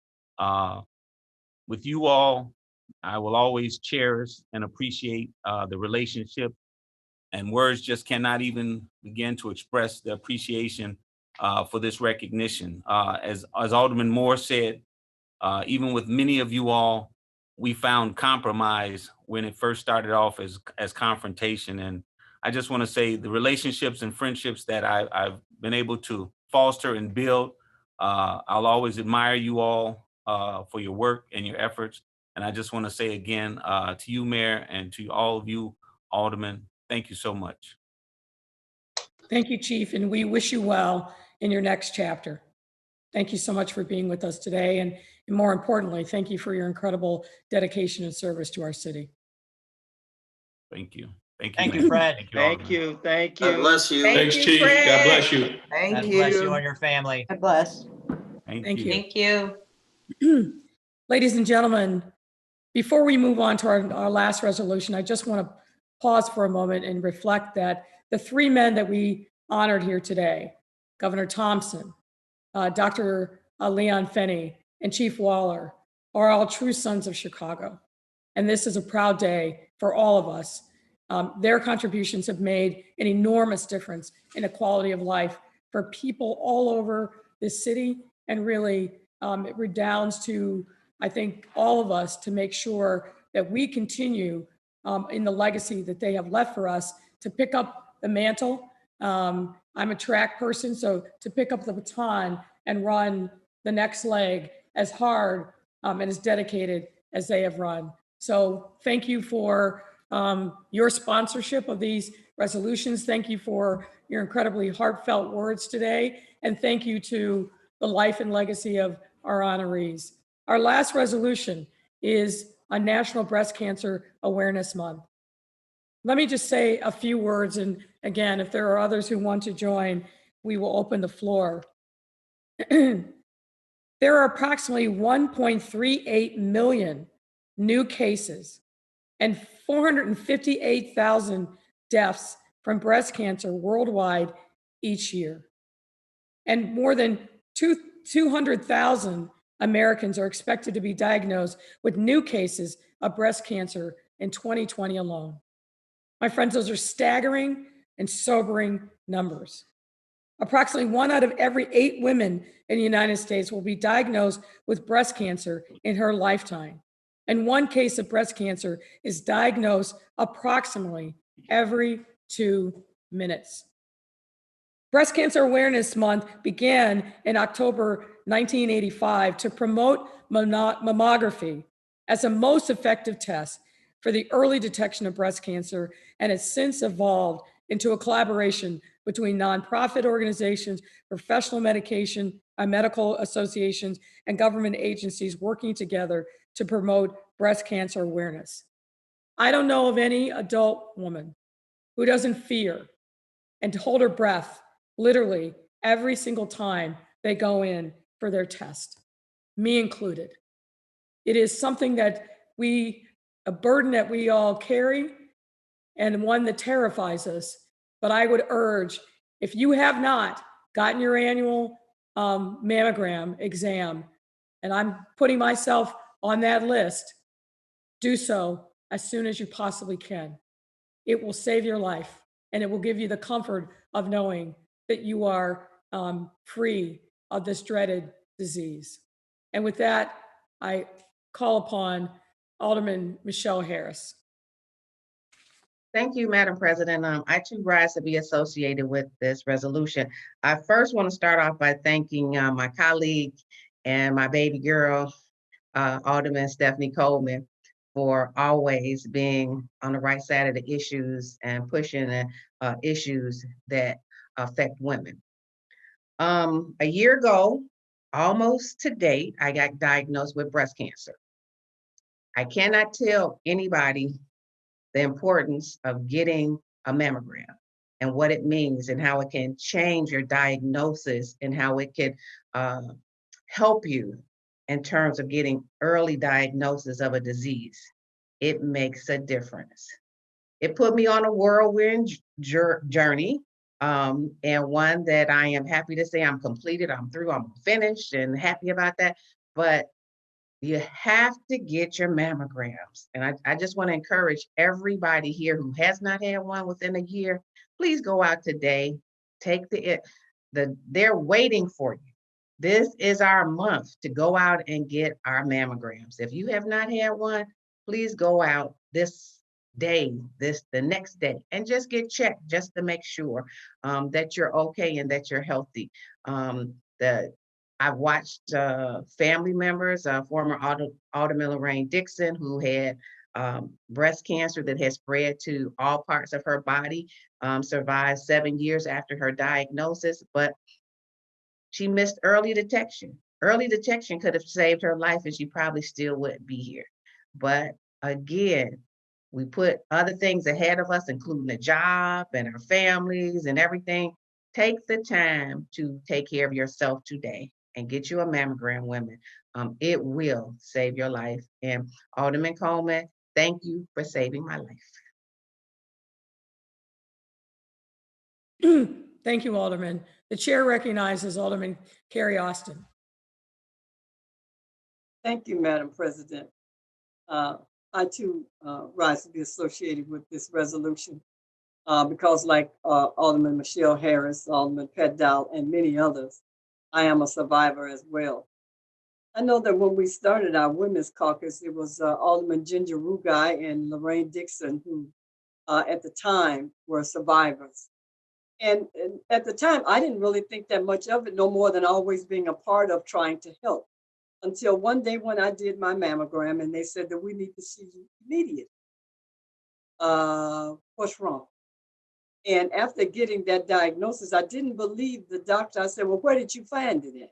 with you all, I will always cherish and appreciate the relationship. And words just cannot even begin to express the appreciation for this recognition. As Alderman Moore said, even with many of you all, we found compromise when it first started off as confrontation. And I just want to say the relationships and friendships that I've been able to foster and build, I'll always admire you all for your work and your efforts. And I just want to say again to you, Mayor, and to all of you, Aldermen, thank you so much. Thank you, Chief, and we wish you well in your next chapter. Thank you so much for being with us today. And more importantly, thank you for your incredible dedication and service to our city. Thank you. Thank you, Fred. Thank you. Thank you. God bless you. Thanks, Chief. God bless you. God bless you and your family. God bless. Thank you. Thank you. Ladies and gentlemen, before we move on to our last resolution, I just want to pause for a moment and reflect that the three men that we honored here today, Governor Thompson, Dr. Leon Finney, and Chief Waller, are all true sons of Chicago. And this is a proud day for all of us. Their contributions have made an enormous difference in the quality of life for people all over this city. And really, it redounds to, I think, all of us to make sure that we continue in the legacy that they have left for us to pick up the mantle. I'm a track person, so to pick up the baton and run the next leg as hard and as dedicated as they have run. So thank you for your sponsorship of these resolutions. Thank you for your incredibly heartfelt words today. And thank you to the life and legacy of our honorees. Our last resolution is on National Breast Cancer Awareness Month. Let me just say a few words. And again, if there are others who want to join, we will open the floor. There are approximately 1.38 million new cases and 458,000 deaths from breast cancer worldwide each year. And more than 200,000 Americans are expected to be diagnosed with new cases of breast cancer in 2020 alone. My friends, those are staggering and sobering numbers. Approximately 1 out of every 8 women in the United States will be diagnosed with breast cancer in her lifetime. And 1 case of breast cancer is diagnosed approximately every 2 minutes. Breast Cancer Awareness Month began in October 1985 to promote mammography as a most effective test for the early detection of breast cancer, and has since evolved into a collaboration between nonprofit organizations, professional medical associations, and government agencies working together to promote breast cancer awareness. I don't know of any adult woman who doesn't fear and hold her breath literally every single time they go in for their test, me included. It is something that a burden that we all carry and one that terrifies us. But I would urge If you have not gotten your annual mammogram exam, and I'm putting myself on that list, do so as soon as you possibly can. It will save your life, and it will give you the comfort of knowing that you are free of this dreaded disease. And with that, I call upon Alderman Michele Harris. Thank you, Madam President. I too rise to be associated with this resolution. I first want to start off by thanking my colleague and my baby girl, Alderman Stephanie Coleman, for always being on the right side of the issues and pushing the issues that affect women. A year ago, almost to date, I got diagnosed with breast cancer. I cannot tell anybody the importance of getting a mammogram and what it means and how it can change your diagnosis and how it can help you in terms of getting early diagnosis of a disease. It makes a difference. It put me on a whirlwind journey, and one that I am happy to say I'm completed, I'm through, I'm finished and happy about that. But you have to get your mammograms. And I just want to encourage everybody here who has not had one within a year, please go out today, take they're waiting for you. This is our month to go out and get our mammograms. If you have not had one, please go out this day, the next day, and just get checked just to make sure that you're okay and that you're healthy. I've watched family members, former Alderman Lorraine Dixon, who had breast cancer that has spread to all parts of her body, survived 7 years after her diagnosis, but she missed early detection. Early detection could have saved her life and she probably still wouldn't be here. But again, we put other things ahead of us, including a job and our families and everything. Take the time to take care of yourself today and get you a mammogram, women. It will save your life. And Alderman Coleman, thank you for saving my life. Thank you, Alderman. The chair recognizes Alderman Carrie Austin. Thank you, Madam President. I too rise to be associated with this resolution because like Alderman Michele Harris, Alderman Pat Dowell, and many others, I am a survivor as well. I know that when we started our women's caucus, it was Alderman Ginger Rugai and Lorraine Dixon who at the time were survivors. And at the time, I didn't really think that much of it, no more than always being a part of trying to help. Until one day when I did my mammogram and they said that we need to see you immediately. What's wrong? And after getting that diagnosis, I didn't believe the doctor. I said, well, where did you find it in?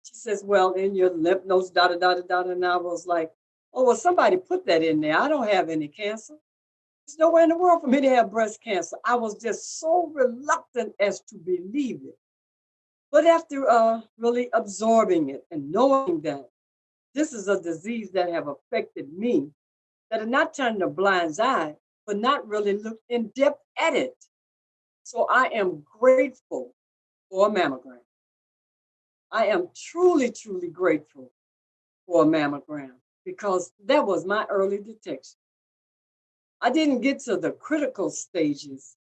She says, well, in your lymph nodes, da, da, da, da, da. And I was like, oh, well, somebody put that in there. I don't have any cancer. There's nowhere in the world for me to have breast cancer. I was just so reluctant as to believe it. But after really absorbing it and knowing that this is a disease that have affected me, that have not turned a blind eye, but not really looked in depth at it. So I am grateful for a mammogram. I am truly, truly grateful for a mammogram because that was my early detection. I didn't get to the critical stages.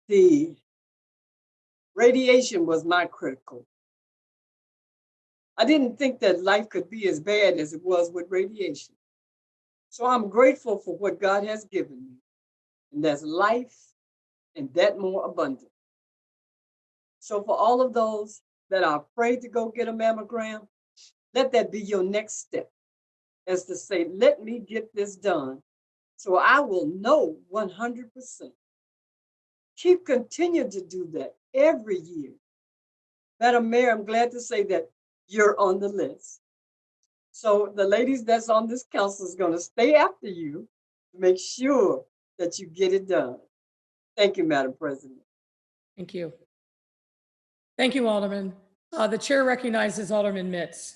The radiation was my critical. I didn't think that life could be as bad as it was with radiation. So I'm grateful for what God has given me. And that's life and that more abundant. So for all of those that are afraid to go get a mammogram, let that be your next step. As to say, let me get this done so I will know 100%. Continue to do that every year. Madam Mayor, I'm glad to say that you're on the list. So the ladies that's on this council is going to stay after you to make sure that you get it done. Thank you, Madam President. Thank you. Thank you, Alderman. The chair recognizes Alderman Mitz.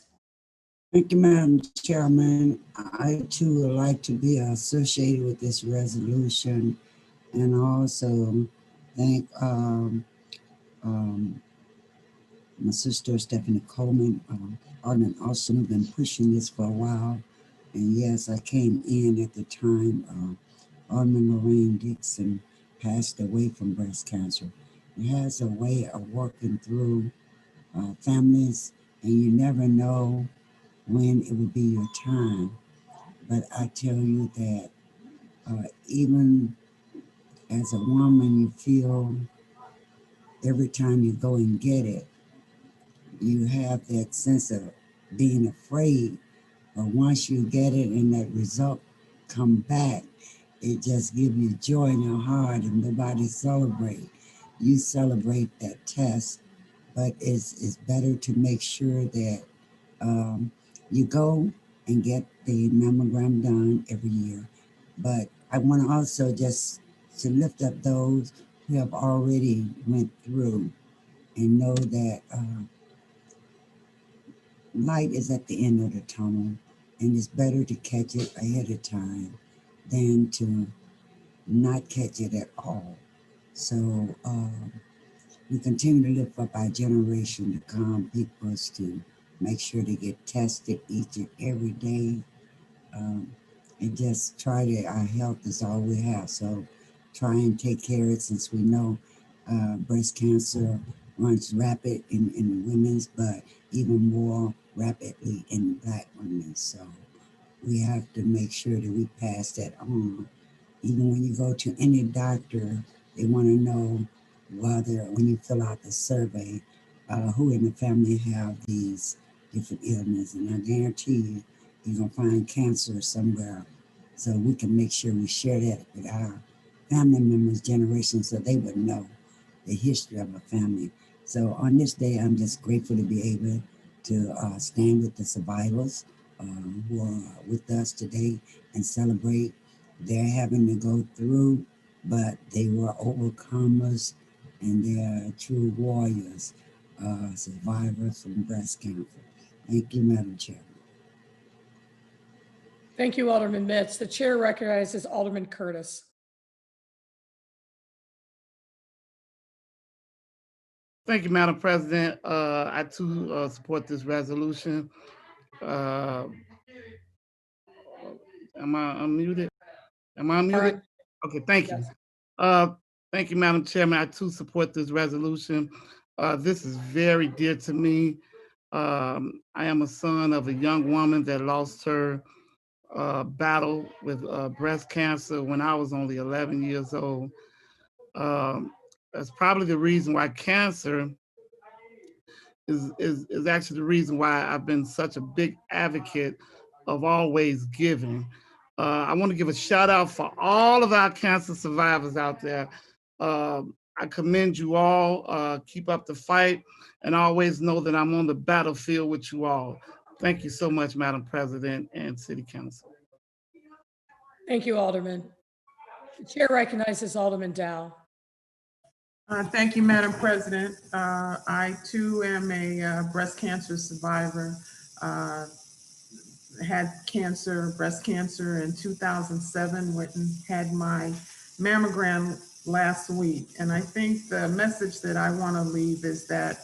Thank you, Madam Chairman. I too would like to be associated with this resolution. And also thank um, my sister Stephanie Coleman. Alderman Austin been pushing this for a while. And yes, I came in at the time Alderman Lorraine Dixon passed away from breast cancer. It has a way of working through families, and you never know when it will be your time. But I tell you that even as a woman, you feel every time you go and get it, you have that sense of being afraid. But once you get it and that result come back, it just gives you joy in your heart and nobody celebrate. You celebrate that test, but it's better to make sure that you go and get the mammogram done every year. But I want to also just to lift up those who have already went through and know that light is at the end of the tunnel, and it's better to catch it ahead of time than to not catch it at all. So we continue to lift up our generation to calm people to make sure they get tested each and every day, and just try to, our health is all we have. So try and take care of it, since we know breast cancer runs rapid in women's, but even more rapidly in Black women. So we have to make sure that we pass that on. Even when you go to any doctor, they want to know whether, when you fill out the survey, who in the family have these different illnesses. And I guarantee you, you're going to find cancer somewhere. So we can make sure we share that with our family members' generation so they would know the history of a family. So on this day, I'm just grateful to be able to stand with the survivors who are with us today and celebrate. They're having to go through, but they were overcomers and they're true warriors, survivors from breast cancer. Thank you, Madam Chair. Thank you, Alderman Mitz. The chair recognizes Alderman Curtis. Thank you, Madam President. I too support this resolution. Am I unmuted? Am I unmuted? Right. Okay, thank you. Yes. Thank you, Madam Chairman. I too support this resolution. This is very dear to me. I am a son of a young woman that lost her battle with breast cancer when I was only 11 years old. That's probably the reason why cancer is actually the reason why I've been such a big advocate of always giving. I want to give a shout out for all of our cancer survivors out there. I commend you all. Keep up the fight, and always know that I'm on the battlefield with you all. Thank you so much, Madam President and City Council. Thank you, Alderman. The chair recognizes Alderman Dow. Thank you, Madam President. I too am a breast cancer survivor. Had cancer, breast cancer in 2007, went and had my mammogram last week. And I think the message that I want to leave is that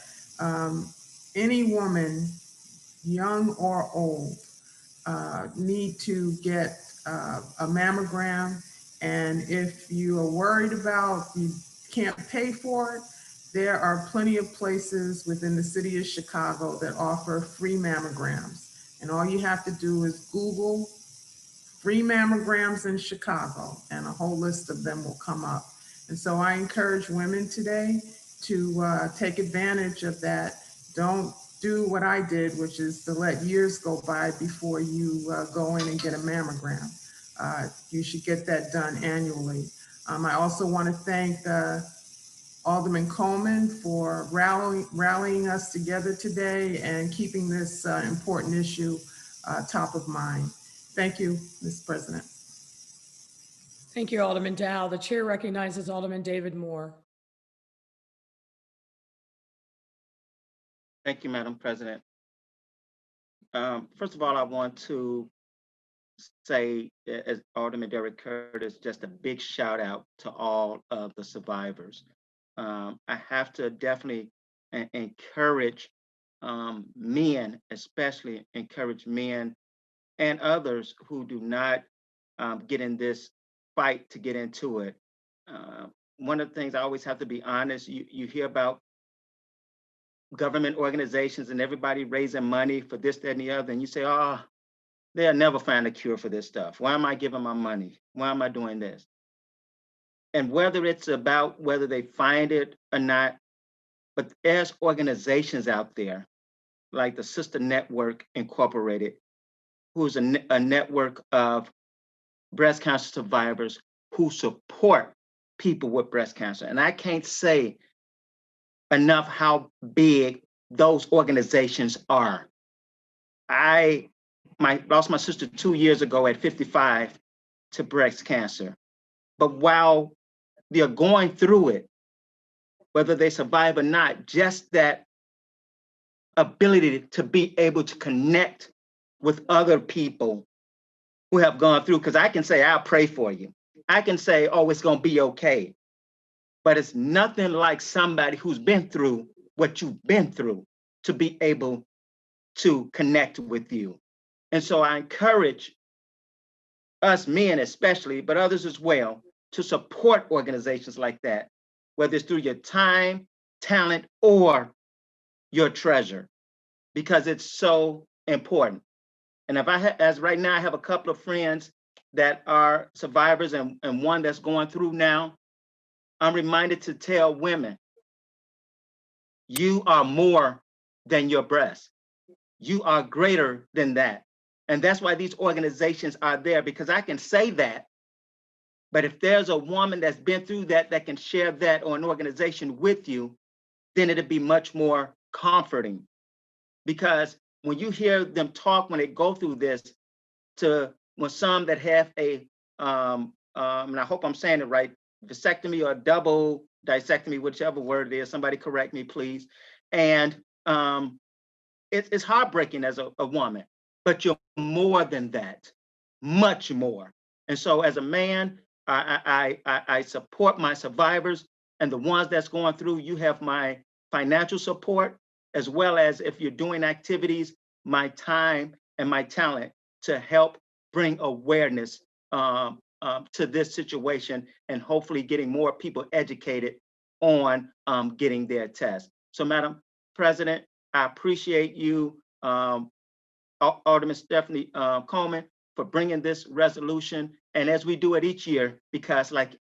any woman, young or old, need to get a mammogram. And if you are worried about you can't pay for it, there are plenty of places within the city of Chicago that offer free mammograms. And all you have to do is Google free mammograms in Chicago, and a whole list of them will come up. And so I encourage women today to take advantage of that. Don't do what I did, which is to let years go by before you go in and get a mammogram. You should get that done annually. I also want to thank Alderman Coleman for rallying us together today and keeping this important issue top of mind. Thank you, Mr. President. Thank you, Alderman Dow. The chair recognizes Alderman David Moore. Thank you, Madam President. First of all, I want to say, as Alderman Derek Curtis, just a big shout out to all of the survivors. I have to definitely encourage men, especially encourage men and others who do not get in this fight to get into it. One of the things I always have to be honest, you hear about government organizations and everybody raising money for this, that, and the other, and you say, oh, they'll never find a cure for this stuff. Why am I giving my money? Why am I doing this? And whether it's about whether they find it or not, but there's organizations out there like the Sister Network Incorporated, who's a network of breast cancer survivors who support people with breast cancer. And I can't say enough how big those organizations are. I lost my sister 2 years ago at 55 to breast cancer. But while they're going through it, whether they survive or not, just that ability to be able to connect with other people who have gone through, because I can say, I'll pray for you. I can say, oh, it's going to be okay. But it's nothing like somebody who's been through what you've been through to be able to connect with you. And so I encourage us men especially, but others as well, to support organizations like that, whether it's through your time, talent, or your treasure, because it's so important. And if as right now, I have a couple of friends that are survivors and one that's going through now, I'm reminded to tell women, you are more than your breast. You are greater than that. And that's why these organizations are there, because I can say that, but if there's a woman that's been through that, that can share that, or an organization with you, then it'd be much more comforting. Because when you hear them talk, when they go through this, when some that have a, and I hope I'm saying it right, vasectomy or double disectomy, whichever word it is, somebody correct me, please. And it's heartbreaking as a woman, but you're more than that, much more. And so as a man, I support my survivors, and the ones that's going through, you have my financial support, as well as if you're doing activities, my time and my talent to help bring awareness to this situation, and hopefully getting more people educated on getting their test. So Madam President, I appreciate you, Alderman Stephanie Coleman, for bringing this resolution. And as we do it each year, because like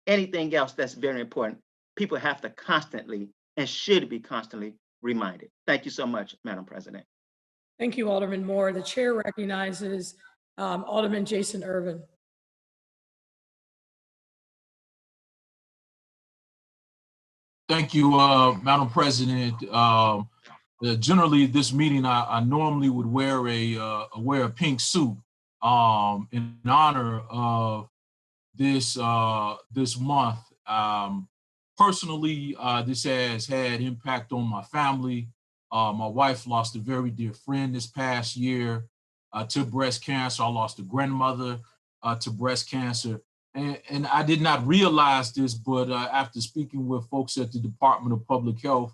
anything else that's very important, people have to constantly and should be constantly reminded. Thank you so much, Madam President. Thank you, Alderman Moore. The chair recognizes Alderman Jason Irvin. Thank you, Madam President. Generally, this meeting, I normally would wear a pink suit in honor of this this month. Personally, this has had impact on my family. My wife lost a very dear friend this past year to breast cancer. I lost a grandmother to breast cancer. And I did not realize this, but after speaking with folks at the Department of Public Health,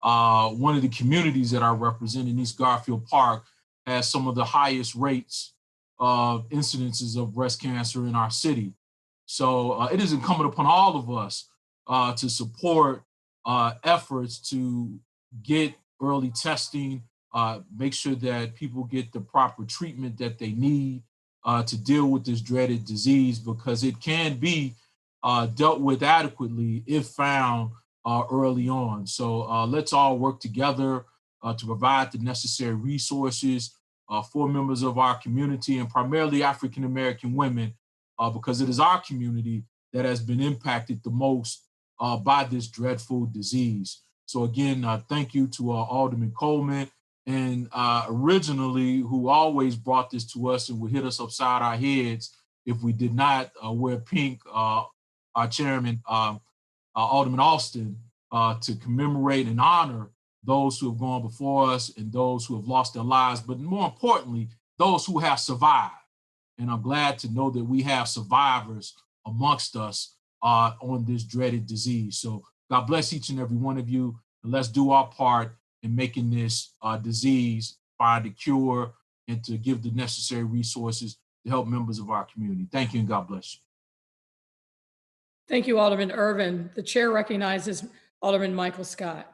one of the communities that I represent in East Garfield Park has some of the highest rates of incidences of breast cancer in our city. So it is incumbent upon all of us to support efforts to get early testing, make sure that people get the proper treatment that they need to deal with this dreaded disease, because it can be dealt with adequately if found early on. So let's all work together to provide the necessary resources for members of our community, and primarily African-American women, because it is our community that has been impacted the most by this dreadful disease. So again, thank you to Alderman Coleman, and originally who always brought this to us and would hit us upside our heads if we did not wear pink, our chairman, Alderman Austin, to commemorate and honor those who have gone before us and those who have lost their lives, but more importantly, those who have survived. And I'm glad to know that we have survivors amongst us on this dreaded disease. So God bless each and every one of you. And let's do our part in making this disease find a cure and to give the necessary resources to help members of our community. Thank you and God bless you. Thank you, Alderman Irvin. The chair recognizes Alderman Michael Scott.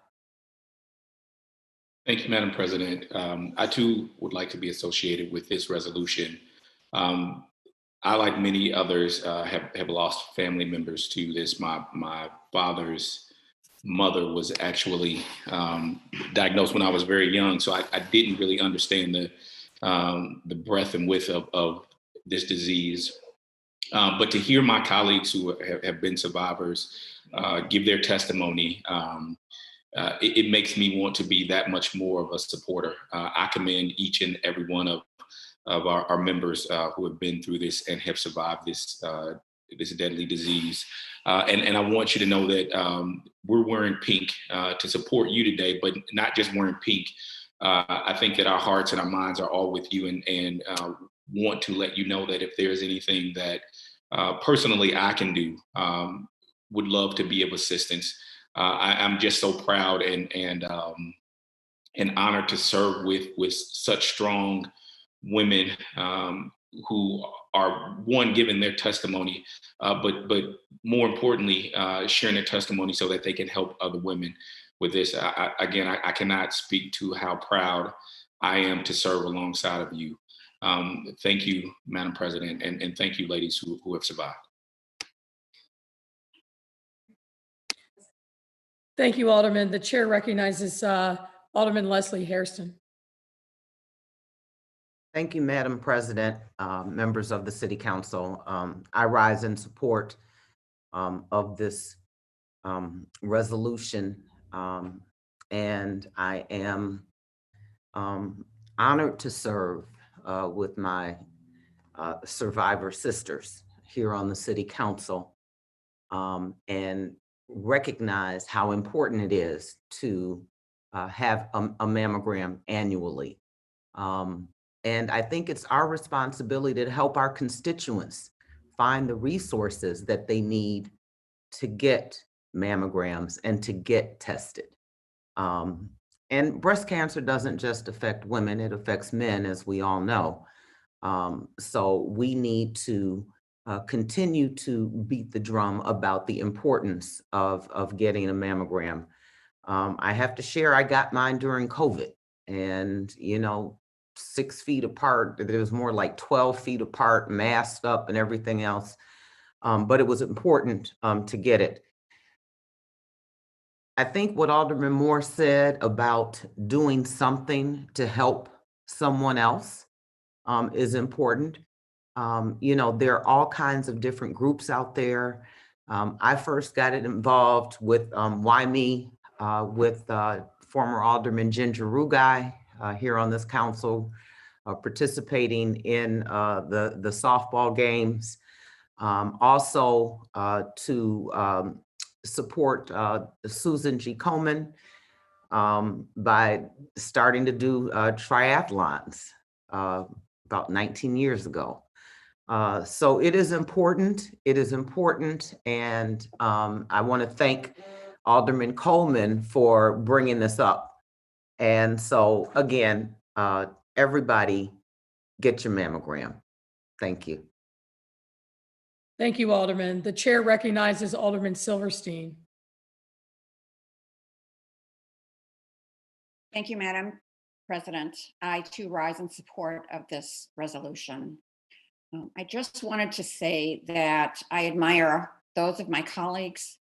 Thank you, Madam President. I too would like to be associated with this resolution. I, like many others, have lost family members to this. My father's mother was actually diagnosed when I was very young, so I didn't really understand the breadth and width of this disease. But to hear my colleagues who have been survivors give their testimony, it makes me want to be that much more of a supporter. I commend each and every one of our members who have been through this and have survived this this deadly disease. And I want you to know that we're wearing pink to support you today, but not just wearing pink. I think that our hearts and our minds are all with you, and want to let you know that if there's anything that personally I can do, would love to be of assistance. I'm just so proud and honored to serve with such strong women who are, one, giving their testimony, but more importantly, sharing their testimony so that they can help other women with this. I cannot speak to how proud I am to serve alongside of you. Thank you, Madam President, and thank you, ladies who have survived. Thank you, Alderman. The chair recognizes Alderman Leslie Hairston. Thank you, Madam President, members of the City Council. I rise in support of this resolution, and I am honored to serve with my survivor sisters here on the City Council, and recognize how important it is to have a mammogram annually. And I think it's our responsibility to help our constituents find the resources that they need to get mammograms and to get tested. And breast cancer doesn't just affect women, it affects men, as we all know. So we need to continue to beat the drum about the importance of getting a mammogram. I have to share, I got mine during COVID, and 6 feet apart. There was more like 12 feet apart, masked up and everything else. But it was important to get it. I think what Alderman Moore said about doing something to help someone else is important. There are all kinds of different groups out there. I first got involved with Why Me, with former Alderman Ginger Rugai here on this council, participating in the softball games. Also to support Susan G. Komen by starting to do triathlons about 19 years ago. So it is important, and I want to thank Alderman Coleman for bringing this up. And so again, everybody get your mammogram. Thank you. Thank you, Alderman. The chair recognizes Alderman Silverstein. Thank you, Madam President. I too rise in support of this resolution. I just wanted to say that I admire those of my colleagues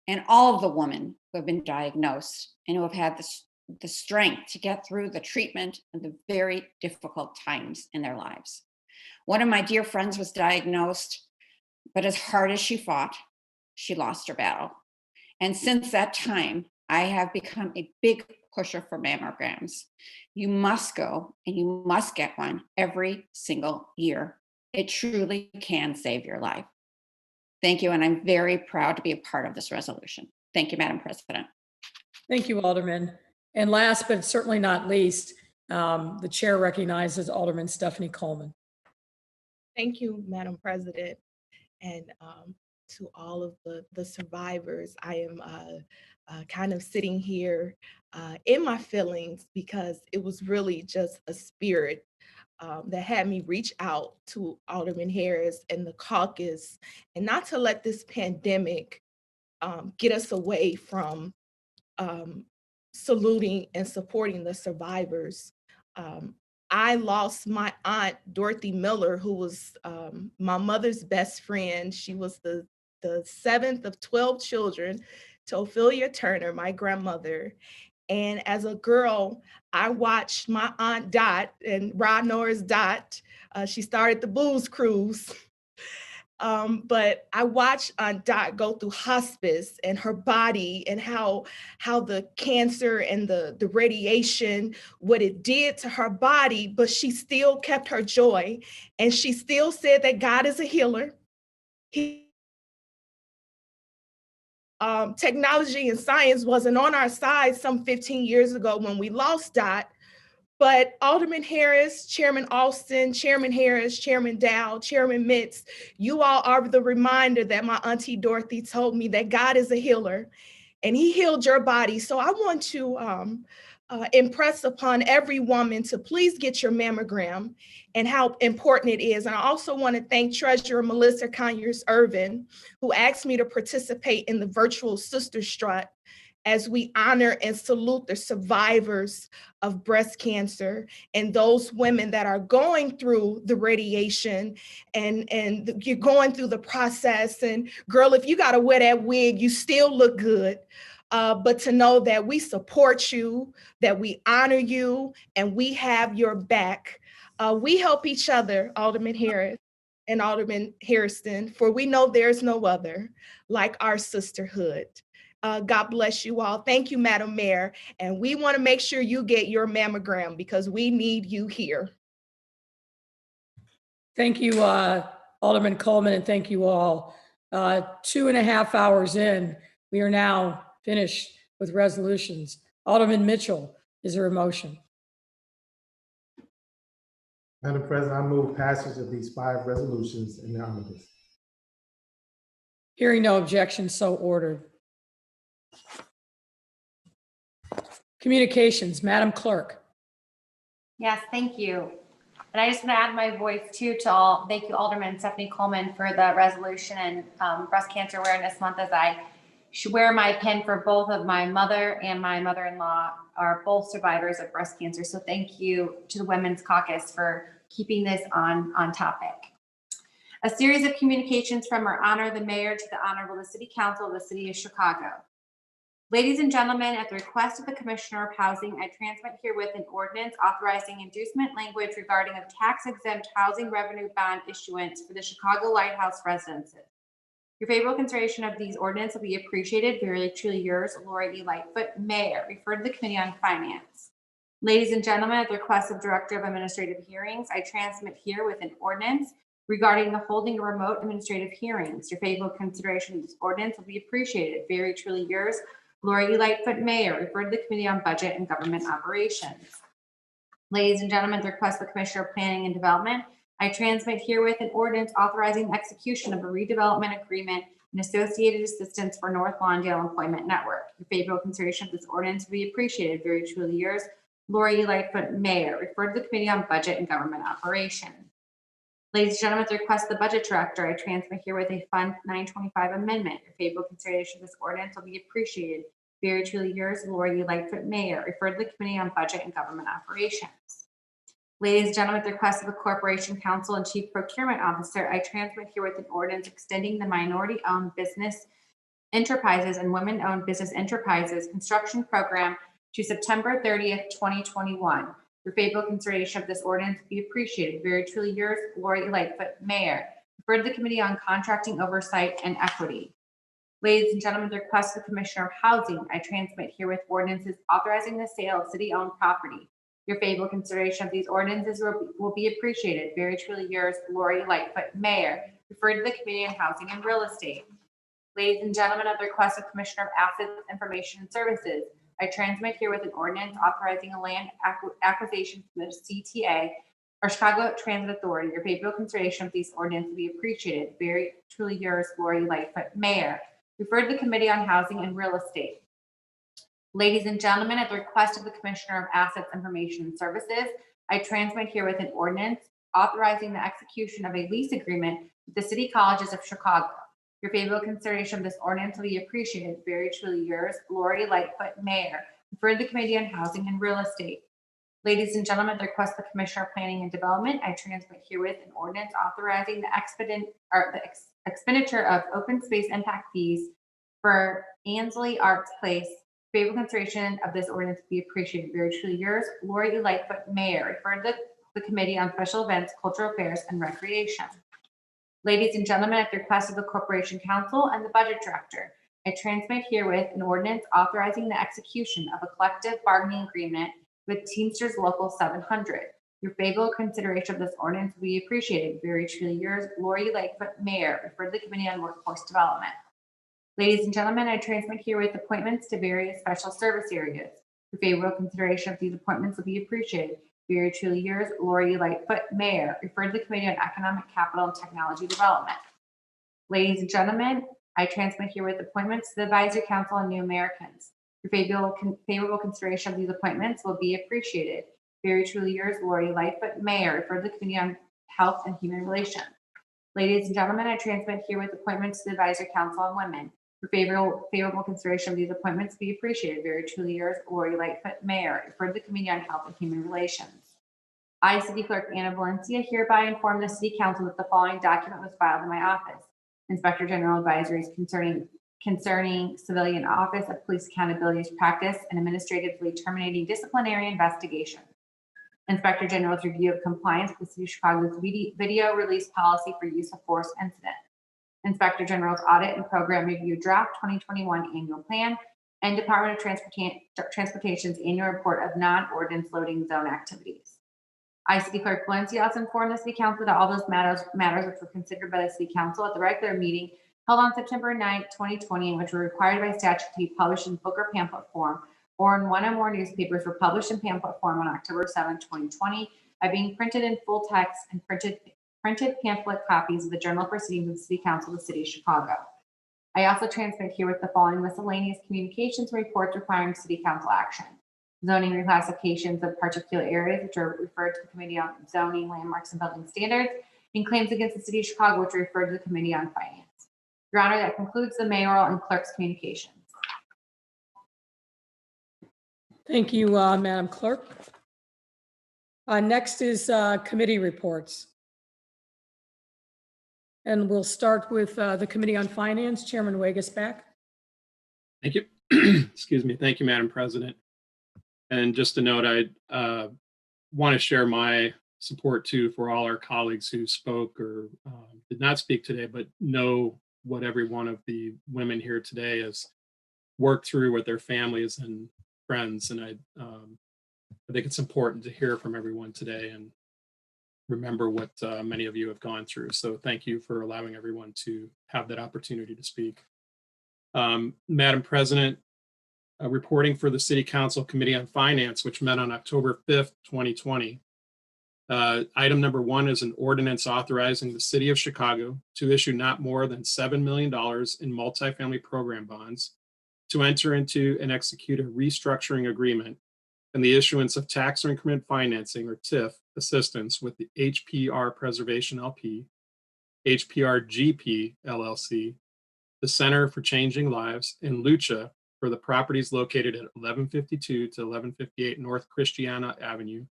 and all of the women who have been diagnosed and who have had the strength to get through the treatment and the very difficult times in their lives. One of my dear friends was diagnosed, but as hard as she fought, she lost her battle. And since that time, I have become a big pusher for mammograms. You must go and you must get one every single year. It truly can save your life. Thank you, and I'm very proud to be a part of this resolution. Thank you, Madam President. Thank you, Alderman. And last but certainly not least, the chair recognizes Alderman Stephanie Coleman. Thank you, Madam President. And to all of the survivors, I am kind of sitting here in my feelings because it was really just a spirit that had me reach out to Alderman Harris and the caucus, and not to let this pandemic get us away from saluting and supporting the survivors. Um, I lost my aunt, Dorothy Miller, who was my mother's best friend. She was the seventh of 12 children to Ophelia Turner, my grandmother. And as a girl, I watched my aunt Dot and Rod Norris Dot. She started the Blues Cruise. But I watched Dot go through hospice and her body and how the cancer and the radiation, what it did to her body, but she still kept her joy. And she still said that God is a healer. Technology and science wasn't on our side some 15 years ago when we lost Dot. But Alderman Harris, Chairman Alston, Chairman Harris, Chairman Dow, Chairman Mitz, you all are the reminder that my Auntie Dorothy told me that God is a healer and he healed your body. So I want to impress upon every woman to please get your mammogram and how important it is. And I also want to thank Treasurer Melissa Conyers-Irvin, who asked me to participate in the virtual Sister Strut as we honor and salute the survivors of breast cancer and those women that are going through the radiation and you're going through the process. And girl, if you gotta wear that wig, you still look good. But to know that we support you, that we honor you, and we have your back. We help each other, Alderman Harris and Alderman Harrison, for we know there's no other like our sisterhood. God bless you all. Thank you, Madam Mayor. And we want to make sure you get your mammogram because we need you here. Thank you, Alderman Coleman, and thank you all. 2.5 hours in, we are now finished with resolutions. Alderman Mitchell, is there a motion? Madam President, I move passage of these 5 resolutions in the omnibus. Hearing no objection, so ordered. Communications, Madam Clerk. Yes, thank you. And I just want to add my voice too to all, thank you Alderman Stephanie Coleman for the resolution and Breast Cancer Awareness Month, as I wear my pin for both of my mother and my mother-in-law are both survivors of breast cancer. So thank you to the Women's Caucus for keeping this on topic. A series of communications from our honor the mayor to the honorable the City Council of the City of Chicago. Ladies and gentlemen, at the request of the Commissioner of Housing, I transmit herewith an ordinance authorizing inducement language regarding a tax-exempt housing revenue bond issuance for the Chicago Lighthouse residences. Your favorable consideration of these ordinances will be appreciated. Very truly yours, Lori E. Lightfoot, Mayor. Referred to the Committee on Finance. Ladies and gentlemen, at the request of Director of Administrative Hearings, I transmit herewith an ordinance regarding the holding of remote administrative hearings. Your favorable consideration of this ordinance will be appreciated. Very truly yours, Lori E. Lightfoot, Mayor. Referred to the Committee on Budget and Government Operations. Ladies and gentlemen, at the request of the Commissioner of Planning and Development, I transmit herewith an ordinance authorizing the execution of a redevelopment agreement and associated assistance for North Lawndale Employment Network. Your favorable consideration of this ordinance will be appreciated. Very truly yours, Lori E. Lightfoot, Mayor. Referred to the Committee on Budget and Government Operations. Ladies and gentlemen, at the request of the Budget Director, I transmit herewith a Fund 925 amendment. Your favorable consideration of this ordinance will be appreciated. Very truly yours, Lori E. Lightfoot, Mayor. Referred to the Committee on Budget and Government Operations. Ladies and gentlemen, at the request of the Corporation Counsel and Chief Procurement Officer, I transmit herewith an ordinance extending the minority-owned business enterprises and women-owned business enterprises construction program to September 30th, 2021. Your favorable consideration of this ordinance will be appreciated. Very truly yours, Lori Lightfoot, Mayor. Referred to the Committee on Contracting Oversight and Equity. Ladies and gentlemen, at the request of the Commissioner of Housing, I transmit herewith ordinances authorizing the sale of city-owned property. Your favorable consideration of these ordinances will be appreciated. Very truly yours, Lori Lightfoot, Mayor. Referred to the Committee on Housing and Real Estate. Ladies and gentlemen, at the request of Commissioner of Assets, Information and Services, I transmit herewith an ordinance authorizing a land acquisition from the CTA or Chicago Transit Authority. Your favorable consideration of these ordinances will be appreciated. Very truly yours, Lori Lightfoot, Mayor. Referred to the Committee on Housing and Real Estate. Ladies and gentlemen, at the request of the Commissioner of Assets, Information and Services, I transmit herewith an ordinance authorizing the execution of a lease agreement with the City Colleges of Chicago. Your favorable consideration of this ordinance will be appreciated. Very truly yours, Lori Lightfoot, Mayor. Referred to the Committee on Housing and Real Estate. Ladies and gentlemen, at the request of the Commissioner of Planning and Development, I transmit herewith an ordinance authorizing the expenditure of open space impact fees for Ansley Arts Place. Favorable consideration of this ordinance will be appreciated. Very truly yours, Lori Lightfoot, Mayor. Referred to the Committee on Special Events, Cultural Affairs, and Recreation. Ladies and gentlemen, at the request of the Corporation Council and the Budget Director, I transmit herewith an ordinance authorizing the execution of a collective bargaining agreement with Teamsters Local 700. Your favorable consideration of this ordinance will be appreciated. Very truly yours, Lori Lightfoot, Mayor. Referred to the Committee on Workforce Development. Ladies and gentlemen, I transmit herewith appointments to various special service areas. Your favorable consideration of these appointments will be appreciated. Very truly yours, Lori Lightfoot, Mayor. Referred to the Committee on Economic, Capital, and Technology Development. Ladies and gentlemen, I transmit herewith appointments to the Advisory Council on New Americans. Your favorable consideration of these appointments will be appreciated. Very truly yours, Lori Lightfoot, Mayor. Referred to the Committee on Health and Human Relations. Ladies and gentlemen, I transmit herewith appointments to the Advisory Council on Women. Your favorable consideration of these appointments will be appreciated. Very truly yours, Lori Lightfoot, Mayor. Referred to the Committee on Health and Human Relations. I, City Clerk Anna Valencia, hereby inform the City Council that the following document was filed in my office. Inspector General advisories concerning civilian office of police accountability practice and administratively terminating disciplinary investigation. Inspector General's review of compliance with the City of Chicago's video release policy for use of force incident. Inspector General's audit and program review draft 2021 annual plan and Department of Transportation's annual report of non-ordinance loading zone activities. I, City Clerk Valencia, also informed the City Council that all those matters which were considered by the City Council at the regular meeting held on September 9, 2020, and which were required by statute to be published in book or pamphlet form or in one or more newspapers were published in pamphlet form on October 7, 2020, by being printed in full text and printed pamphlet copies of the journal proceedings of the City Council of the City of Chicago. I also transmit herewith the following miscellaneous communications and reports requiring City Council action. Zoning reclassifications of particular areas which are referred to the Committee on Zoning, Landmarks, and Building Standards, and claims against the City of Chicago which are referred to the Committee on Finance. Your Honor, that concludes the mayoral and clerk's communications. Thank you, Madam Clerk. Next is committee reports. And we'll start with the Committee on Finance, Chairman Wegesbach. Thank you. Excuse me. Thank you, Madam President. And just a note, I want to share my support too for all our colleagues who spoke or did not speak today, but know what every one of the women here today has worked through with their families and friends. And I think it's important to hear from everyone today and remember what many of you have gone through. So thank you for allowing everyone to have that opportunity to speak. Madam President, reporting for the City Council Committee on Finance, which met on October 5th, 2020. Item number 1 is an ordinance authorizing the City of Chicago to issue not more than $7 million in multifamily program bonds to enter into and execute a restructuring agreement and the issuance of tax increment financing or TIF assistance with the HPR Preservation LP, HPR GP LLC, the Center for Changing Lives, and Lucha for the properties located at 1152 to 1158 North Christiana Avenue,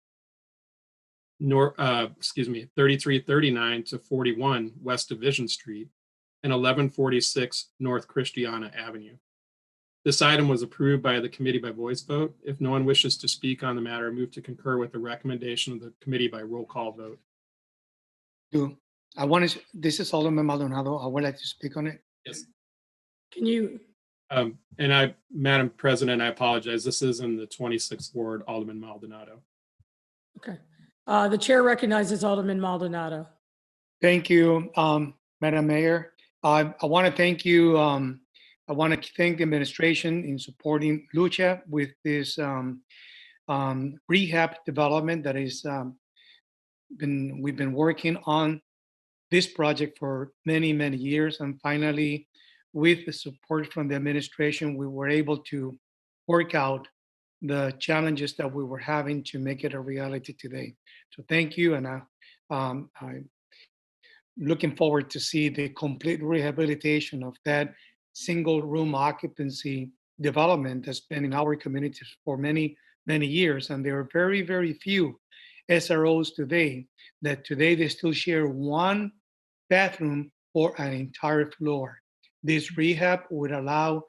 3339 to 41 West Division Street, and 1146 North Christiana Avenue. This item was approved by the committee by voice vote. If no one wishes to speak on the matter, move to concur with the recommendation of the committee by roll call vote. This is Alderman Maldonado. I would like to speak on it. Yes. Can you? Madam President, I apologize. This is in the 26th Ward, Alderman Maldonado. Okay. The chair recognizes Alderman Maldonado. Thank you, Madam Mayor. I want to thank you. I want to thank the administration in supporting Lucha with this rehab development that is we've been working on this project for many, many years. And finally, with the support from the administration, we were able to work out the challenges that we were having to make it a reality today. So thank you. And I'm looking forward to see the complete rehabilitation of that single room occupancy development that's been in our communities for many, many years. And there are very, very few SROs today that today they still share one bathroom for an entire floor. This rehab would allow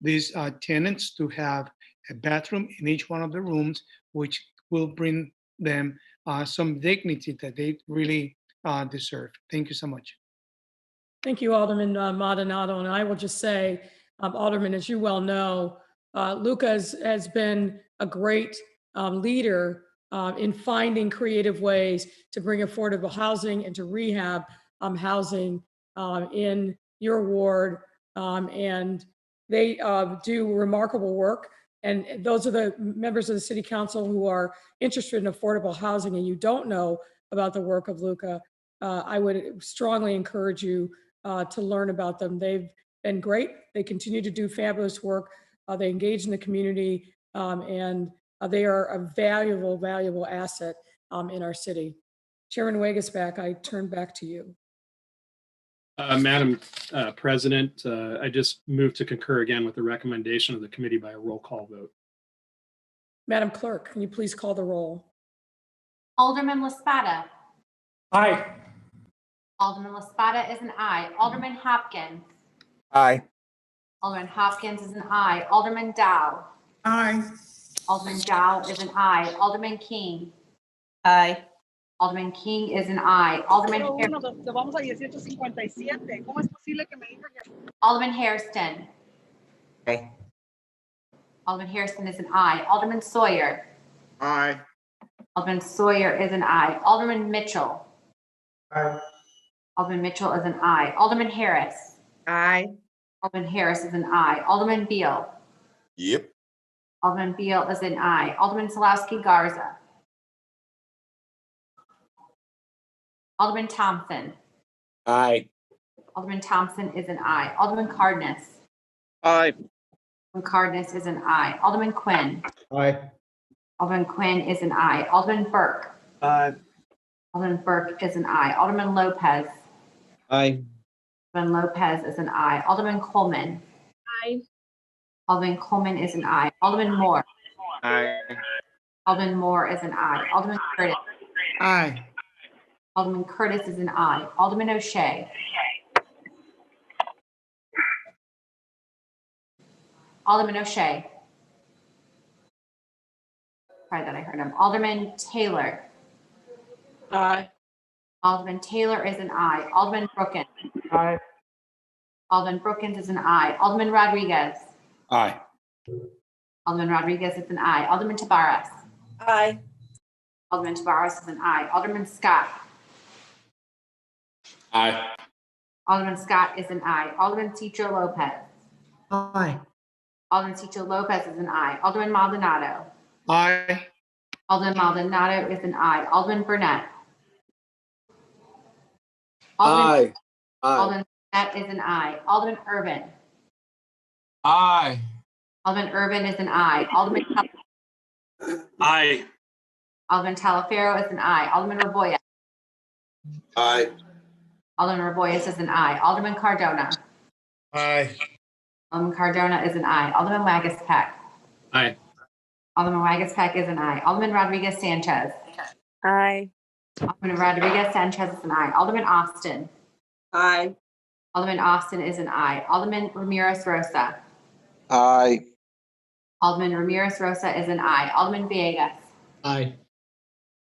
these tenants to have a bathroom in each one of the rooms, which will bring them some dignity that they really deserve. Thank you so much. Thank you, Alderman Maldonado. And I will just say, Alderman, as you well know, Luca has been a great leader in finding creative ways to bring affordable housing and to rehab housing in your ward. And they do remarkable work. And those are the members of the City Council who are interested in affordable housing and you don't know about the work of Luca. I would strongly encourage you to learn about them. They've been great. They continue to do fabulous work. They engage in the community and they are a valuable, valuable asset in our city. Chairman Wagasback, I turn back to you. Madam President, I just move to concur again with the recommendation of the committee by a roll call vote. Madam Clerk, can you please call the roll? Alderman Laspada. Aye. Alderman Laspada is an aye. Alderman Hopkins. Aye. Alderman Hopkins is an aye. Alderman Dow. Aye. Alderman Dow is an aye. Alderman King. Aye. Alderman King is an aye. Alderman Alderman Hairston. Okay. Alderman Hairston is an aye. Alderman Sawyer. Aye. Alderman Sawyer is an aye. Alderman Mitchell. Aye. Alderman Mitchell is an aye. Alderman Harris. Aye. Alderman Harris is an aye. Alderman Beal. Yep. Alderman Beal is an aye. Alderman Salowski Garza. Alderman Thompson. Aye. Alderman Thompson is an aye. Alderman Cardenas. Aye. Alderman Cardenas is an aye. Alderman Quinn. Aye. Alderman Quinn is an aye. Alderman Burke. Aye. Alderman Burke is an aye. Alderman Lopez. Aye. Alderman Lopez is an aye. Alderman Coleman. Aye. Alderman Coleman is an aye. Alderman Moore. Aye. Alderman Moore is an aye. Alderman Curtis. Aye. Alderman Curtis is an aye. Alderman O'Shea. Alderman O'Shea. Sorry that I heard him. Alderman Taylor. Aye. Alderman Taylor is an aye. Alderman Brookins. Aye. Alderman Brookins is an aye. Alderman Rodriguez. Aye. Alderman Rodriguez is an aye. Alderman Tabarez. Aye. Alderman Tabarez is an aye. Alderman Scott. Aye. Alderman Scott is an aye. Alderman Cicho Lopez. Aye. Alderman Cicho Lopez is an aye. Alderman Maldonado. Aye. Alderman Maldonado is an aye. Alderman Burnett. Aye. Aye. Alderman Burnett is an aye. Alderman Irvin. Aye. Alderman Irvin is an aye. Alderman Aye. Alderman Talaferro is an aye. Alderman Raboya. Aye. Alderman Raboyes is an aye. Alderman Cardona. Aye. Alderman Cardona is an aye. Alderman Wagaspack. Aye. Alderman Wagaspack is an aye. Alderman Rodriguez Sanchez. Aye. Alderman Rodriguez Sanchez is an aye. Alderman Austin. Aye. Alderman Austin is an aye. Alderman Ramirez Rosa. Aye. Alderman Ramirez Rosa is an aye. Alderman Villegas. Aye.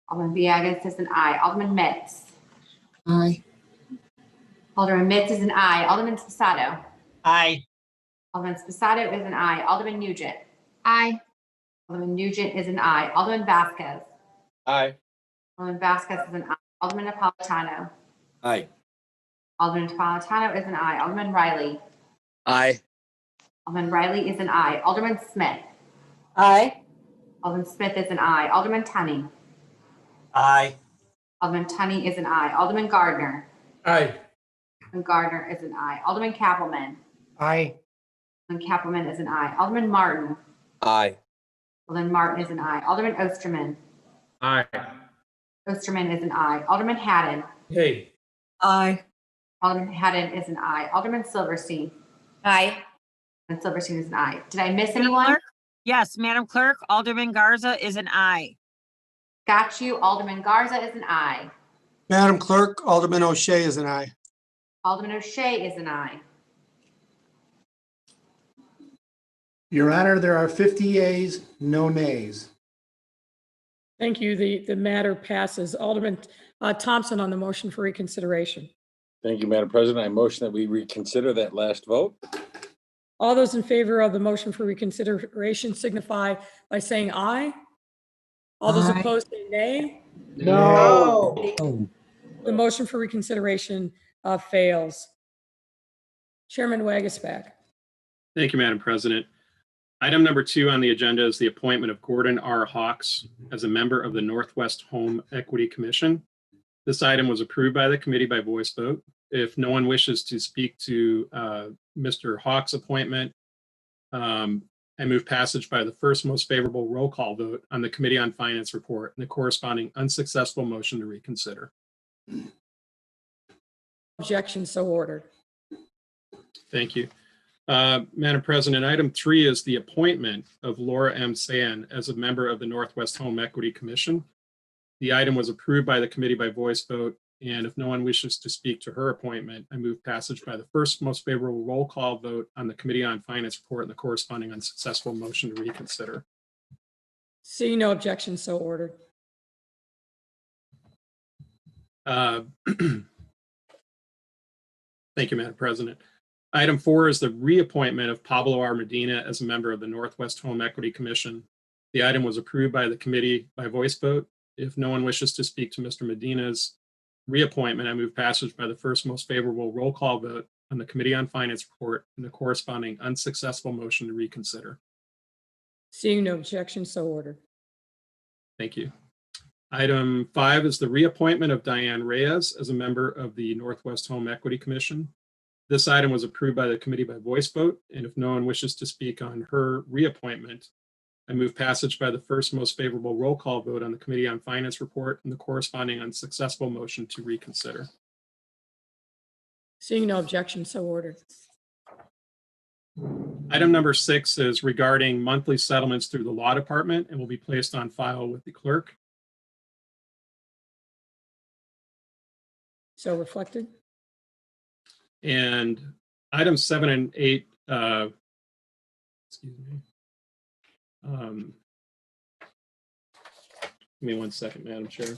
Alderman Villegas is an aye. Alderman Mitz. Aye. Alderman Mitz is an aye. Alderman Sposato. Aye. Alderman Sposato is an aye. Alderman Nugent. Aye. Alderman Nugent is an aye. Alderman Vasquez. Aye. Alderman Vasquez is an aye. Alderman Napolitano. Aye. Alderman Napolitano is an aye. Alderman Riley. Aye. Alderman Riley is an aye. Alderman Smith. Aye. Alderman Smith is an aye. Alderman Tunney. Aye. Alderman Tunney is an aye. Alderman Gardner. Aye. Alderman Gardner is an aye. Alderman Cappleman. Aye. Alderman Cappleman is an aye. Alderman Martin. Aye. Alderman Martin is an aye. Alderman Osterman. Aye. Osterman is an aye. Alderman Haddon. Hey. Aye. Alderman Haddon is an aye. Alderman Silverstein. Aye. And Silverstein is an aye. Did I miss Madam anyone? Clerk? Yes, Madam Clerk, Alderman Garza is an aye. Got you. Alderman Garza is an aye. Madam Clerk, Alderman O'Shea is an aye. Alderman O'Shea is an aye. Your Honor, there are 50 yeas, no nays. Thank you. The matter passes. Alderman Thompson on the motion for reconsideration. Thank you, Madam President. I motion that we reconsider that last vote. All those in favor of the motion for reconsideration signify by saying aye. All those Aye. opposed say nay. No. Oh, The motion for reconsideration fails. Chairman Wagasback. Thank you, Madam President. Item number 2 on the agenda is the appointment of Gordon R. Hawks as a member of the Northwest Home Equity Commission. This item was approved by the committee by voice vote. If no one wishes to speak to Mr. Hawks' appointment, I move passage by the first most favorable roll call vote on the Committee on Finance report and the corresponding unsuccessful motion to reconsider. Objection so ordered. Thank you. Madam President, item 3 is the appointment of Laura M. San as a member of the Northwest Home Equity Commission. The item was approved by the committee by voice vote, and if no one wishes to speak to her appointment, I move passage by the first most favorable roll call vote on the Committee on Finance report and the corresponding unsuccessful motion to reconsider. Seeing no objection so ordered. Thank you, Madam President. Item 4 is the reappointment of Pablo R. Medina as a member of the Northwest Home Equity Commission. The item was approved by the committee by voice vote. If no one wishes to speak to Mr. Medina's reappointment, I move passage by the first most favorable roll call vote on the Committee on Finance report and the corresponding unsuccessful motion to reconsider. Seeing no objection so ordered. Thank you. Item 5 is the reappointment of Diane Reyes as a member of the Northwest Home Equity Commission. This item was approved by the committee by voice vote, and if no one wishes to speak on her reappointment, I move passage by the first most favorable roll call vote on the Committee on Finance report and the corresponding unsuccessful motion to reconsider. Seeing no objection so ordered. Item number 6 is regarding monthly settlements through the law department and will be placed on file with the clerk. So reflected. And items 7 and 8, excuse me. Give me 1 second, Madam Chair.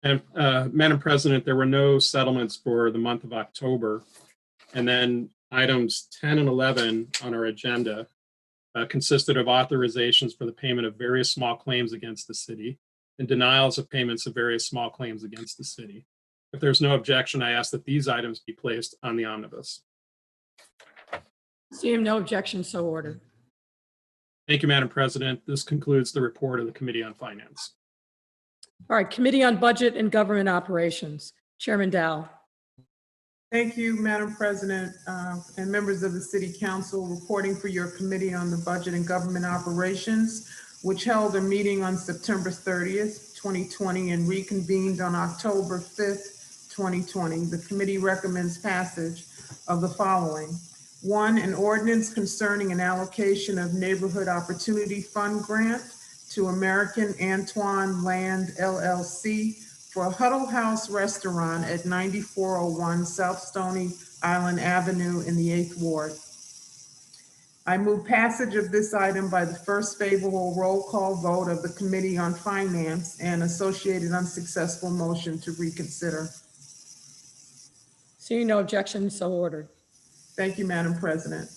And Madam President, there were no settlements for the month of October. And then items 10 and 11 on our agenda consisted of authorizations for the payment of various small claims against the city and denials of payments of various small claims against the city. If there's no objection, I ask that these items be placed on the omnibus. Seeing no objection so ordered. Thank you, Madam President. This concludes the report of the Committee on Finance. All right, Committee on Budget and Government Operations. Chairman Dow. Thank you, Madam President, and members of the City Council. Reporting for your Committee on the Budget and Government Operations, which held a meeting on September 30th, 2020, and reconvened on October 5th, 2020. The committee recommends passage of the following. 1, an ordinance concerning an allocation of Neighborhood Opportunity Fund grant to American Antoine Land LLC for a Huddle House restaurant at 9401 South Stony Island Avenue in the 8th Ward. I move passage of this item by the first favorable roll call vote of the Committee on Finance and associated unsuccessful motion to reconsider. Seeing no objection so ordered. Thank you, Madam President.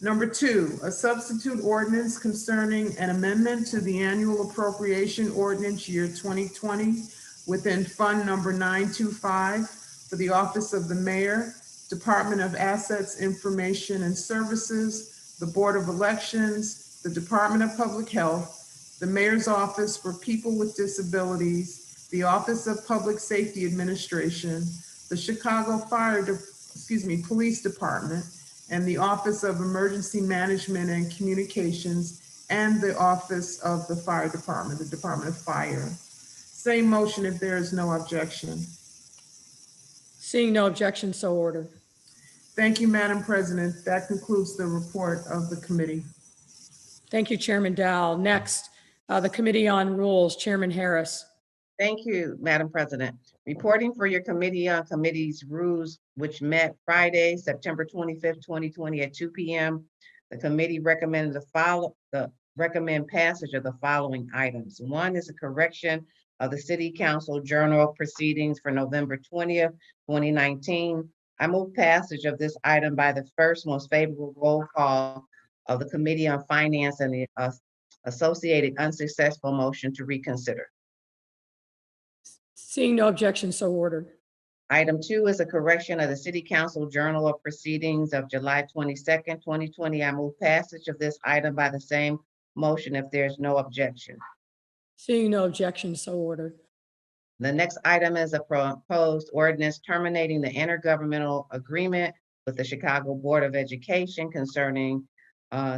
Number 2, a substitute ordinance concerning an amendment to the annual appropriation ordinance year 2020 within Fund Number 925 for the Office of the Mayor, Department of Assets, Information and Services, the Board of Elections, the Department of Public Health, the Mayor's Office for People with Disabilities, the Office of Public Safety Administration, the Chicago Police Department, and the Office of Emergency Management and Communications, and the Office of the Fire Department, the Department of Fire. Same motion if there is no objection. Seeing no objection, so ordered. Thank you, Madam President. That concludes the report of the committee. Thank you, Chairman Dow. Next, the Committee on Rules, Chairman Harris. Thank you, Madam President. Reporting for your Committee on Committees rules, which met Friday, September 25th, 2020 at 2 p.m. The committee recommended recommend passage of the following items. One is a correction of the City Council Journal Proceedings for November 20th, 2019. I move passage of this item by the first most favorable roll call of the Committee on Finance and the associated unsuccessful motion to reconsider. Seeing no objection, so ordered. Item 2 is a correction of the City Council Journal of Proceedings of July 22nd, 2020. I move passage of this item by the same motion if there's no objection. Seeing no objection, so ordered. The next item is a proposed ordinance terminating the intergovernmental agreement with the Chicago Board of Education concerning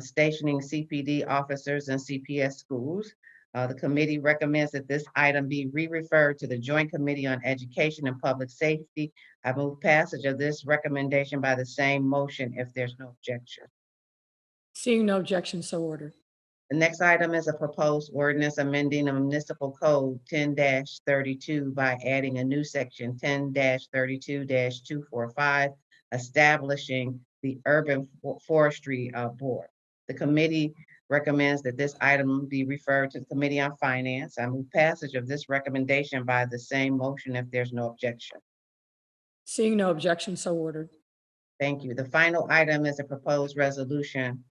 stationing CPD officers in CPS schools. The committee recommends that this item be re-referred to the Joint Committee on Education and Public Safety. I move passage of this recommendation by the same motion if there's no objection. Seeing no objection, so ordered. The next item is a proposed ordinance amending the municipal code 10-32 by adding a new section 10-32-245, establishing the Urban Forestry Board. The committee recommends that this item be referred to the Committee on Finance. I move passage of this recommendation by the same motion if there's no objection. Seeing no objection, so ordered. Thank you. The final item is a proposed resolution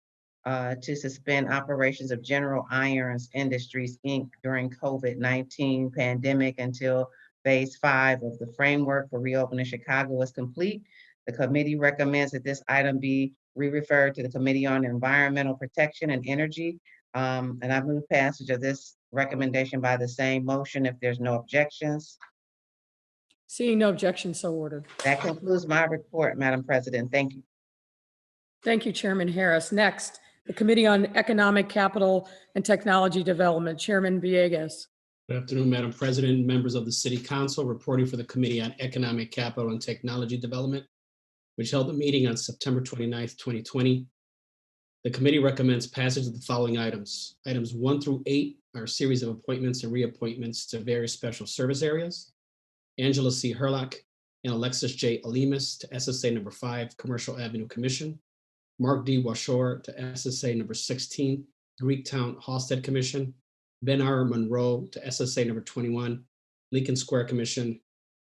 to suspend operations of General Irons Industries, Inc. during COVID-19 pandemic until phase 5 of the framework for reopening Chicago is complete. The committee recommends that this item be re-referred to the Committee on Environmental Protection and Energy. And I move passage of this recommendation by the same motion if there's no objections. Seeing no objection, so ordered. That concludes my report, Madam President. Thank you. Thank you, Chairman Harris. Next, the Committee on Economic, Capital, and Technology Development, Chairman Villegas. Good afternoon, Madam President, members of the City Council, reporting for the Committee on Economic, Capital, and Technology Development, which held a meeting on September 29th, 2020. The committee recommends passage of the following items. Items 1 through 8 are a series of appointments and reappointments to various special service areas. Angela C. Herlock and Alexis J. Alimas to SSA number 5, Commercial Avenue Commission. Mark D. Washore to SSA number 16, Greektown Halsted Commission. Ben R. Monroe to SSA number 21, Lincoln Square Commission.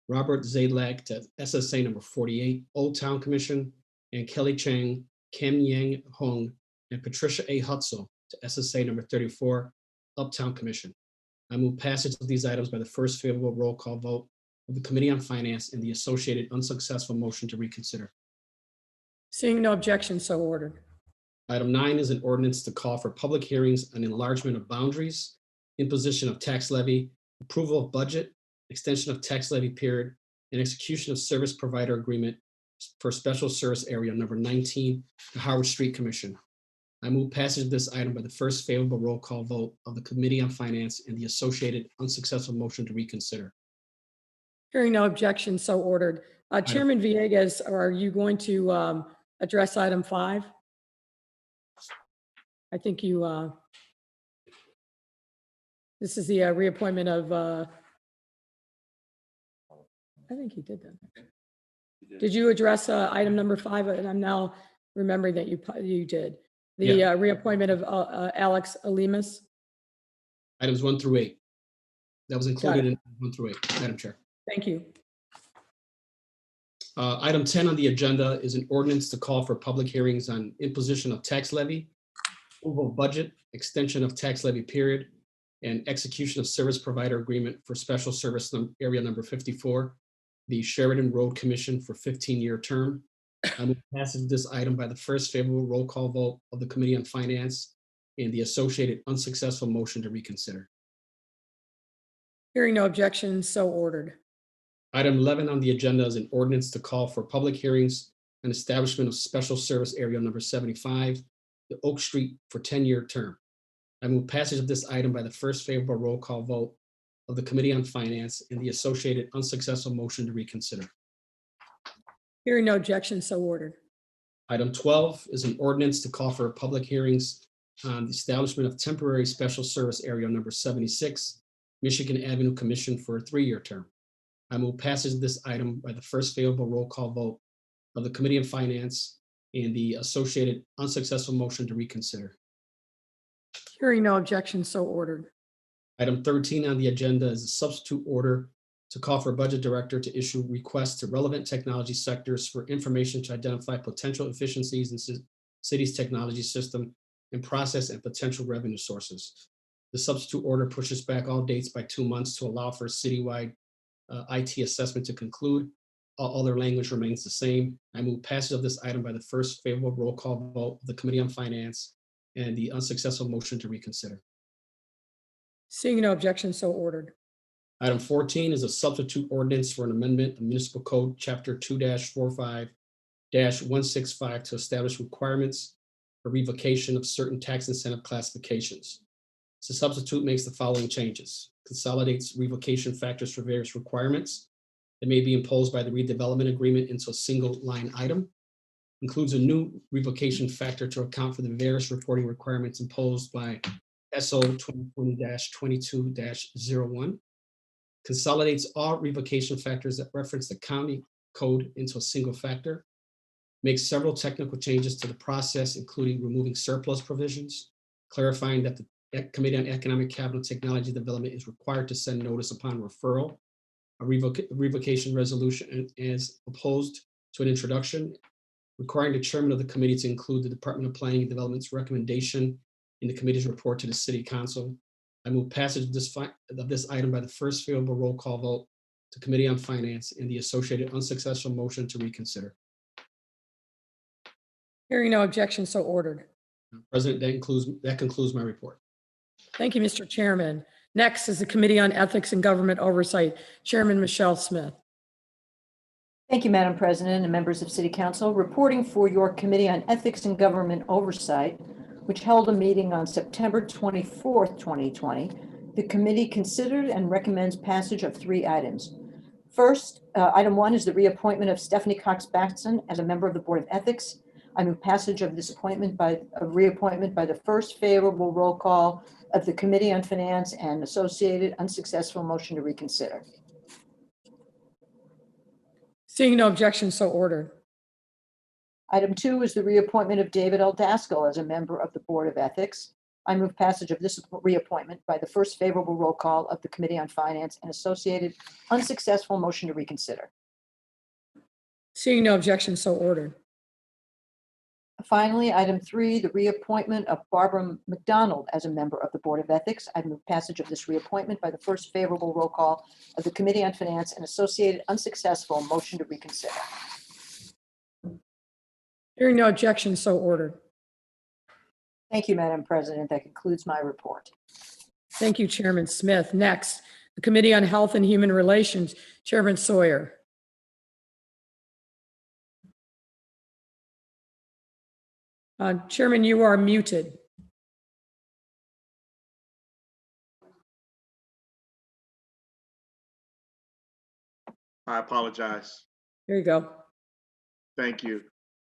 Robert Zadlak to SSA number 48, Old Town Commission. And Kelly Chang, Kim Yang Hong, and Patricia A. Hutzel to SSA number 34, Uptown Commission. I move passage of these items by the first favorable roll call vote of the Committee on Finance and the associated unsuccessful motion to reconsider. Seeing no objection, so ordered. Item 9 is an ordinance to call for public hearings on enlargement of boundaries, imposition of tax levy, approval of budget, extension of tax levy period, and execution of service provider agreement for special service area number 19, the Howard Street Commission. I move passage of this item by the first favorable roll call vote of the Committee on Finance and the associated unsuccessful motion to reconsider. Hearing no objection, so ordered. Chairman Villegas, are you going to address item 5? I think you, this is the reappointment of, I think he did that. Did you address item number 5? And I'm now remembering that you did. The reappointment of Alex Alimas. Items 1 through 8. That was included in 1 through 8, Madam Chair. Thank you. Item 10 on the agenda is an ordinance to call for public hearings on imposition of tax levy, approval of budget, extension of tax levy period, and execution of service provider agreement for special service area number 54, the Sheridan Road Commission for 15-year term. I move passage of this item by the first favorable roll call vote of the Committee on Finance and the associated unsuccessful motion to reconsider. Hearing no objection, so ordered. Item 11 on the agenda is an ordinance to call for public hearings and establishment of special service area number 75, the Oak Street for 10-year term. I move passage of this item by the first favorable roll call vote of the Committee on Finance and the associated unsuccessful motion to reconsider. Hearing no objection, so ordered. Item 12 is an ordinance to call for public hearings on the establishment of temporary special service area number 76, Michigan Avenue Commission for a 3-year term. I move passage of this item by the first favorable roll call vote of the Committee on Finance and the associated unsuccessful motion to reconsider. Hearing no objection, so ordered. Item 13 on the agenda is a substitute order to call for Budget Director to issue requests to relevant technology sectors for information to identify potential efficiencies in city's technology system and process and potential revenue sources. The substitute order pushes back all dates by 2 months to allow for a citywide IT assessment to conclude. All other language remains the same. I move passage of this item by the first favorable roll call vote of the Committee on Finance and the unsuccessful motion to reconsider. Seeing no objection, so ordered. Item 14 is a substitute ordinance for an amendment of Municipal Code Chapter 2-45-165 to establish requirements for revocation of certain tax incentive classifications. The substitute makes the following changes: consolidates revocation factors for various requirements that may be imposed by the redevelopment agreement into a single line item, includes a new revocation factor to account for the various reporting requirements imposed by SO 2020-22-01, consolidates all revocation factors that reference the county code into a single factor, makes several technical changes to the process, including removing surplus provisions, clarifying that the Committee on Economic Capital and Technology Development is required to send notice upon referral. A revocation resolution as opposed to an introduction, requiring the chairman of the committee to include the Department of Planning and Development's recommendation in the committee's report to the City Council. I move passage of this item by the first favorable roll call vote to Committee on Finance and the associated unsuccessful motion to reconsider. Hearing no objection, so ordered. President, that concludes my report. Thank you, Mr. Chairman. Next is the Committee on Ethics and Government Oversight, Chairman Michele Smith. Thank you, Madam President and members of City Council. Reporting for your Committee on Ethics and Government Oversight, which held a meeting on September 24th, 2020, the committee considered and recommends passage of 3 items. First, item 1 is the reappointment of Stephanie Cox-Baxton as a member of the Board of Ethics. I move passage of this reappointment by the first favorable roll call of the Committee on Finance and associated unsuccessful motion to reconsider. Seeing no objection, so ordered. Item 2 is the reappointment of David L. Daskell as a member of the Board of Ethics. I move passage of this reappointment by the first favorable roll call of the Committee on Finance and associated unsuccessful motion to reconsider. Seeing no objection, so ordered. Finally, item 3, the reappointment of Barbara McDonald as a member of the Board of Ethics. I move passage of this reappointment by the first favorable roll call of the Committee on Finance and associated unsuccessful motion to reconsider. Hearing no objection, so ordered. Thank you, Madam President. That concludes my report. Thank you, Chairman Smith. Next, the Committee on Health and Human Relations, Chairman Sawyer. Chairman, you are muted. I apologize. There you go. Thank you.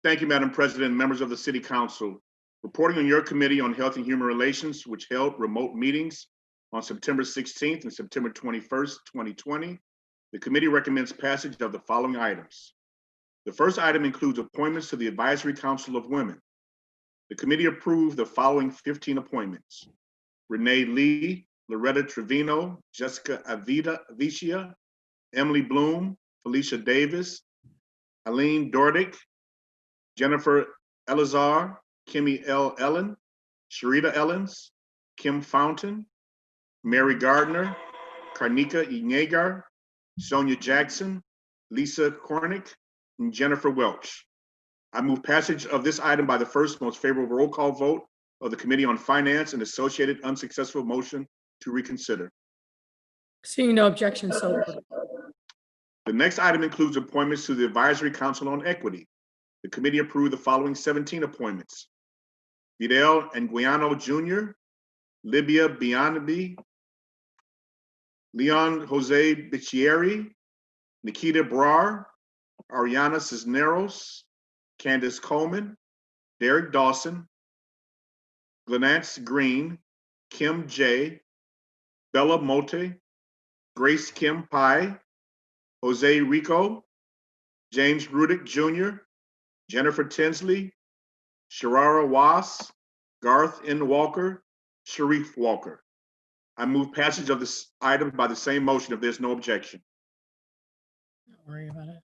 Thank you, Madam President and members of the City Council. Reporting on your Committee on Health and Human Relations, which held remote meetings on September 16th and September 21st, 2020, the committee recommends passage of the following items. The first item includes appointments to the Advisory Council of Women. The committee approved the following 15 appointments: Renee Lee, Loretta Trevino, Jessica Avicia, Emily Bloom, Felicia Davis, Eileen Dordick, Jennifer Elazar, Kimmy L. Ellen, Sharita Ellens, Kim Fountain, Mary Gardner, Karnika Inegar, Sonia Jackson, Lisa Kornick, and Jennifer Welch. I move passage of this item by the first most favorable roll call vote of the Committee on Finance and associated unsuccessful motion to reconsider. Seeing no objection, so ordered. The next item includes appointments to the Advisory Council on Equity. The committee approved the following 17 appointments: Fidel Nguiano Jr., Libya Bianabi, Leon Jose Bicchieri, Nikita Brar, Ariana Cisneros, Candace Coleman, Derek Dawson, Glenance Green, Kim J, Bella Mote, Grace Kim Pai, Jose Rico, James Rudick Jr., Jennifer Tinsley, Sharara Was, Garth N. Walker, Sharif Walker. I move passage of this item by the same motion if there's no objection. Don't worry about it.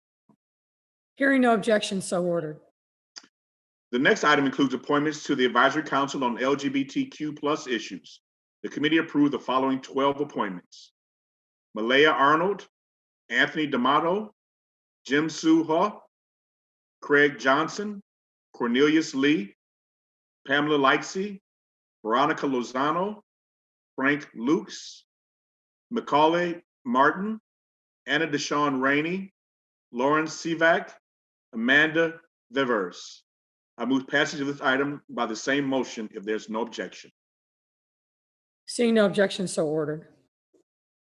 Hearing no objection, so ordered. The next item includes appointments to the Advisory Council on LGBTQ+ issues. The committee approved the following 12 appointments: Malaya Arnold, Anthony D'Amato, Jim Soo Ho, Craig Johnson, Cornelius Lee, Pamela Lightsey, Veronica Lozano, Frank Lukes, Macaulay Martin, Anna Deshawn Rainey, Lauren Sivak, Amanda Vivers. I move passage of this item by the same motion if there's no objection. Seeing no objection, so ordered.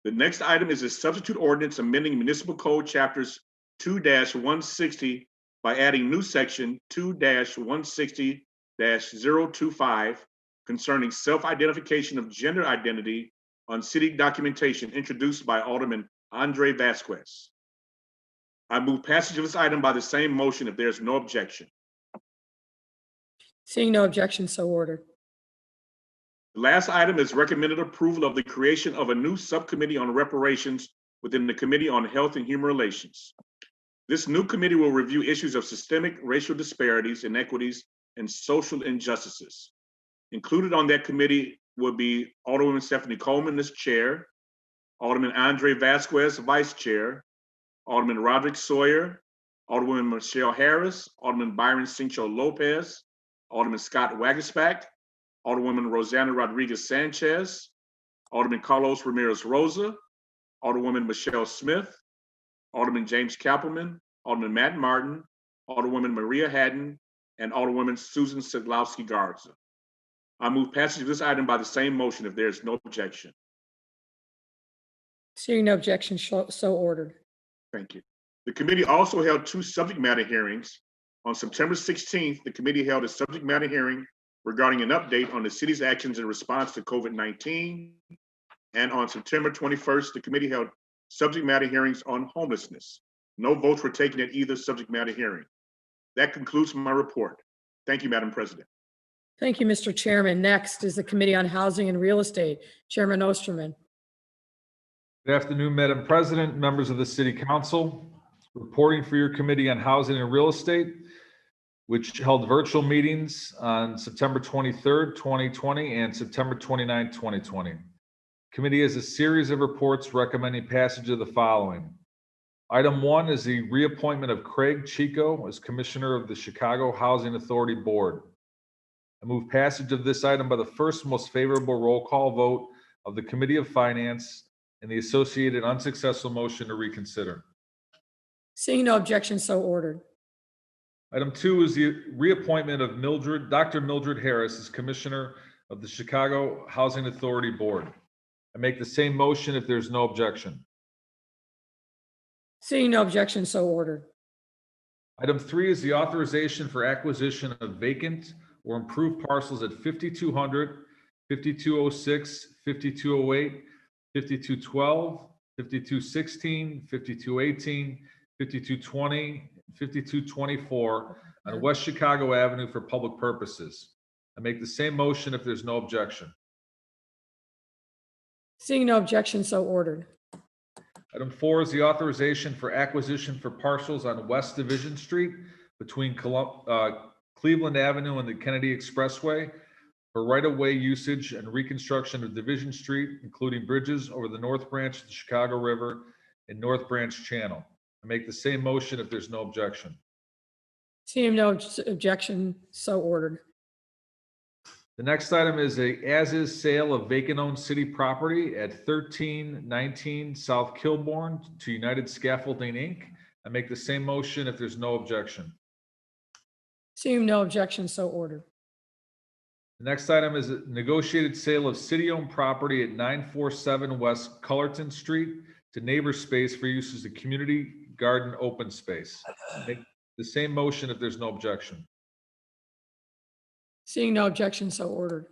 The next item is a substitute ordinance amending Municipal Code Chapters 2-160 by adding new section 2-160-025 concerning self-identification of gender identity on city documentation, introduced by Alderman Andre Vasquez. I move passage of this item by the same motion if there's no objection. Seeing no objection, so ordered. The last item is recommended approval of the creation of a new subcommittee on reparations within the Committee on Health and Human Relations. This new committee will review issues of systemic racial disparities, inequities, and social injustices. Included on that committee will be Alderwoman Stephanie Coleman as chair, Alderman Andre Vasquez, vice chair, Alderman Roderick Sawyer, Alderwoman Michele Harris, Alderman Byron Cincho Lopez, Alderman Scott Waguespack, Alderwoman Rosanna Rodriguez Sanchez, Alderman Carlos Ramirez Rosa, Alderwoman Michelle Smith, Alderman James Cappleman, Alderman Matt Martin, Alderwoman Maria Haddon, and Alderwoman Susan Sedlowski Garza. I move passage of this item by the same motion if there is no objection. Seeing no objection, so ordered. Thank you. The committee also held two subject matter hearings. On September 16th, the committee held a subject matter hearing regarding an update on the city's actions in response to COVID-19. And on September 21st, the committee held subject matter hearings on homelessness. No votes were taken at either subject matter hearing. That concludes my report. Thank you, Madam President. Thank you, Mr. Chairman. Next is the Committee on Housing and Real Estate. Chairman Osterman. Good afternoon, Madam President, members of the City Council. Reporting for your Committee on Housing and Real Estate, which held virtual meetings on September 23rd, 2020 and September 29th, 2020. Committee has a series of reports recommending passage of the following. Item 1 is the reappointment of Craig Chico as Commissioner of the Chicago Housing Authority Board. I move passage of this item by the first most favorable roll call vote of the Committee of Finance and the associated unsuccessful motion to reconsider. Seeing no objection, so ordered. Item 2 is the reappointment of Dr. Mildred Harris as Commissioner of the Chicago Housing Authority Board. I make the same motion if there's no objection. Seeing no objection, so ordered. Item 3 is the authorization for acquisition of vacant or improved parcels at 5200, 5206, 5208, 5212, 5216, 5218, 5220, 5224 on West Chicago Avenue for public purposes. I make the same motion if there's no objection. Seeing no objection, so ordered. Item 4 is the authorization for acquisition for parcels on West Division Street between Cleveland Avenue and the Kennedy Expressway for right-of-way usage and reconstruction of Division Street, including bridges over the North Branch of the Chicago River and North Branch Channel. I make the same motion if there's no objection. Seeing no objection, so ordered. The next item is a as-is sale of vacant-owned city property at 1319 South Kilbourne to United Scaffolding, Inc. I make the same motion if there's no objection. Seeing no objection, so ordered. The next item is a negotiated sale of city-owned property at 947 West Cullerton Street to Neighbor Space for use as a community garden open space. Make the same motion if there's no objection. Seeing no objection, so ordered.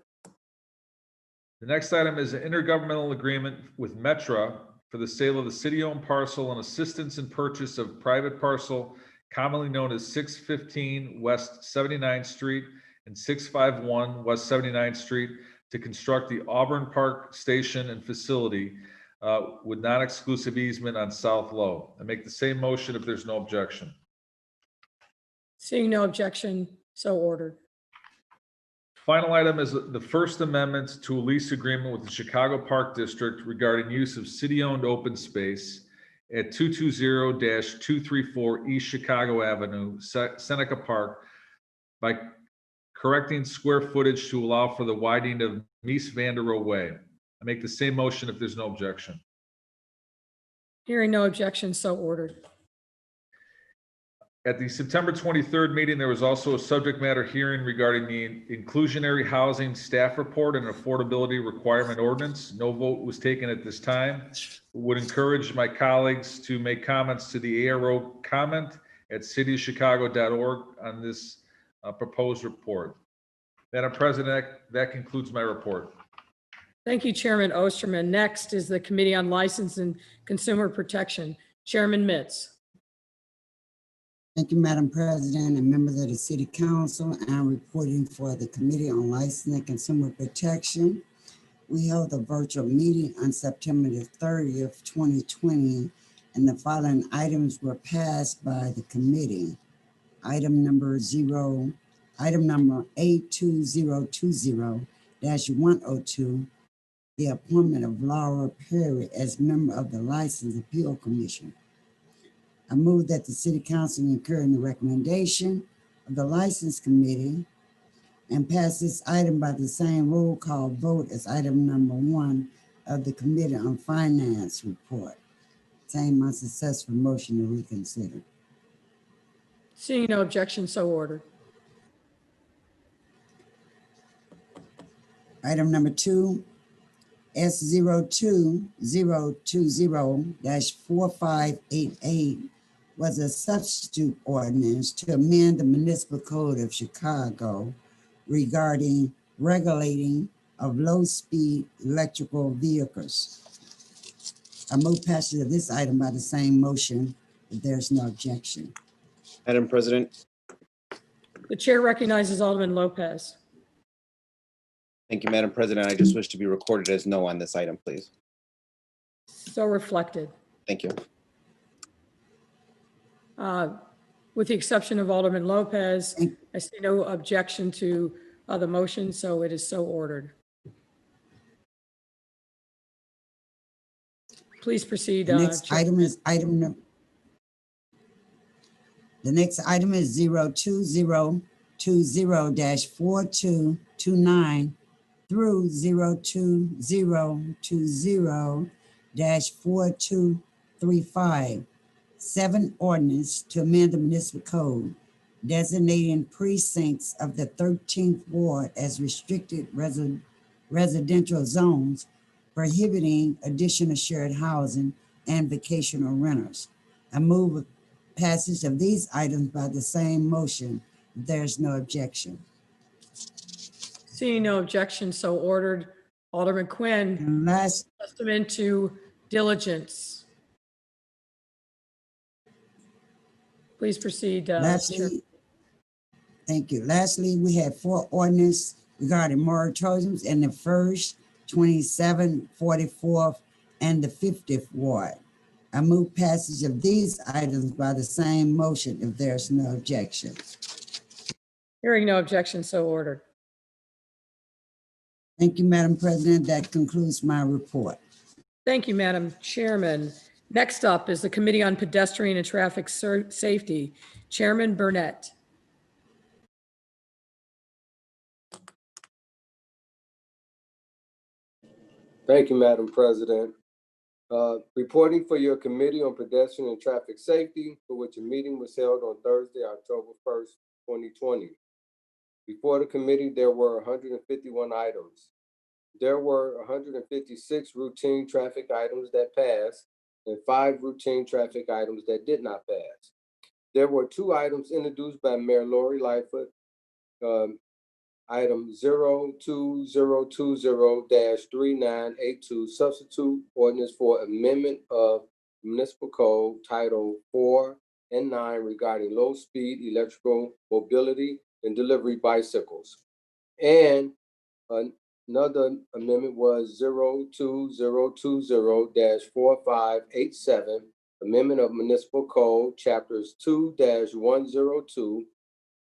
The next item is an intergovernmental agreement with Metra for the sale of the city-owned parcel and assistance in purchase of private parcel commonly known as 615 West 79th Street and 651 West 79th Street to construct the Auburn Park Station and facility with non-exclusive easement on South Low. I make the same motion if there's no objection. Seeing no objection, so ordered. Final item is the First Amendment to a lease agreement with the Chicago Park District regarding use of city-owned open space at 220-234 East Chicago Avenue, Seneca Park, by correcting square footage to allow for the widening of Mies van der Rohe Way. I make the same motion if there's no objection. Hearing no objection, so ordered. At the September 23rd meeting, there was also a subject matter hearing regarding the inclusionary housing staff report and affordability requirement ordinance. No vote was taken at this time. Would encourage my colleagues to make comments to the ARO comment at cityofchicago.org on this proposed report. Madam President, that concludes my report. Thank you, Chairman Osterman. Next is the Committee on License and Consumer Protection. Chairman Mitz. Thank you, Madam President and members of the City Council. I'm reporting for the Committee on Licensing and Consumer Protection. We held a virtual meeting on September the 30th, 2020, and the following items were passed by the committee. Item number 82020-102, the appointment of Laura Perry as member of the License Appeal Commission. I move that the City Council concur in the recommendation of the License Committee and pass this item by the same roll call vote as item number 1 of the Committee on Finance report. Same unsuccessful motion to reconsider. Seeing no objection, so ordered. Item number 2, S02020-4588 was a substitute ordinance to amend the Municipal Code of Chicago regarding regulating of low-speed electrical vehicles. I move passage of this item by the same motion if there's no objection. Madam President. The chair recognizes Alderman Lopez. Thank you, Madam President. I just wish to be recorded as no on this item, please. So reflected. Thank you. With the exception of Alderman Lopez, I see no objection to the motion, so it is so ordered. Please proceed. The next item is the next item is 02020-4229 through 02020-4235. 7 ordinance to amend the municipal code, designating precincts of the 13th Ward as restricted residential zones, prohibiting additional shared housing and vacational renters. I move passage of these items by the same motion. If there's no objection. Seeing no objection, so ordered. Alderman Quinn. And last, testament to diligence. Please proceed. Lastly, thank you. Lastly, we had 4 ordinances regarding moratoriums in the 1st, 27th, 44th, and the 50th Ward. I move passage of these items by the same motion if there's no objection. Hearing no objection, so ordered. Thank you, Madam President. That concludes my report. Thank you, Madam Chairman. Next up is the Committee on Pedestrian and Traffic Safety. Chairman Burnett. Thank you, Madam President. Reporting for your Committee on Pedestrian and Traffic Safety, for which a meeting was held on Thursday, October 1st, 2020. Before the committee, there were 151 items. There were 156 routine traffic items that passed and 5 routine traffic items that did not pass. There were 2 items introduced by Mayor Lori Lightfoot. Item 02020-3982, substitute ordinance for amendment of municipal code title 4 and 9 regarding low-speed electrical mobility and delivery bicycles. And another amendment was 02020-4587, amendment of municipal code chapters 2-102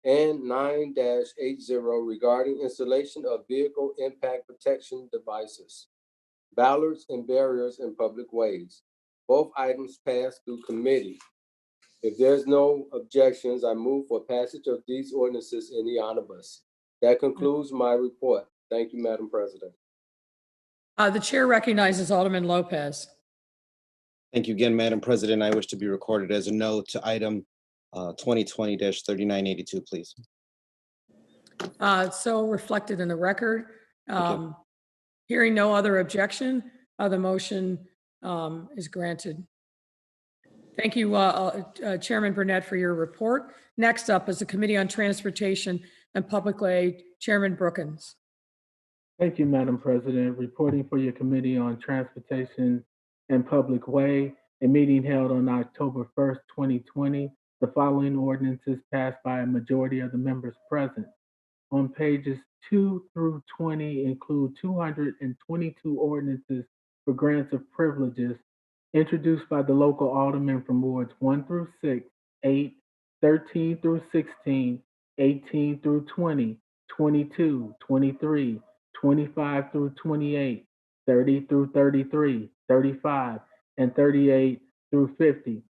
and 9-80 regarding installation of vehicle impact protection devices, ballards and barriers in public ways. Both items passed through committee. If there's no objections, I move for passage of these ordinances in the omnibus. That concludes my report. Thank you, Madam President. The chair recognizes Alderman Lopez. Thank you again, Madam President. I wish to be recorded as a no to item 2020-3982, please. So reflected in the record. Hearing no other objection, the motion is granted. Thank you, Chairman Burnett, for your report. Next up is the Committee on Transportation and Public Way, Chairman Brookins. Thank you, Madam President. Reporting for your Committee on Transportation and Public Way, a meeting held on October 1st, 2020. The following ordinances passed by a majority of the members present. On pages 2 through 20 include 222 ordinances for grants of privileges introduced by the local aldermen from wards 1 through 6, 8, 13 through 16, 18 through 20, 22, 23, 25 through 28, 30 through 33, 35, and 38 through 50.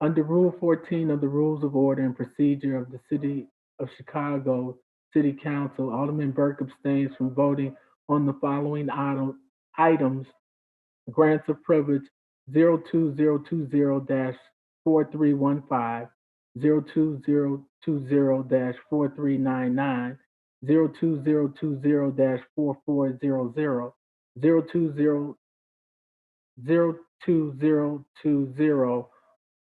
Under Rule 14 of the Rules of Order and Procedure of the City of Chicago City Council, Alderman Burke abstains from voting on the following items: grants of privilege 02020-4315, 02020-4399, 02020-4400,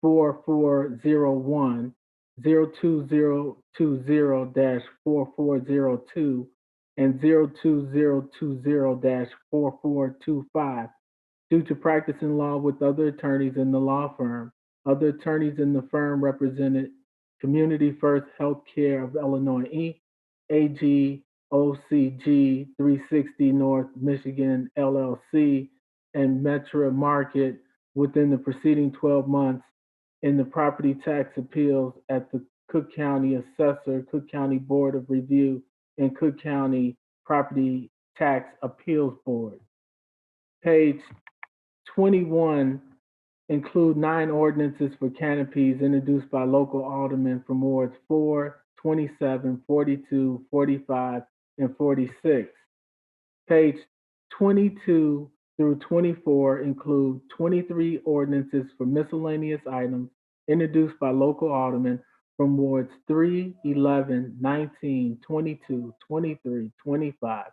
02020-4401, 02020-4402, and 02020-4425. Due to practicing law with other attorneys in the law firm, other attorneys in the firm represented Community First Healthcare of Illinois, Inc., AG OCG 360 North Michigan, LLC, and Metro Market within the preceding 12 months in the property tax appeals at the Cook County Assessor, Cook County Board of Review, and Cook County Property Tax Appeals Board. Page 21 include 9 ordinances for canopies introduced by local aldermen from wards 4, 27, 42, 45, and 46. Page 22 through 24 include 23 ordinances for miscellaneous items introduced by local aldermen from wards 3, 11, 19, 22, 23, 25,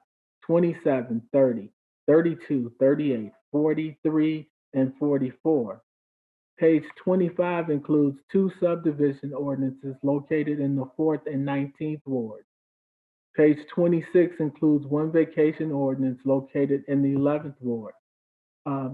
27, 30, 32, 38, 43, and 44. Page 25 includes 2 subdivision ordinances located in the 4th and 19th wards. Page 26 includes 1 vacation ordinance located in the 11th ward.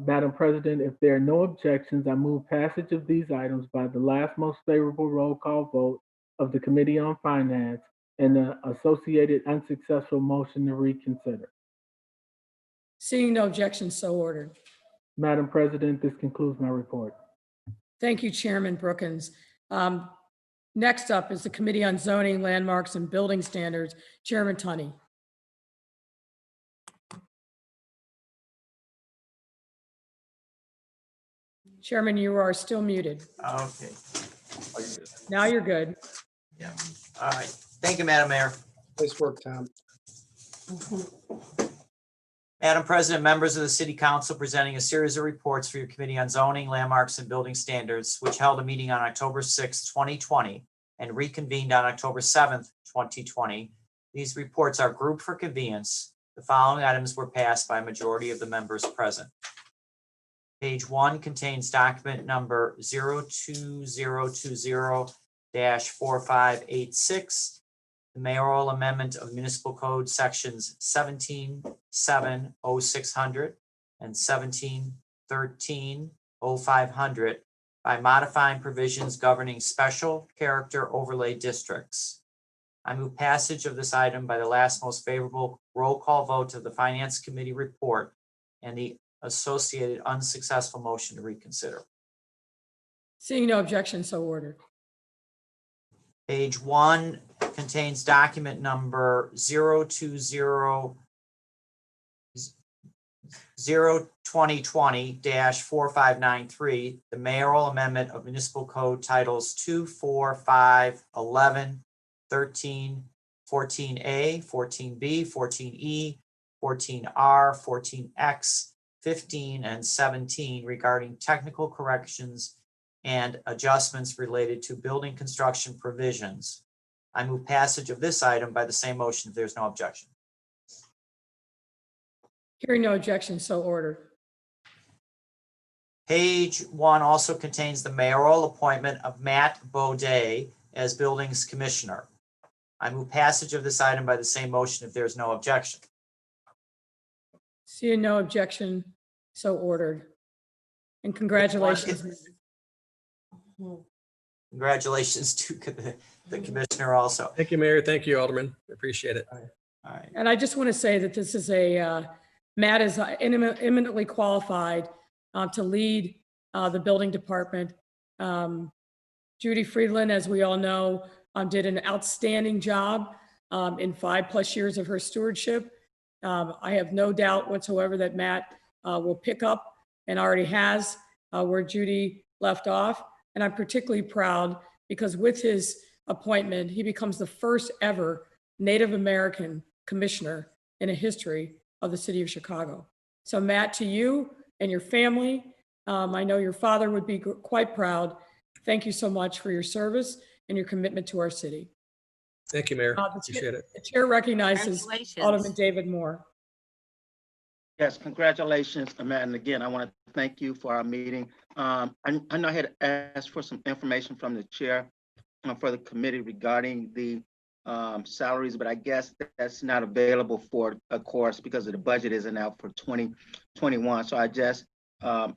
Madam President, if there are no objections, I move passage of these items by the last most favorable roll call vote of the Committee on Finance and the associated unsuccessful motion to reconsider. Seeing no objections, so ordered. Madam President, this concludes my report. Thank you, Chairman Brookins. Next up is the Committee on Zoning, Landmarks, and Building Standards, Chairman Tunney. Chairman, you are still muted. Okay. Now you're good. Yeah. All right. Thank you, Madam Mayor. Nice work, Tom. Madam President, members of the City Council, presenting a series of reports for your Committee on Zoning, Landmarks, and Building Standards, which held a meeting on October 6, 2020, and reconvened on October 7th, 2020. These reports are grouped for convenience. The following items were passed by a majority of the members present. Page 1 contains document number 02020-4586, the mayoral amendment of municipal code sections 17-7-0600 and 17-13-0500 by modifying provisions governing special character overlay districts. I move passage of this item by the last most favorable roll call vote of the Finance Committee report and the associated unsuccessful motion to reconsider. Seeing no objection, so ordered. Page 1 contains document number 02020-4593, the mayoral amendment of municipal code titles 2, 4, 5, 11, 13, 14A, 14B, 14E, 14R, 14X, 15, and 17 regarding technical corrections and adjustments related to building construction provisions. I move passage of this item by the same motion if there's no objection. Hearing no objection, so ordered. Page 1 also contains the mayoral appointment of Matt Baudet as Buildings Commissioner. I move passage of this item by the same motion if there is no objection. Seeing no objection, so ordered. And congratulations. Congratulations to the commissioner also. Thank you, Mayor. Thank you, Alderman. Appreciate it. All right. And I just want to say that this is Matt is eminently qualified to lead the building department. Judy Friedland, as we all know, did an outstanding job in 5+ years of her stewardship. I have no doubt whatsoever that Matt will pick up and already has where Judy left off. And I'm particularly proud because with his appointment, he becomes the first ever Native American commissioner in the history of the city of Chicago. So Matt, to you and your family, I know your father would be quite proud. Thank you so much for your service and your commitment to our city. Thank you, Mayor. Appreciate it. The chair recognizes Alderman David Moore. Yes, congratulations, Matt. And again, I want to thank you for our meeting. I know I had asked for some information from the chair for the committee regarding the salaries, but I guess that's not available for, of course, because of the budget isn't out for 2021. So I just,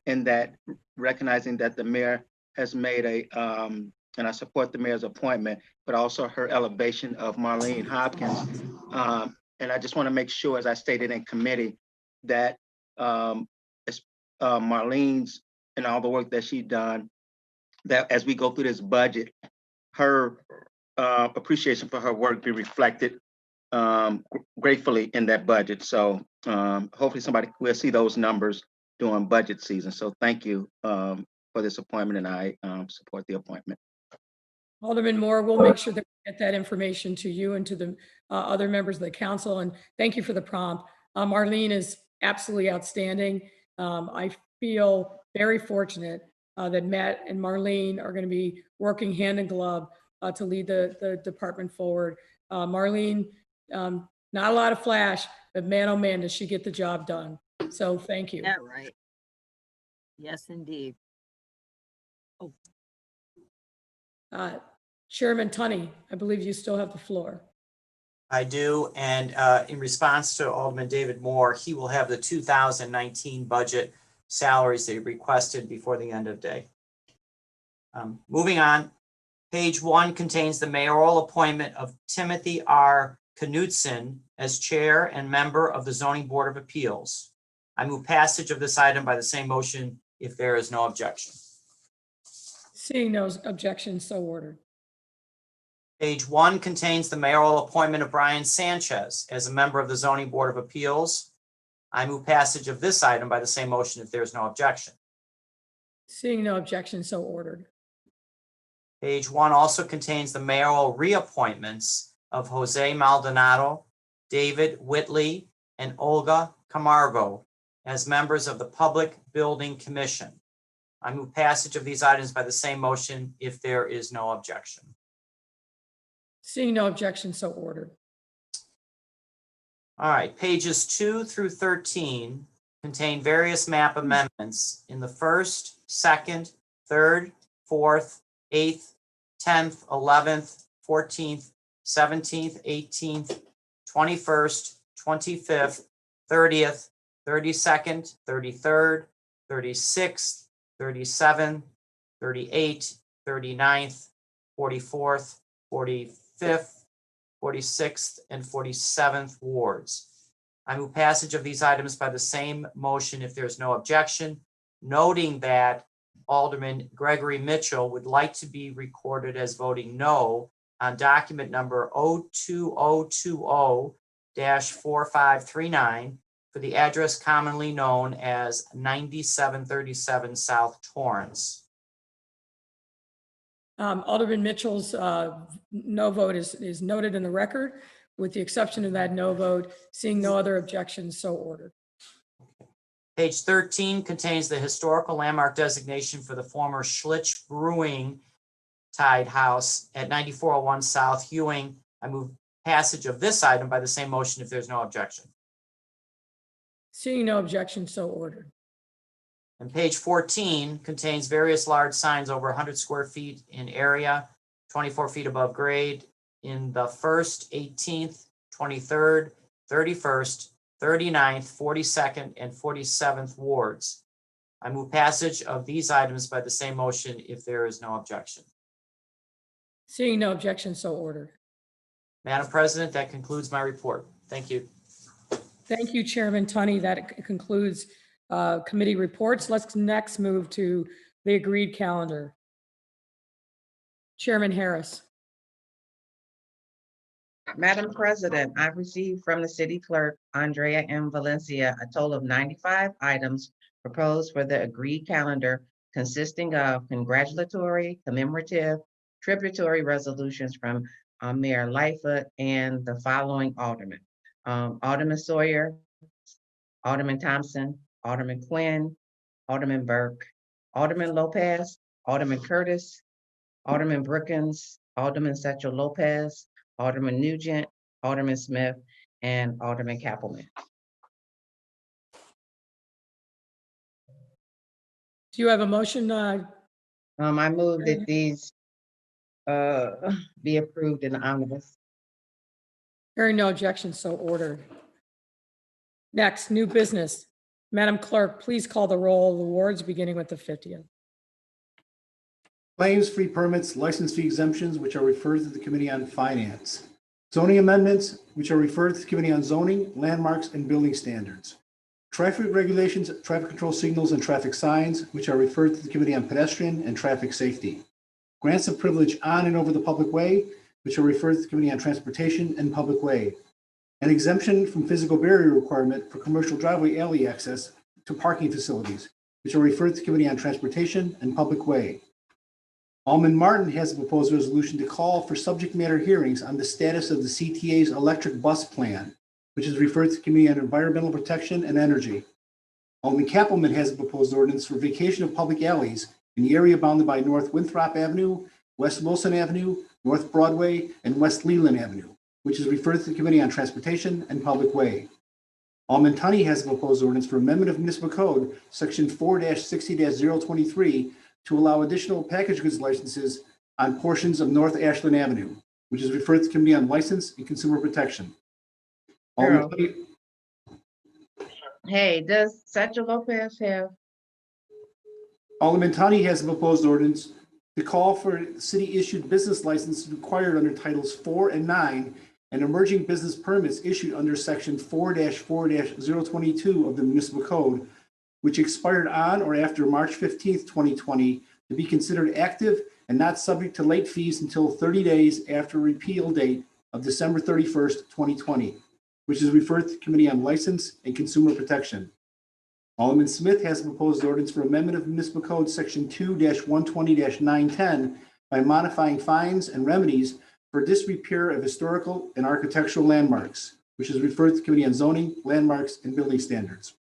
in that, recognizing that the mayor has made and I support the mayor's appointment, but also her elevation of Marlene Hopkins. And I just want to make sure, as I stated in committee, that Marlene's and all the work that she's done, that as we go through this budget, her appreciation for her work be reflected gratefully in that budget. So hopefully somebody will see those numbers during budget season. So thank you for this appointment, and I support the appointment. Alderman Moore, we'll make sure that we get that information to you and to the other members of the council. And thank you for the prompt. Marlene is absolutely outstanding. I feel very fortunate that Matt and Marlene are going to be working hand in glove to lead the department forward. Marlene, not a lot of flash, but man, oh man, does she get the job done. So thank you. Yeah, right. Yes, indeed. Chairman Tunney, I believe you still have the floor. I do, and in response to Alderman David Moore, he will have the 2019 budget salaries that he requested before the end of day. Moving on, page 1 contains the mayoral appointment of Timothy R. Knudsen as chair and member of the Zoning Board of Appeals. I move passage of this item by the same motion if there is no objection. Seeing no objection, so ordered. Page 1 contains the mayoral appointment of Brian Sanchez as a member of the Zoning Board of Appeals. I move passage of this item by the same motion if there is no objection. Seeing no objection, so ordered. Page 1 also contains the mayoral reappointments of Jose Maldonado, David Whitley, and Olga Camargo as members of the Public Building Commission. I move passage of these items by the same motion if there is no objection. Seeing no objection, so ordered. All right, pages 2 through 13 contain various map amendments in the 1st, 2nd, 3rd, 4th, 8th, 10th, 11th, 14th, 17th, 18th, 21st, 25th, 30th, 32nd, 33rd, 36th, 37th, 38th, 39th, 44th, 45th, 46th, and 47th wards. I move passage of these items by the same motion if there's no objection, noting that Alderman Gregory Mitchell would like to be recorded as voting no on document number 02020-4539 for the address commonly known as 9737 South Torrance. Alderman Mitchell's no vote is noted in the record, with the exception of that no vote. Seeing no other objections, so ordered. Page 13 contains the historical landmark designation for the former Schlitz Brewing Tide House at 9401 South Ewing. I move passage of this item by the same motion if there's no objection. Seeing no objection, so ordered. And page 14 contains various large signs over 100 square feet in area, 24 feet above grade in the 1st, 18th, 23rd, 31st, 39th, 42nd, and 47th wards. I move passage of these items by the same motion if there is no objection. Seeing no objection, so ordered. Madam President, that concludes my report. Thank you. Thank you, Chairman Tunney. That concludes committee reports. Let's next move to the agreed calendar. Chairman Harris. Madam President, I've received from the city clerk, Andrea M. Valencia, a total of 95 items proposed for the agreed calendar, consisting of congratulatory, commemorative, tributary resolutions from Mayor Lightfoot and the following aldermen. Alderman Sawyer, Alderman Thompson, Alderman Quinn, Alderman Burke, Alderman Lopez, Alderman Curtis, Alderman Brookins, Alderman Setchell Lopez, Alderman Nugent, Alderman Smith, and Alderman Cappleman. Do you have a motion? I move that these be approved in the omnibus. Hearing no objection, so ordered. Next, new business. Madam Clerk, please call the roll of the wards, beginning with the 50th. Claims, free permits, license fee exemptions, which are referred to the Committee on Finance. Zoning amendments, which are referred to the Committee on Zoning, Landmarks, and Building Standards. Traffic regulations, traffic control signals, and traffic signs, which are referred to the Committee on Pedestrian and Traffic Safety. Grants of privilege on and over the public way, which are referred to the Committee on Transportation and Public Way. An exemption from physical barrier requirement for commercial driveway alley access to parking facilities, which are referred to the Committee on Transportation and Public Way. Alderman Martin has a proposed resolution to call for subject matter hearings on the status of the CTA's electric bus plan, which is referred to the Committee on Environmental Protection and Energy. Alderman Cappleman has a proposed ordinance for vacation of public alleys in the area bounded by North Winthrop Avenue, West Wilson Avenue, North Broadway, and West Leland Avenue, which is referred to the Committee on Transportation and Public Way. Alderman Tunney has a proposed ordinance for amendment of Municipal Code, Section 4-60-023, to allow additional package goods licenses on portions of North Ashland Avenue, which is referred to the Committee on License and Consumer Protection. Hey, does Satchel Lopez have? Alderman Tunney has a proposed ordinance to call for city-issued business licenses required under Titles 4 and 9 and emerging business permits issued under Section 4-4-022 of the Municipal Code, which expired on or after March 15th, 2020, to be considered active and not subject to late fees until 30 days after repeal date of December 31st, 2020, which is referred to the Committee on License and Consumer Protection. Alderman Smith has a proposed ordinance for amendment of Municipal Code Section 2-120-910 by modifying fines and remedies for disrepair of historical and architectural landmarks, which is referred to the Committee on Zoning, Landmarks, and Building Standards.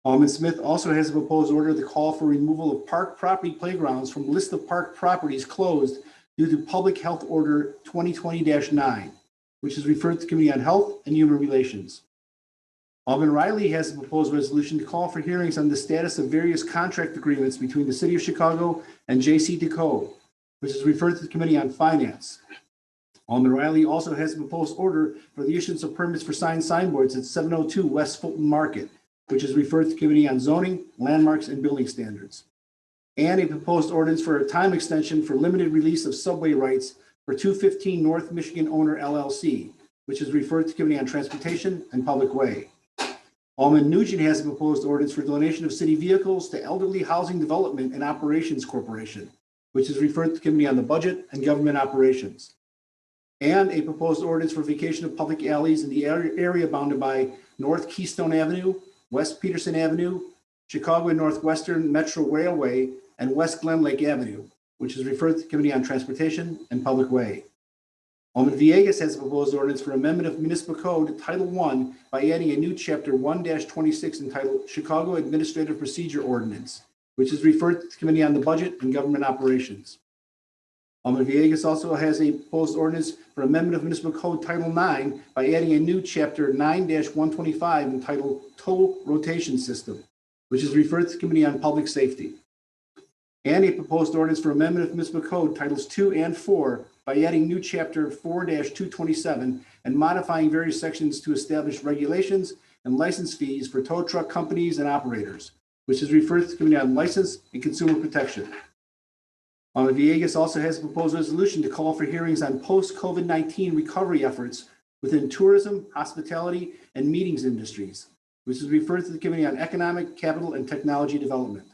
Alderman Smith also has a proposed order to call for removal of park property playgrounds from list of park properties closed due to Public Health Order 2020-9, which is referred to the Committee on Health and Human Relations. Alderman Riley has a proposed resolution to call for hearings on the status of various contract agreements between the City of Chicago and J.C. Decaux, which is referred to the Committee on Finance. Alderman Riley also has a proposed order for the issuance of permits for signboards at 702 West Fulton Market, which is referred to the Committee on Zoning, Landmarks, and Building Standards. And a proposed ordinance for a time extension for limited release of subway rights for 215 North Michigan Owner LLC, which is referred to the Committee on Transportation and Public Way. Alderman Nugent has a proposed ordinance for donation of city vehicles to Elderly Housing Development and Operations Corporation, which is referred to the Committee on the Budget and Government Operations. And a proposed ordinance for vacation of public alleys in the area bounded by North Keystone Avenue, West Peterson Avenue, Chicago and Northwestern Metro Railway, and West Glen Lake Avenue, which is referred to the Committee on Transportation and Public Way. Alderman Villegas has a proposed ordinance for amendment of Municipal Code Title I by adding a new Chapter 1-26 entitled Chicago Administrative Procedure Ordinance, which is referred to the Committee on the Budget and Government Operations. Alderman Villegas also has a proposed ordinance for amendment of Municipal Code Title IX by adding a new Chapter 9-125 entitled Toll Rotation System, which is referred to the Committee on Public Safety. And a proposed ordinance for amendment of Municipal Code Titles 2 and 4 by adding new Chapter 4-227 and modifying various sections to establish regulations and license fees for tow truck companies and operators, which is referred to the Committee on License and Consumer Protection. Alderman Villegas also has a proposed resolution to call for hearings on post-COVID-19 recovery efforts within tourism, hospitality, and meetings industries, which is referred to the Committee on Economic, Capital, and Technology Development.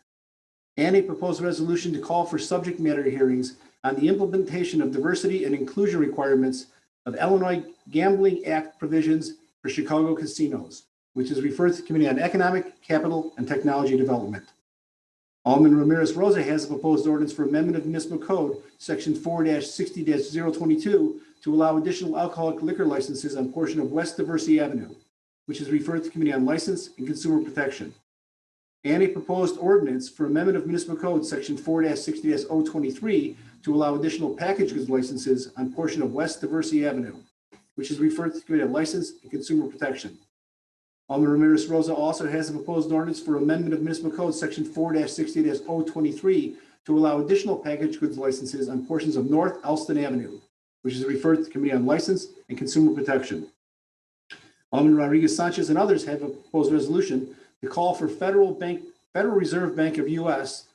And a proposed resolution to call for subject matter hearings on the implementation of diversity and inclusion requirements of Illinois Gambling Act provisions for Chicago casinos, which is referred to the Committee on Economic, Capital, and Technology Development. Alderman Ramirez Rosa has a proposed ordinance for amendment of Municipal Code, Section 4-60-022, to allow additional alcoholic liquor licenses on portion of West Diversity Avenue, which is referred to the Committee on License and Consumer Protection. And a proposed ordinance for amendment of Municipal Code, Section 4-60-023, to allow additional package goods licenses on portion of West Diversity Avenue, which is referred to the Committee on License and Consumer Protection. Alderman Ramirez Rosa also has a proposed ordinance for amendment of Municipal Code Section 4-60-023 to allow additional package goods licenses on portions of North Elston Avenue, which is referred to the Committee on License and Consumer Protection. Alderman Rodriguez Sanchez and others have a proposed resolution to call for Federal Reserve Bank of U.S.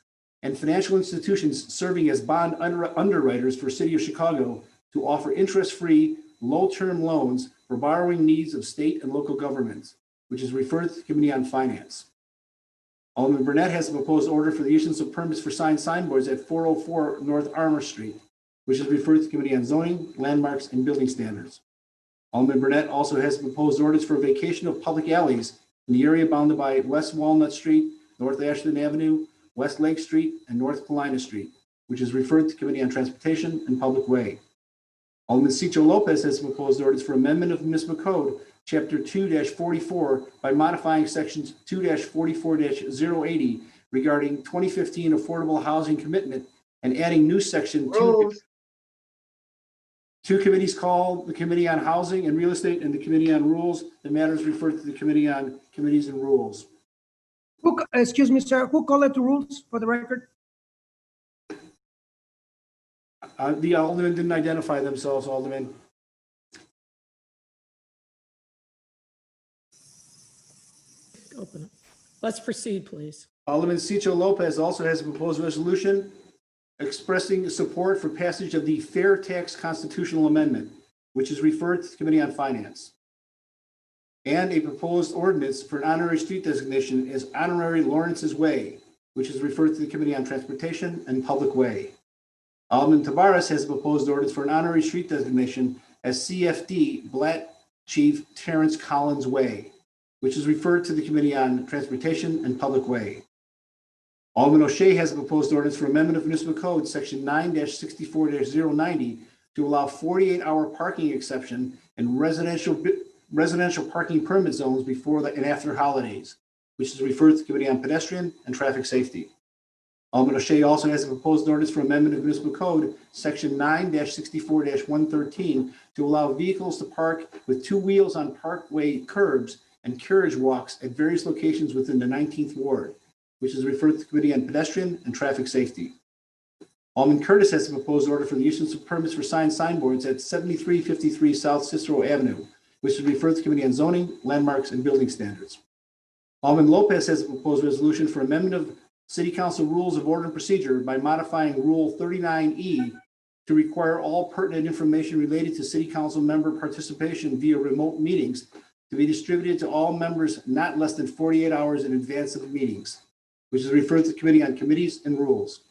and financial institutions serving as bond underwriters for City of Chicago to offer interest-free, low-term loans for borrowing needs of state and local governments, which is referred to the Committee on Finance. Alderman Burnett has a proposed order for the issuance of permits for signboards at 404 North Armour Street, which is referred to the Committee on Zoning, Landmarks, and Building Standards. Alderman Burnett also has a proposed ordinance for vacation of public alleys in the area bounded by West Walnut Street, North Ashland Avenue, West Lake Street, and North Paulina Street, which is referred to the Committee on Transportation and Public Way. Alderman Cicho Lopez has a proposed ordinance for amendment of Municipal Code, Chapter 2-44, by modifying Sections 2-44-080 regarding 2015 Affordable Housing Commitment and adding new Section 2. Two committees called the Committee on Housing and Real Estate and the Committee on Rules. The matter is referred to the Committee on Committees and Rules. Excuse me, sir, who called it to rules for the record? The alderman didn't identify themselves, Alderman. Open it. Let's proceed, please. Alderman Cicho Lopez also has a proposed resolution expressing support for passage of the Fair Tax Constitutional Amendment, which is referred to the Committee on Finance, and a proposed ordinance for an honorary street designation as Honorary Lawrence's Way, which is referred to the Committee on Transportation and Public Way. Alderman Taveras has a proposed ordinance for an honorary street designation as CFD Black Chief Terrence Collins Way, which is referred to the Committee on Transportation and Public Way. Alderman O'Shea has a proposed ordinance for amendment of Municipal Code, Section 9-64-090, to allow 48-hour parking exception in residential residential parking permit zones before and after holidays, which is referred to the Committee on Pedestrian and Traffic Safety. Alderman O'Shea also has a proposed ordinance for amendment of municipal code, section 9-64-113, to allow vehicles to park with two wheels on parkway curbs and carriage walks at various locations within the 19th Ward, which is referred to the Committee on Pedestrian and Traffic Safety. Alderman Curtis has a proposed order for the issuance of permits for signboards at 7353 South Cicero Avenue, which is referred to the Committee on Zoning, Landmarks, and Building Standards. Alderman Lopez has a proposed resolution for amendment of City Council Rules of Order and Procedure by modifying Rule 39E to require all pertinent information related to City Council member participation via remote meetings to be distributed to all members not less than 48 hours in advance of the meetings, which is referred to the Committee on Committees and Rules.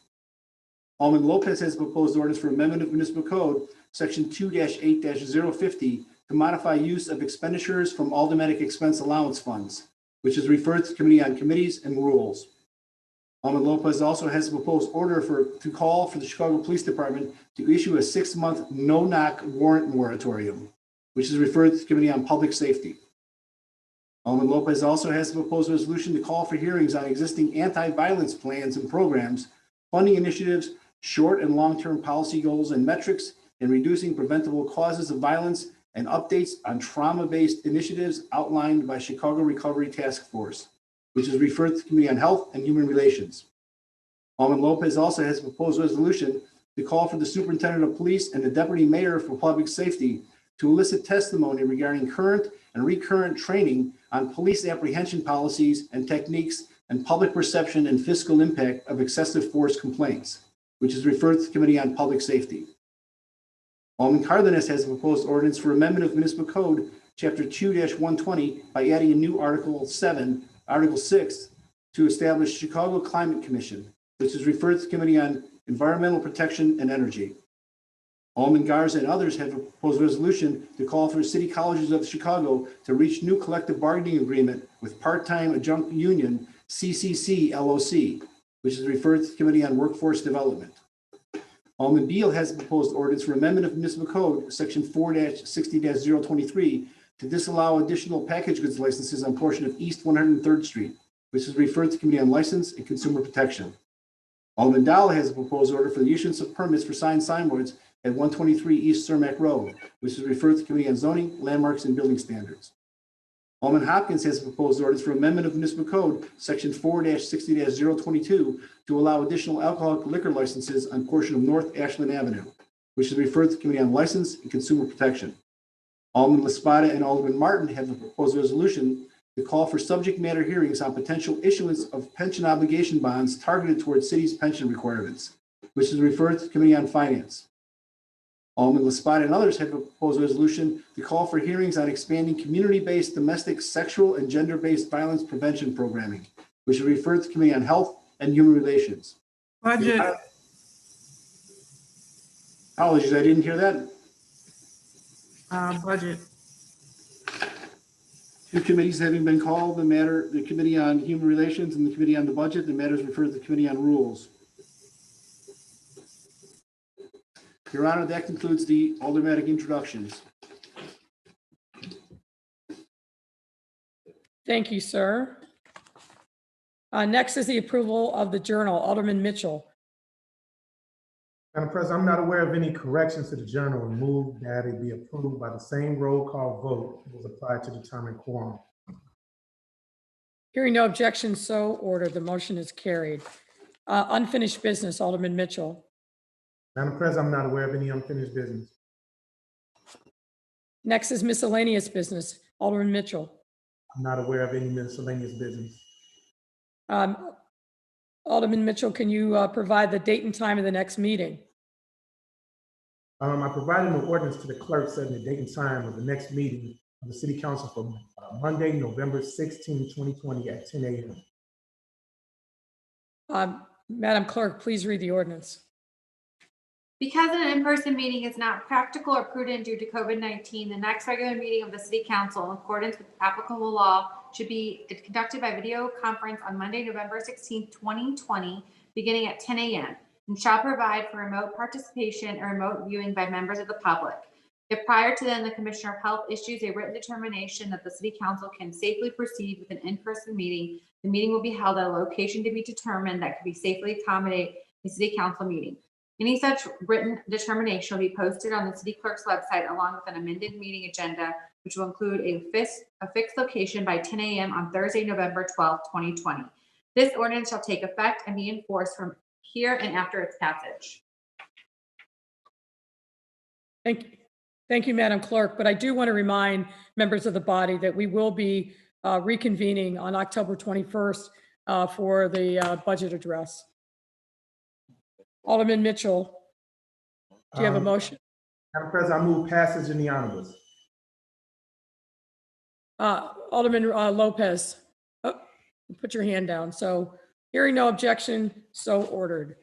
Alderman Lopez has proposed ordinance for amendment of municipal code, section 2-8-050, to modify use of expenditures from aldermanic expense allowance funds, which is referred to the Committee on Committees and Rules. Alderman Lopez also has a proposed order to call for the Chicago Police Department to issue a 6-month no-knock warrant moratorium, which is referred to the Committee on Public Safety. Alderman Lopez also has a proposed resolution to call for hearings on existing anti-violence plans and programs, funding initiatives, short and long-term policy goals and metrics, and reducing preventable causes of violence, and updates on trauma-based initiatives outlined by Chicago Recovery Task Force, which is referred to the Committee on Health and Human Relations. Alderman Lopez also has a proposed resolution to call for the Superintendent of Police and the Deputy Mayor for Public Safety to elicit testimony regarding current and recurrent training on police apprehension policies and techniques and public perception and fiscal impact of excessive force complaints, which is referred to the Committee on Public Safety. Alderman Cardenas has a proposed ordinance for amendment of Municipal Code, Chapter 2-120, by adding a new Article 6 to establish Chicago Climate Commission, which is referred to the Committee on Environmental Protection and Energy. Alderman Garza and others have a proposed resolution to call for City Colleges of Chicago to reach new collective bargaining agreement with part-time adjunct union CCC LOC, which is referred to the Committee on Workforce Development. Alderman Beal has a proposed ordinance for amendment of Municipal Code, Section 4-60-023, to disallow additional package goods licenses on portion of East 103rd Street, which is referred to the Committee on License and Consumer Protection. Alderman Dowell has a proposed order for the issuance of permits for signboards at 123 East Cermak Road, which is referred to the Committee on Zoning, Landmarks, and Building Standards. Alderman Hopkins has a proposed ordinance for amendment of Municipal Code, Section 4-60-022, to allow additional alcoholic liquor licenses on portion of North Ashland Avenue, which is referred to the Committee on License and Consumer Protection. Alderman Laspada and Alderman Martin have a proposed resolution to call for subject matter hearings on potential issuance of pension obligation bonds targeted towards city's pension requirements, which is referred to the Committee on Finance. Alderman Laspada and others have a proposed resolution to call for hearings on expanding community-based domestic sexual and gender-based violence prevention programming, which is referred to the Committee on Health and Human Relations. Budget. Apologies, I didn't hear that. Budget. Two committees having been called, the Committee on Human Relations and the Committee on the Budget, the matters referred to the Committee on Rules. Your Honor, that concludes the aldermanic introductions. Thank you, sir. Next is the approval of the journal. Alderman Mitchell. Madam President, I'm not aware of any corrections to the journal and move that it be approved by the same roll call vote that was applied to determine quorum. Hearing no objections, so ordered. The motion is carried. Unfinished business, Alderman Mitchell. Madam President, I'm not aware of any unfinished business. Next is miscellaneous business, Alderman Mitchell. I'm not aware of any miscellaneous business. Alderman Mitchell, can you provide the date and time of the next meeting? I provided an ordinance to the clerk setting the date and time of the next meeting of the City Council for Monday, November 16, 2020 at 10 a.m. Madam Clerk, please read the ordinance. Because an in-person meeting is not practical or prudent due to COVID-19, the next regular meeting of the City Council, in accordance with applicable law, should be conducted by video conference on Monday, November 16, 2020, beginning at 10 a.m., and shall provide for remote participation and remote viewing by members of the public. If prior to then the Commissioner of Health issues a written determination that the City Council can safely proceed with an in-person meeting, the meeting will be held at a location to be determined that can be safely accommodate a City Council meeting. Any such written determination will be posted on the City Clerk's website along with an amended meeting agenda, which will include a fixed location by 10 a.m. on Thursday, November 12th, 2020. This ordinance shall take effect and be enforced from here and after its passage. Thank you, Madam Clerk. But I do want to remind members of the body that we will be reconvening on October 21st for the budget address. Alderman Mitchell, do you have a motion? Madam President, I move passage in the omnibus. Alderman Lopez, put your hand down. So hearing no objection, so ordered.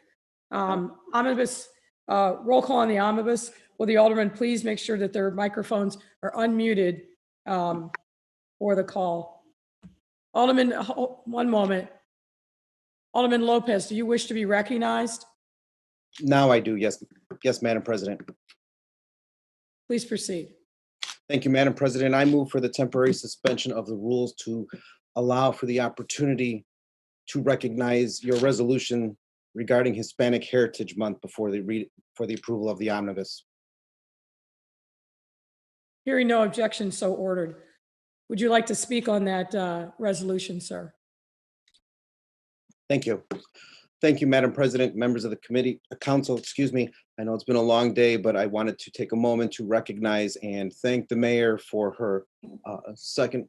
Omnibus, roll call on the omnibus. Will the alderman please make sure that their microphones are unmuted for the call? Alderman, one moment. Alderman Lopez, do you wish to be recognized? Now I do, yes. Yes, Madam President. Please proceed. Thank you, Madam President. I move for the temporary suspension of the rules to allow for the opportunity to recognize your resolution regarding Hispanic Heritage Month before the approval of the omnibus. Hearing no objection, so ordered. Would you like to speak on that resolution, sir? Thank you. Thank you, Madam President, members of the committee, council, excuse me. I know it's been a long day, but I wanted to take a moment to recognize and thank the mayor for her second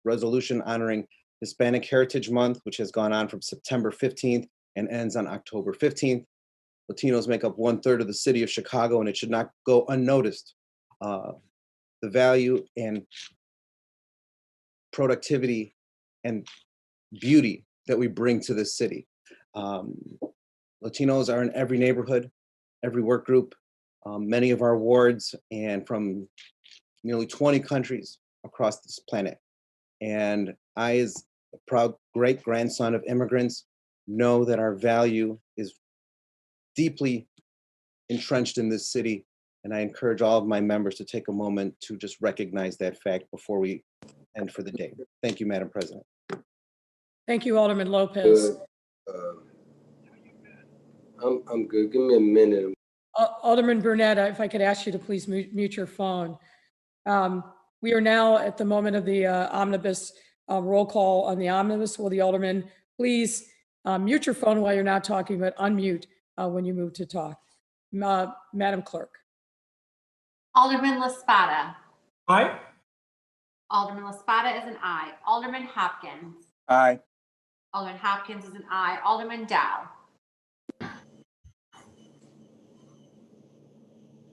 resolution honoring Hispanic Heritage Month, which has gone on from September 15th and ends on October 15th. Latinos make up 1/3 of the city of Chicago, and it should not go unnoticed. The value and productivity and beauty that we bring to this city. Latinos are in every neighborhood, every work group, many of our wards, and from nearly 20 countries across this planet. And I, as a proud great-grandson of immigrants, know that our value is deeply entrenched in this city. And I encourage all of my members to take a moment to just recognize that fact before we end for the day. Thank you, Madam President. Thank you, Alderman Lopez. I'm good. Give me a minute. Alderman Burnett, if I could ask you to please mute your phone. We are now at the moment of the omnibus roll call on the omnibus. Will the alderman please mute your phone while you're not talking, but unmute when you move to talk. Madam Clerk. Alderman LaSpada. Aye. Alderman LaSpada is an aye. Alderman Hopkins. Aye. Alderman Hopkins is an aye. Alderman Dow.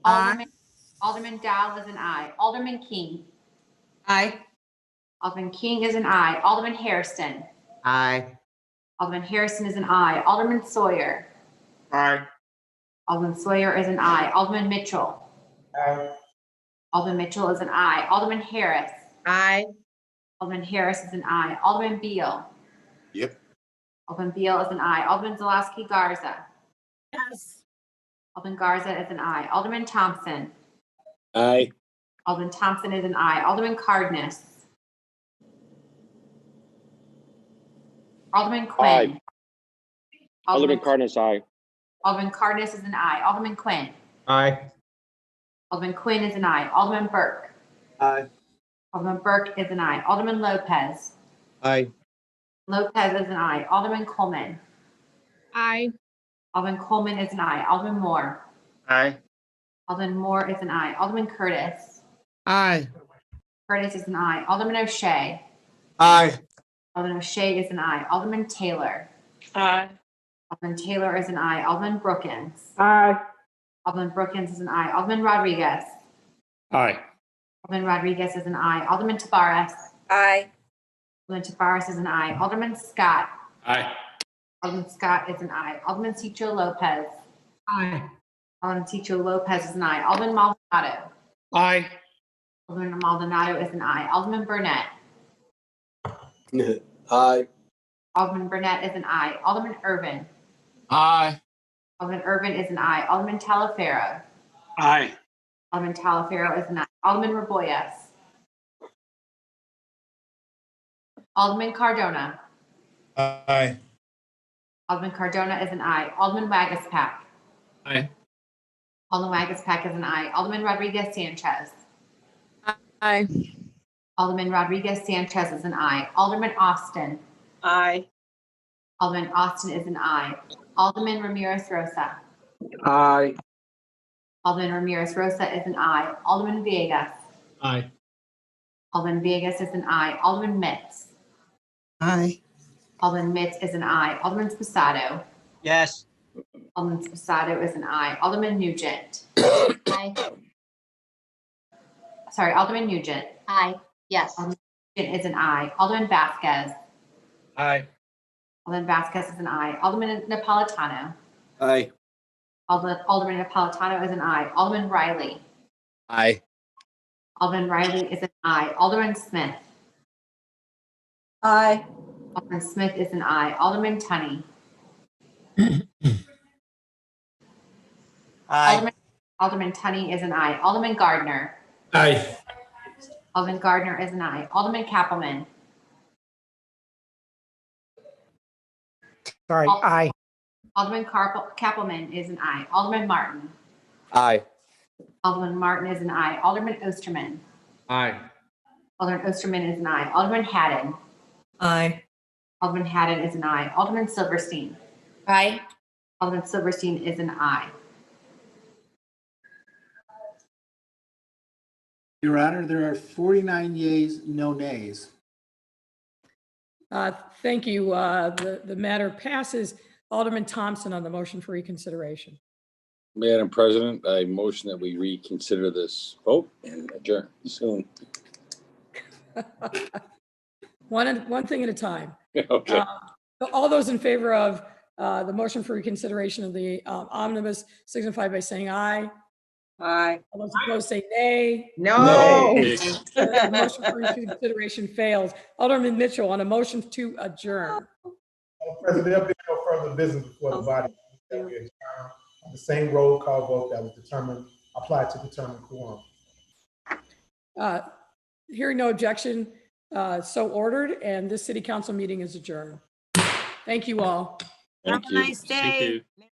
Alderman Dow is an aye. Alderman King. Aye. Alderman King is an aye. Alderman Harrison. Aye. Alderman Harrison is an aye. Alderman Sawyer. Aye. Alderman Sawyer is an aye. Alderman Mitchell. Aye. Alderman Mitchell is an aye. Alderman Harris. Aye. Alderman Harris is an aye. Alderman Beal. Yep. Alderman Beal is an aye. Alderman Zalowski Garza. Yes. Alderman Garza is an aye. Alderman Thompson. Aye. Alderman Thompson is an aye. Alderman Cardenas. Alderman Quinn. Aye. Alderman Cardenas, aye. Alderman Cardenas is an aye. Alderman Quinn. Aye. Alderman Quinn is an aye. Alderman Burke. Aye. Alderman Burke is an aye. Alderman Lopez. Aye. Lopez is an aye. Alderman Coleman. Aye. Alderman Coleman is an aye. Alderman Moore. Aye. Alderman Moore is an aye. Alderman Curtis. Aye. Curtis is an aye. Alderman O'Shea. Aye. Alderman O'Shea is an aye. Alderman Taylor. Aye. Alderman Taylor is an aye. Alderman Brookins. Aye. Alderman Brookins is an aye. Alderman Rodriguez. Aye. Alderman Rodriguez is an aye. Alderman Tabarez. Aye. Alderman Tabarez is an aye. Alderman Scott. Aye. Alderman Scott is an aye. Alderman Cicho Lopez. Aye. Alderman Cicho Lopez is an aye. Alderman Maldonado. Aye. Alderman Maldonado is an aye. Alderman Burnett. Aye. Alderman Burnett is an aye. Alderman Irvin. Aye. Alderman Irvin is an aye. Alderman Talaferro. Aye. Alderman Talaferro is an aye. Alderman Raboyes. Alderman Cardona. Aye. Alderman Cardona is an aye. Alderman Wagaspack. Aye. Alderman Wagaspack is an aye. Alderman Rodriguez Sanchez. Aye. Alderman Rodriguez Sanchez is an aye. Alderman Austin. Aye. Alderman Austin is an aye. Alderman Ramirez Rosa. Aye. Alderman Ramirez Rosa is an aye. Alderman Villegas. Aye. Alderman Villegas is an aye. Alderman Mitz. Aye. Alderman Mitz is an aye. Alderman Spasado. Yes. Alderman Spasado is an aye. Alderman Nugent. Aye. Sorry, Alderman Nugent. Aye. Yes. Alderman Nugent is an aye. Alderman Vasquez. Aye. Alderman Vasquez is an aye. Alderman Napolitano. Aye. Alderman Napolitano is an aye. Alderman Riley. Aye. Alderman Riley is an aye. Alderman Smith. Aye. Alderman Smith is an aye. Alderman Tunney. Aye. Alderman Tunney is an aye. Alderman Gardner. Aye. Alderman Gardner is an aye. Alderman Cappleman. Sorry, aye. Alderman Cappleman is an aye. Alderman Martin. Aye. Alderman Martin is an aye. Alderman Osterman. Aye. Alderman Osterman is an aye. Alderman Haddon. Aye. Alderman Haddon is an aye. Alderman Silverstein. Aye. Alderman Silverstein is an aye. Your Honor, there are 49 yeas, no nays. Thank you. The matter passes. Alderman Thompson on the motion for reconsideration. Madam President, I motion that we reconsider this vote and adjourn soon. One thing at a time. Okay. All those in favor of the motion for reconsideration of the omnibus signify by saying aye. Aye. All those opposed say nay. No. The motion for reconsideration fails. Alderman Mitchell on a motion to adjourn. Madam President, there'll be no further business before the body. That we adjourn on the same roll call vote that was applied to determine quorum. Hearing no objection, so ordered, and this city council meeting is adjourned. Thank you all. Have a nice Thank day. you.